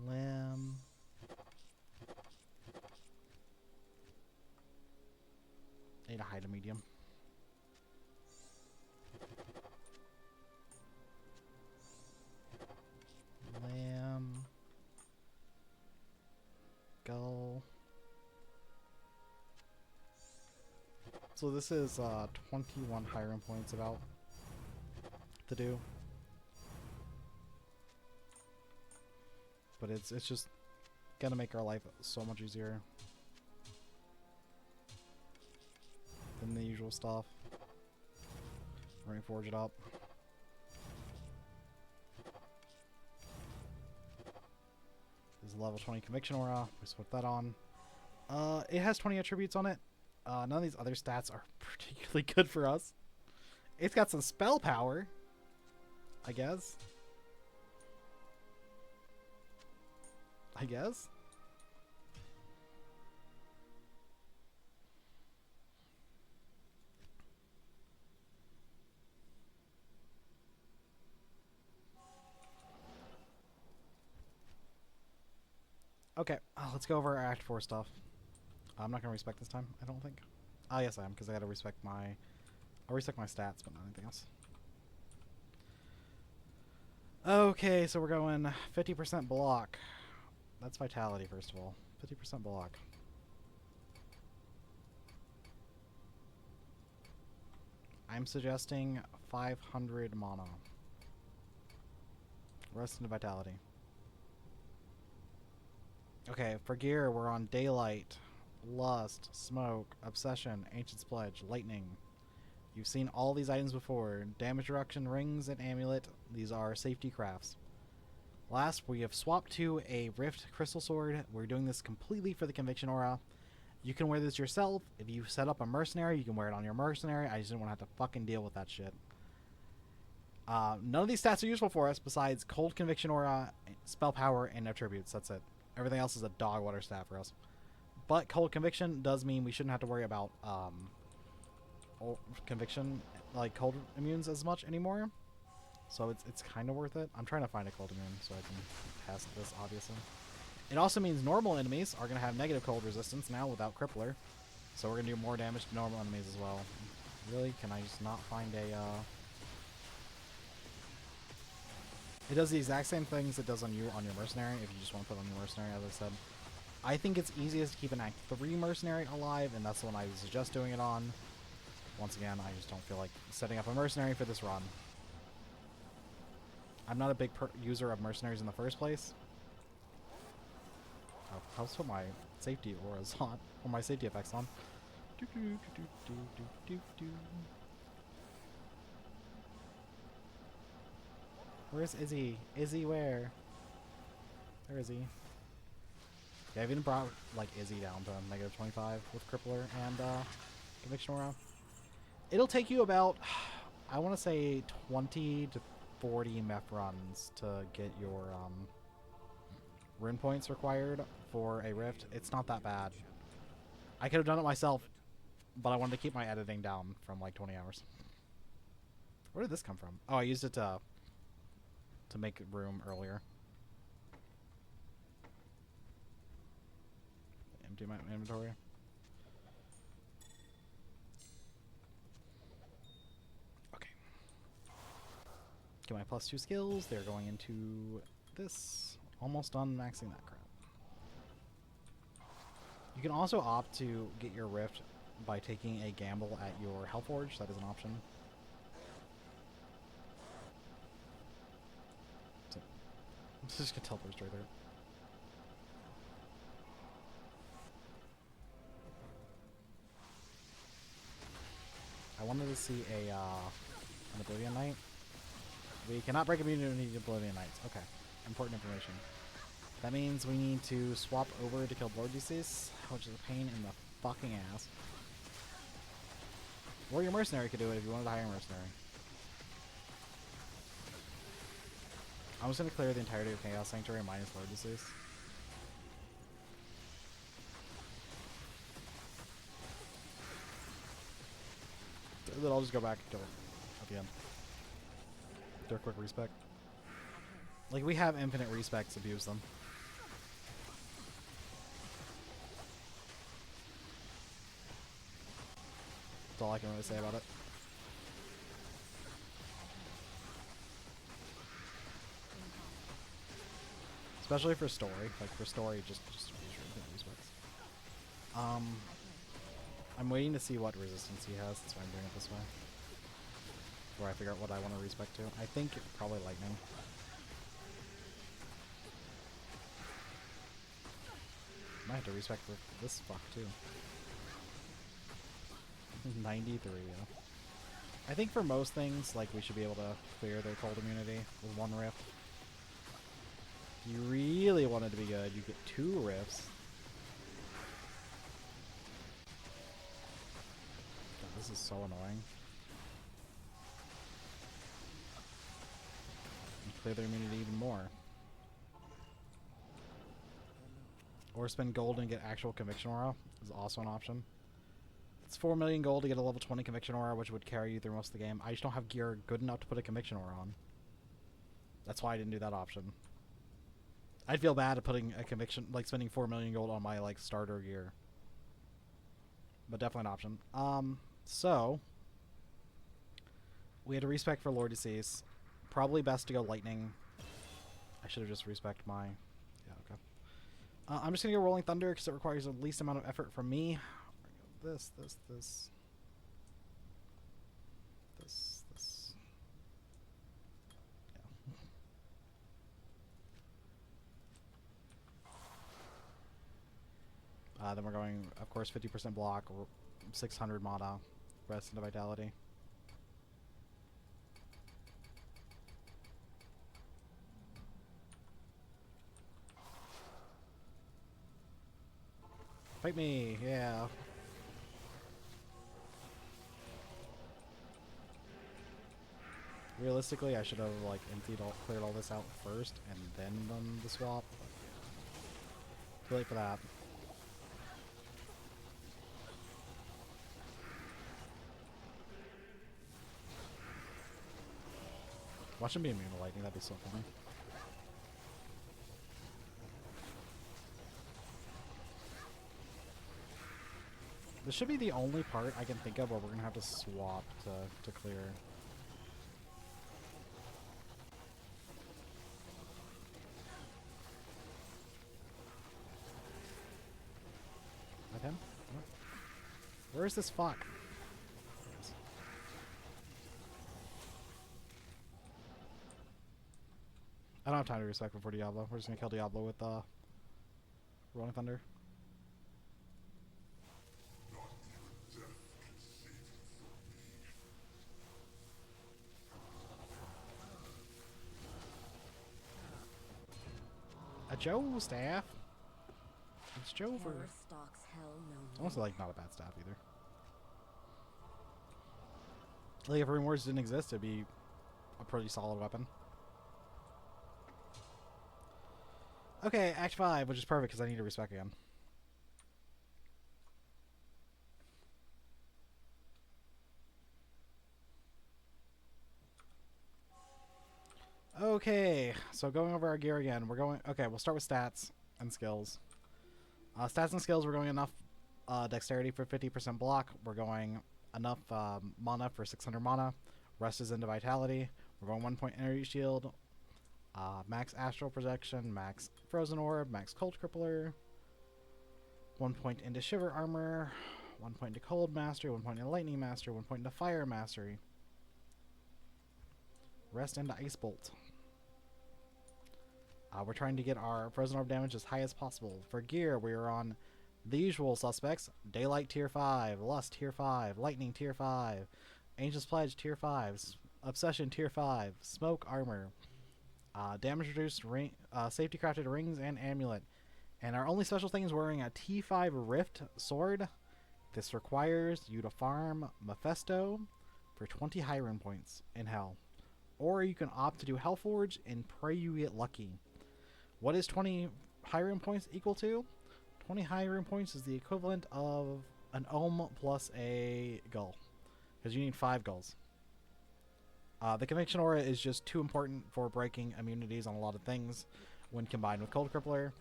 Limb. Need a high to medium. Lamb. Gull. So this is 21 high rune points about to do. But it's just gonna make our life so much easier than the usual stuff. We're gonna forge it up. This is a level 20 conviction aura. We just put that on. It has 20 attributes on it. None of these other stats are particularly good for us. It's got some spell power, I guess. Okay, let's go over our Act 4 stuff. I'm not going to respect this time, I don't think. Ah, yes, I am, because I gotta respect my... I'll respect my stats, but not anything else. Okay, so we're going 50% block. That's vitality, first of all. 50% block. I'm suggesting 500 mana. Rest into vitality. Okay, for gear, we're on Daylight, Lust, Smoke, Obsession, Ancient's Pledge, Lightning. You've seen all these items before. Damage reduction, rings, and amulet. These are safety crafts. Last, we have swapped to a Rift Crystal Sword. We're doing this completely for the Conviction Aura. You can wear this yourself. If you set up a Mercenary, you can wear it on your Mercenary. I just didn't want to have to fucking deal with that shit. None of these stats are useful for us besides Cold Conviction Aura, Spell Power, and Attributes. That's it. Everything else is a dog water stat for us. But Cold Conviction does mean we shouldn't have to worry about Conviction, like Cold Immunes as much anymore. So it's kind of worth it. I'm trying to find a Cold Immune so I can test this, obviously. It also means normal enemies are going to have negative cold resistance now without Crippler. So we're going to do more damage to normal enemies as well. Really? Can I just not find a... It does the exact same things it does on you on your Mercenary if you just want to put on your Mercenary, as I said. I think it's easiest to keep an Act 3 Mercenary alive, and that's the one I would suggest doing it on. Once again, I just don't feel like setting up a Mercenary for this run. I'm not a big user of Mercenaries in the first place. I'll put my safety auras on, or my safety effects on. Where's Izzy? Izzy, where? Where is he? Yeah, I've even brought like Izzy down to -25 with Crippler and Conviction Aura. It'll take you about, I want to say 20 to 40 meth runs to get your rune points required for a rift. It's not that bad. I could have done it myself, but I wanted to keep my editing down from like 20 hours. Where did this come from? Oh, I used it to make room earlier. Empty my inventory. Okay. Get my +2 skills. They're going into this. Almost done maxing that crap. You can also opt to get your Rift by taking a gamble at your Hellforge. That is an option. So, I'm just gonna teleport straight there. I wanted to see an Oblivion Knight. We cannot break immunity to Oblivion Knights. Okay, important information. That means we need to swap over to kill Lord Disease, which is a pain in the fucking ass. Or your Mercenary could do it if you wanted to hire a Mercenary. I'm just going to clear the entirety of Chaos Sanctuary minus Lord Disease. Then I'll just go back and kill it at the end. Do a quick respec. Like, we have infinite respecs, abuse them. That's all I can really say about it. Especially for story. Like, for story, just infinite respecs. I'm waiting to see what resistance he has. That's why I'm doing it this way. Before I figure out what I want to respec to. I think probably lightning. Might have to respec for this fuck too. 93, yeah. I think for most things, like, we should be able to clear their cold immunity with one rift. If you really want it to be good, you get 2 rifts. God, this is so annoying. And clear their immunity even more. Or spend gold and get actual Conviction Aura is also an option. It's 4 million gold to get a level 20 Conviction Aura, which would carry you through most of the game. I just don't have gear good enough to put a Conviction Aura on. That's why I didn't do that option. I'd feel bad at putting a Conviction, like spending 4 million gold on my, like, starter gear. but definitely an option. So we had to respec for Lord Decease. Probably best to go Lightning. I should have just respec my... Yeah, okay. I'm just going to go Rolling Thunder because it requires the least amount of effort from me. This. This. Yeah. Then we're going, of course, 50% block, 600 mana, rest into Vitality. Fight me, yeah. Realistically, I should have like cleared all this out first and then done the swap. Too late for that. Watch him be immune to lightning, that'd be so funny. This should be the only part I can think of where we're gonna have to swap to clear. With him? What? Where is this fuck? I don't have time to respec before Diablo. We're just gonna kill Diablo with Rolling Thunder. A Joe staff? It's Joe for... Almost like not a bad staff either. Like if Rewards didn't exist, it'd be a pretty solid weapon. Okay, Act 5, which is perfect because I need to respec again. Okay, so going over our gear again, we're going... Okay, we'll start with stats and skills. Stats and skills, we're going enough dexterity for 50% block. We're going enough mana for 600 mana. Rest is into Vitality. We're going 1 point Energy Shield. Max Astral Projection, Max Frozen Orb, Max Cold Crippler. 1 point into Shiver Armor. 1 point into Cold Mastery. 1 point into Lightning Mastery. 1 point into Fire Mastery. Rest into Ice Bolt. We're trying to get our Frozen Orb damage as high as possible. For gear, we are on the usual suspects. Daylight Tier 5, Lust Tier 5, Lightning Tier 5, Angel's Pledge Tier 5, Obsession Tier 5, Smoke Armor, damage reduced safety crafted rings and amulet. And our only special thing is wearing a T5 Rift sword. This requires you to farm Mephisto for 20 high rune points in Hell. Or you can opt to do Hellforge and pray you get lucky. What is 20 high rune points equal to? 20 high rune points is the equivalent of an ohm plus a gull. Because you need 5 gulls. The Conviction Aura is just too important for breaking immunities on a lot of things when combined with Cold Crippler.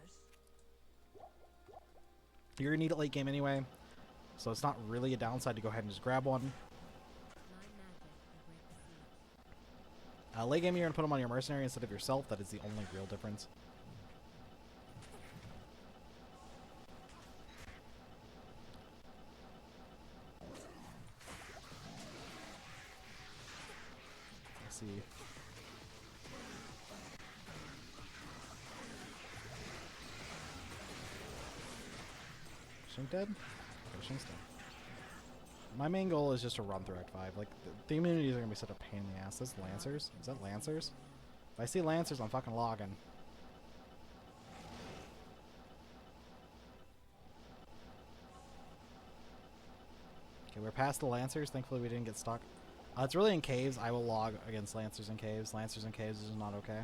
You're going to need it late game anyway, so it's not really a downside to go ahead and just grab one. Late game, you're going to put them on your Mercenary instead of yourself. That is the only real difference. Let's see. Shink dead? Okay, Shink's dead. My main goal is just to run through Act 5. Like, the immunities are going to be such a pain in the ass. This Lancers? Is that Lancers? If I see Lancers, I'm fucking logging. Okay, we're past the Lancers. Thankfully, we didn't get stuck. It's really in caves. I will log against Lancers in caves. Lancers in caves is not okay.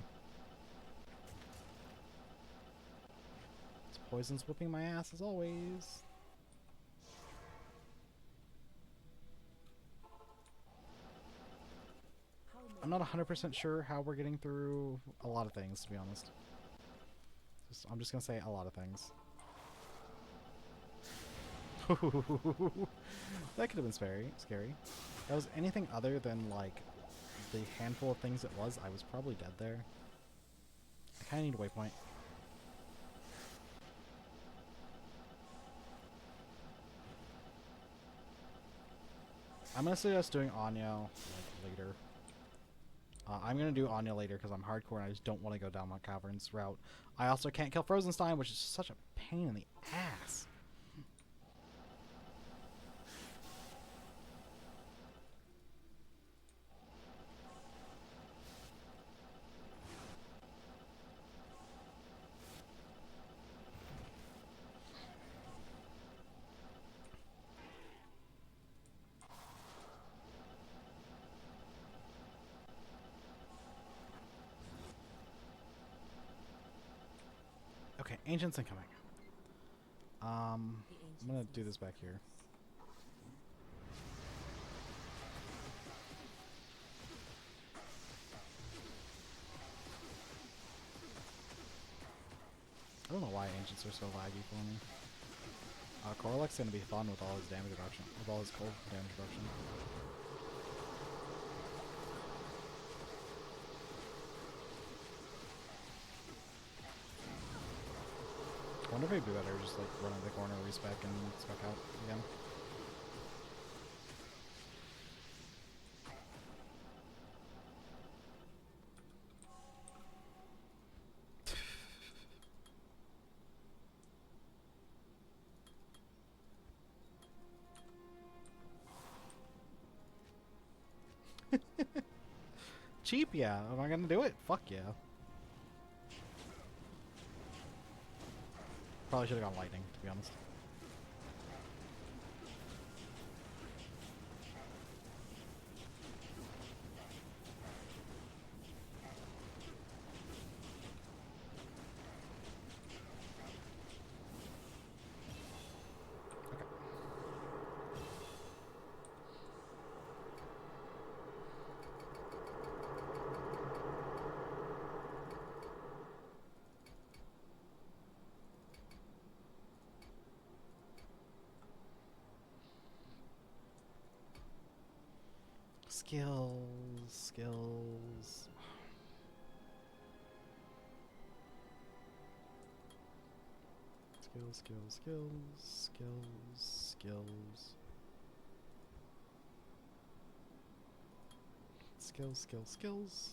This poison's whipping my ass as always. I'm not 100% sure how we're getting through a lot of things, to be honest. I'm just going to say a lot of things. That could have been scary. Scary. If that was anything other than like the handful of things it was, I was probably dead there. I kind of need a waypoint. I'm gonna suggest doing Anya like later. I'm gonna do Anya later because I'm hardcore and I just don't want to go down my Cavern's route. I also can't kill Frozenstein, which is such a pain in the ass. Okay, Ancient's incoming. I'm gonna do this back here. I don't know why Ancients are so laggy for me. Korlek's gonna be fun with all his damage reduction, with all his cold damage reduction. I wonder if it'd be better just like run in the corner, respec, and spec out again. Cheap, yeah. Am I gonna do it? Fuck yeah. Probably should have gone lightning, to be honest. Skills, skills. Skills, skills, skills, skills, skills. Skills, skills, skills.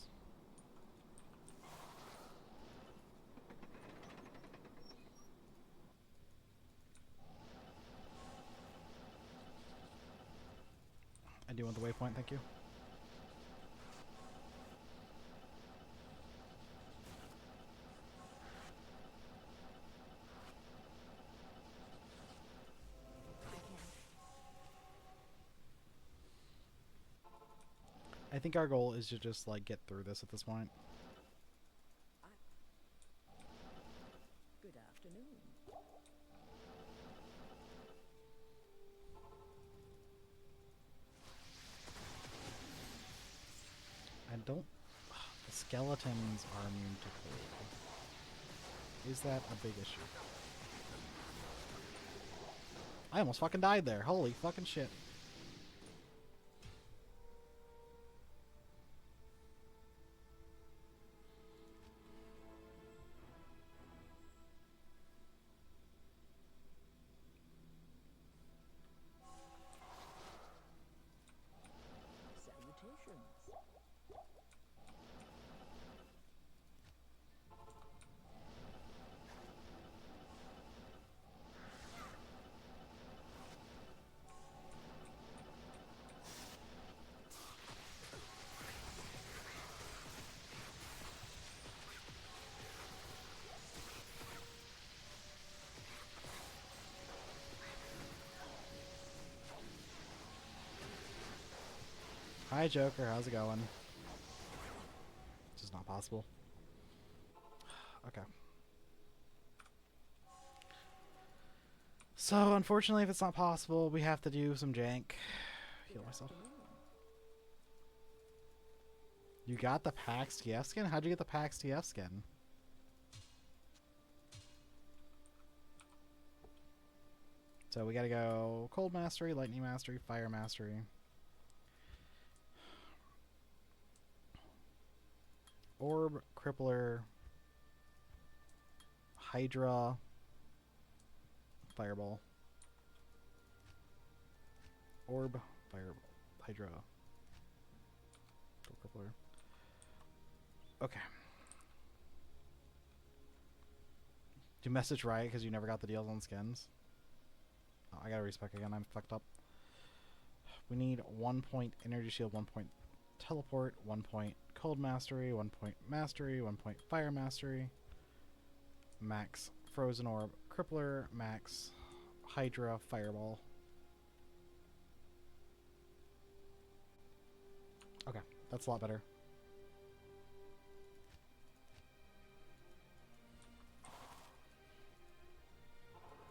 I do want the waypoint, thank you. I think our goal is to just like get through this at this point. Good afternoon. I don't... The skeletons are immune to cold. Is that a big issue? I almost fucking died there. Holy fucking shit. Salutations. Hi Joker, how's it going? It's just not possible. Okay. So, unfortunately, if it's not possible, we have to do some jank. Heal myself. You got the PAX TF skin? How'd you get the PAX TF skin? So we gotta go Cold Mastery, Lightning Mastery, Fire Mastery. Orb, Crippler, Hydra, Fireball. Orb, Fireball, Hydra, Crippler. Okay. Do you message Riot because you never got the deals on skins? Oh, I gotta respec again. I'm fucked up. We need 1 point Energy Shield, 1 point Teleport, 1 point Cold Mastery, 1 point Mastery, 1 point Fire Mastery, max Frozen Orb, Crippler, max Hydra, Fireball. Okay, that's a lot better.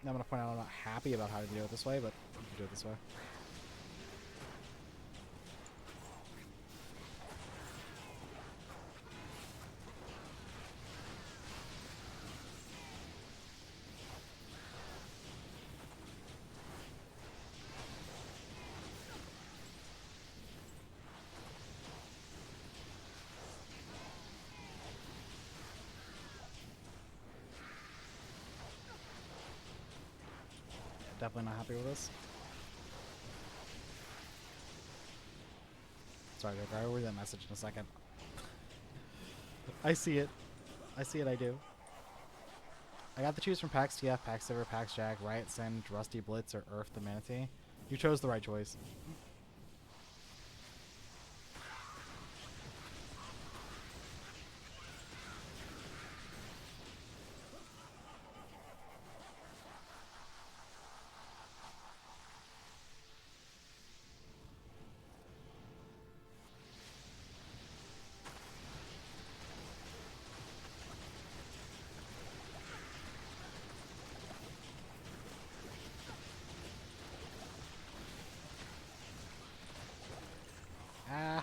Now I'm going to point out I'm not happy about how to do it this way, but we can do it this way. Definitely not happy with this. Sorry, Joker. I'll read that message in a second. I see it. I see it, I do. I got to choose from Pax TF, Pax Silver, Pax Jack, Riot Send, Rusty Blitz, or Earth the Manatee. You chose the right choice.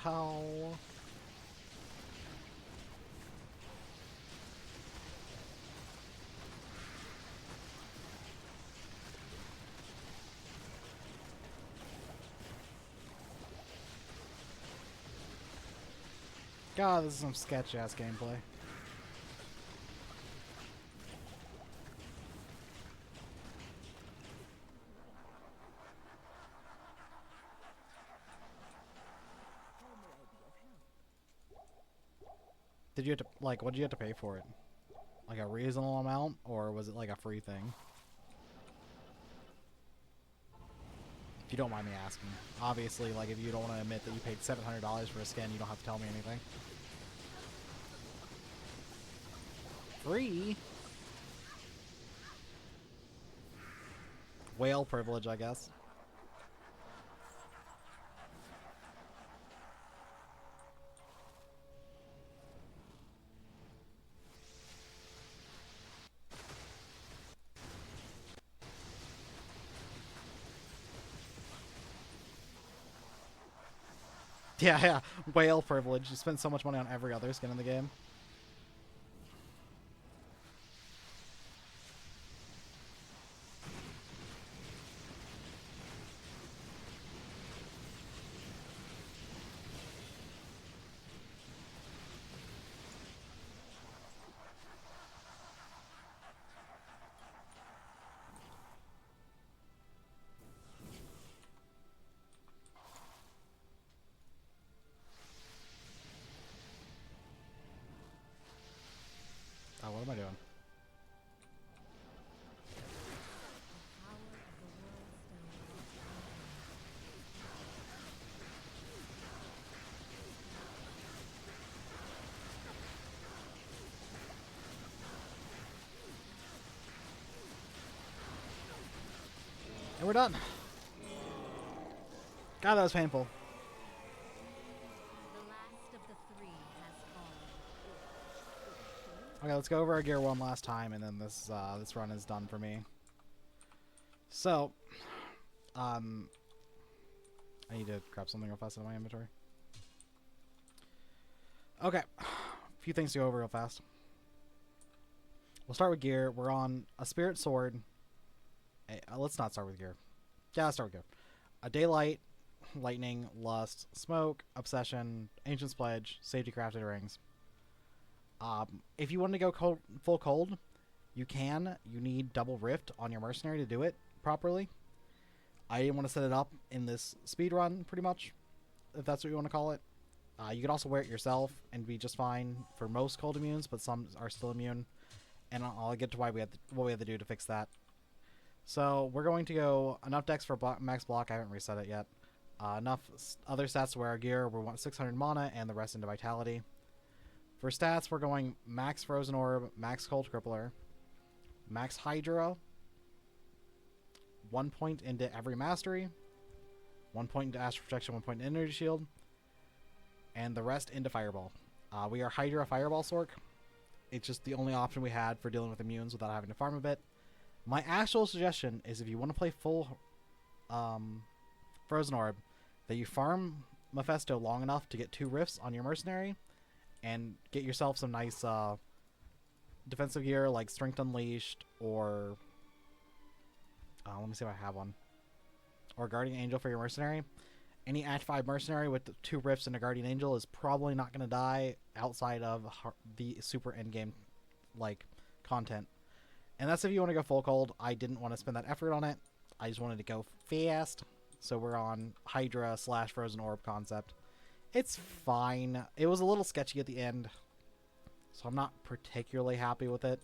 Ow. God, this is some sketch-ass gameplay. Did you have to, like, what did you have to pay for it? Like a reasonable amount, or was it like a free thing? If you don't mind me asking. Obviously, like, if you don't want to admit that you paid $700 for a skin, you don't have to tell me anything. Free? Whale privilege, I guess. Yeah, yeah. Whale privilege. You spend so much money on every other skin in the game. Oh, what am I doing? And we're done. God, that was painful. The last of the three has fallen. Okay, let's go over our gear one last time, and then this this run is done for me. So, I need to grab something real fast out of my inventory. Okay, a few things to go over real fast. We'll start with gear. We're on a Spirit Sword, let's not start with gear. Yeah, let's start with gear. A daylight, lightning, lust, smoke, obsession, ancient's pledge, safety crafted rings. If you want to go full cold, you can. You need double rift on your mercenary to do it properly. I didn't want to set it up in this speed run, pretty much, if that's what you want to call it. You could also wear it yourself and be just fine for most cold immunes, but some are still immune. And I'll get to what we have to do to fix that. So we're going to go enough dex for max block. I haven't reset it yet. Enough other stats to wear our gear. We want 600 mana and the rest into vitality. For stats, we're going max frozen orb, max cold crippler, max hydra, 1 point into every mastery, 1 point into astral protection, 1 point into energy shield, and the rest into fireball. We are hydra fireball sorc. It's just the only option we had for dealing with immunes without having to farm a bit. My actual suggestion is if you want to play full frozen orb, that you farm Mephisto long enough to get 2 rifts on your mercenary and get yourself some nice defensive gear like Strength Unleashed or let me see if I have one, or Guardian Angel for your mercenary. Any Act 5 mercenary with 2 rifts and a Guardian Angel is probably not going to die outside of the super endgame like content. And that's if you want to go full cold. I didn't want to spend that effort on it. I just wanted to go fast. So we're on Hydra / Frozen Orb concept. It's fine. It was a little sketchy at the end, so I'm not particularly happy with it.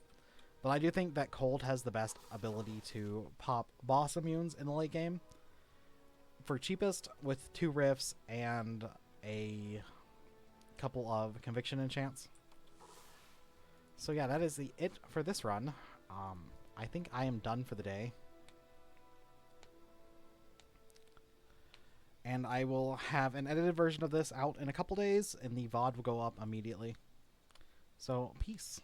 But I do think that cold has the best ability to pop boss immunes in the late game. For cheapest, with 2 rifts and a couple of conviction enchants. So yeah, that is it for this run. I think I am done for the day. And I will have an edited version of this out in a couple days, and the VOD will go up immediately. So, peace.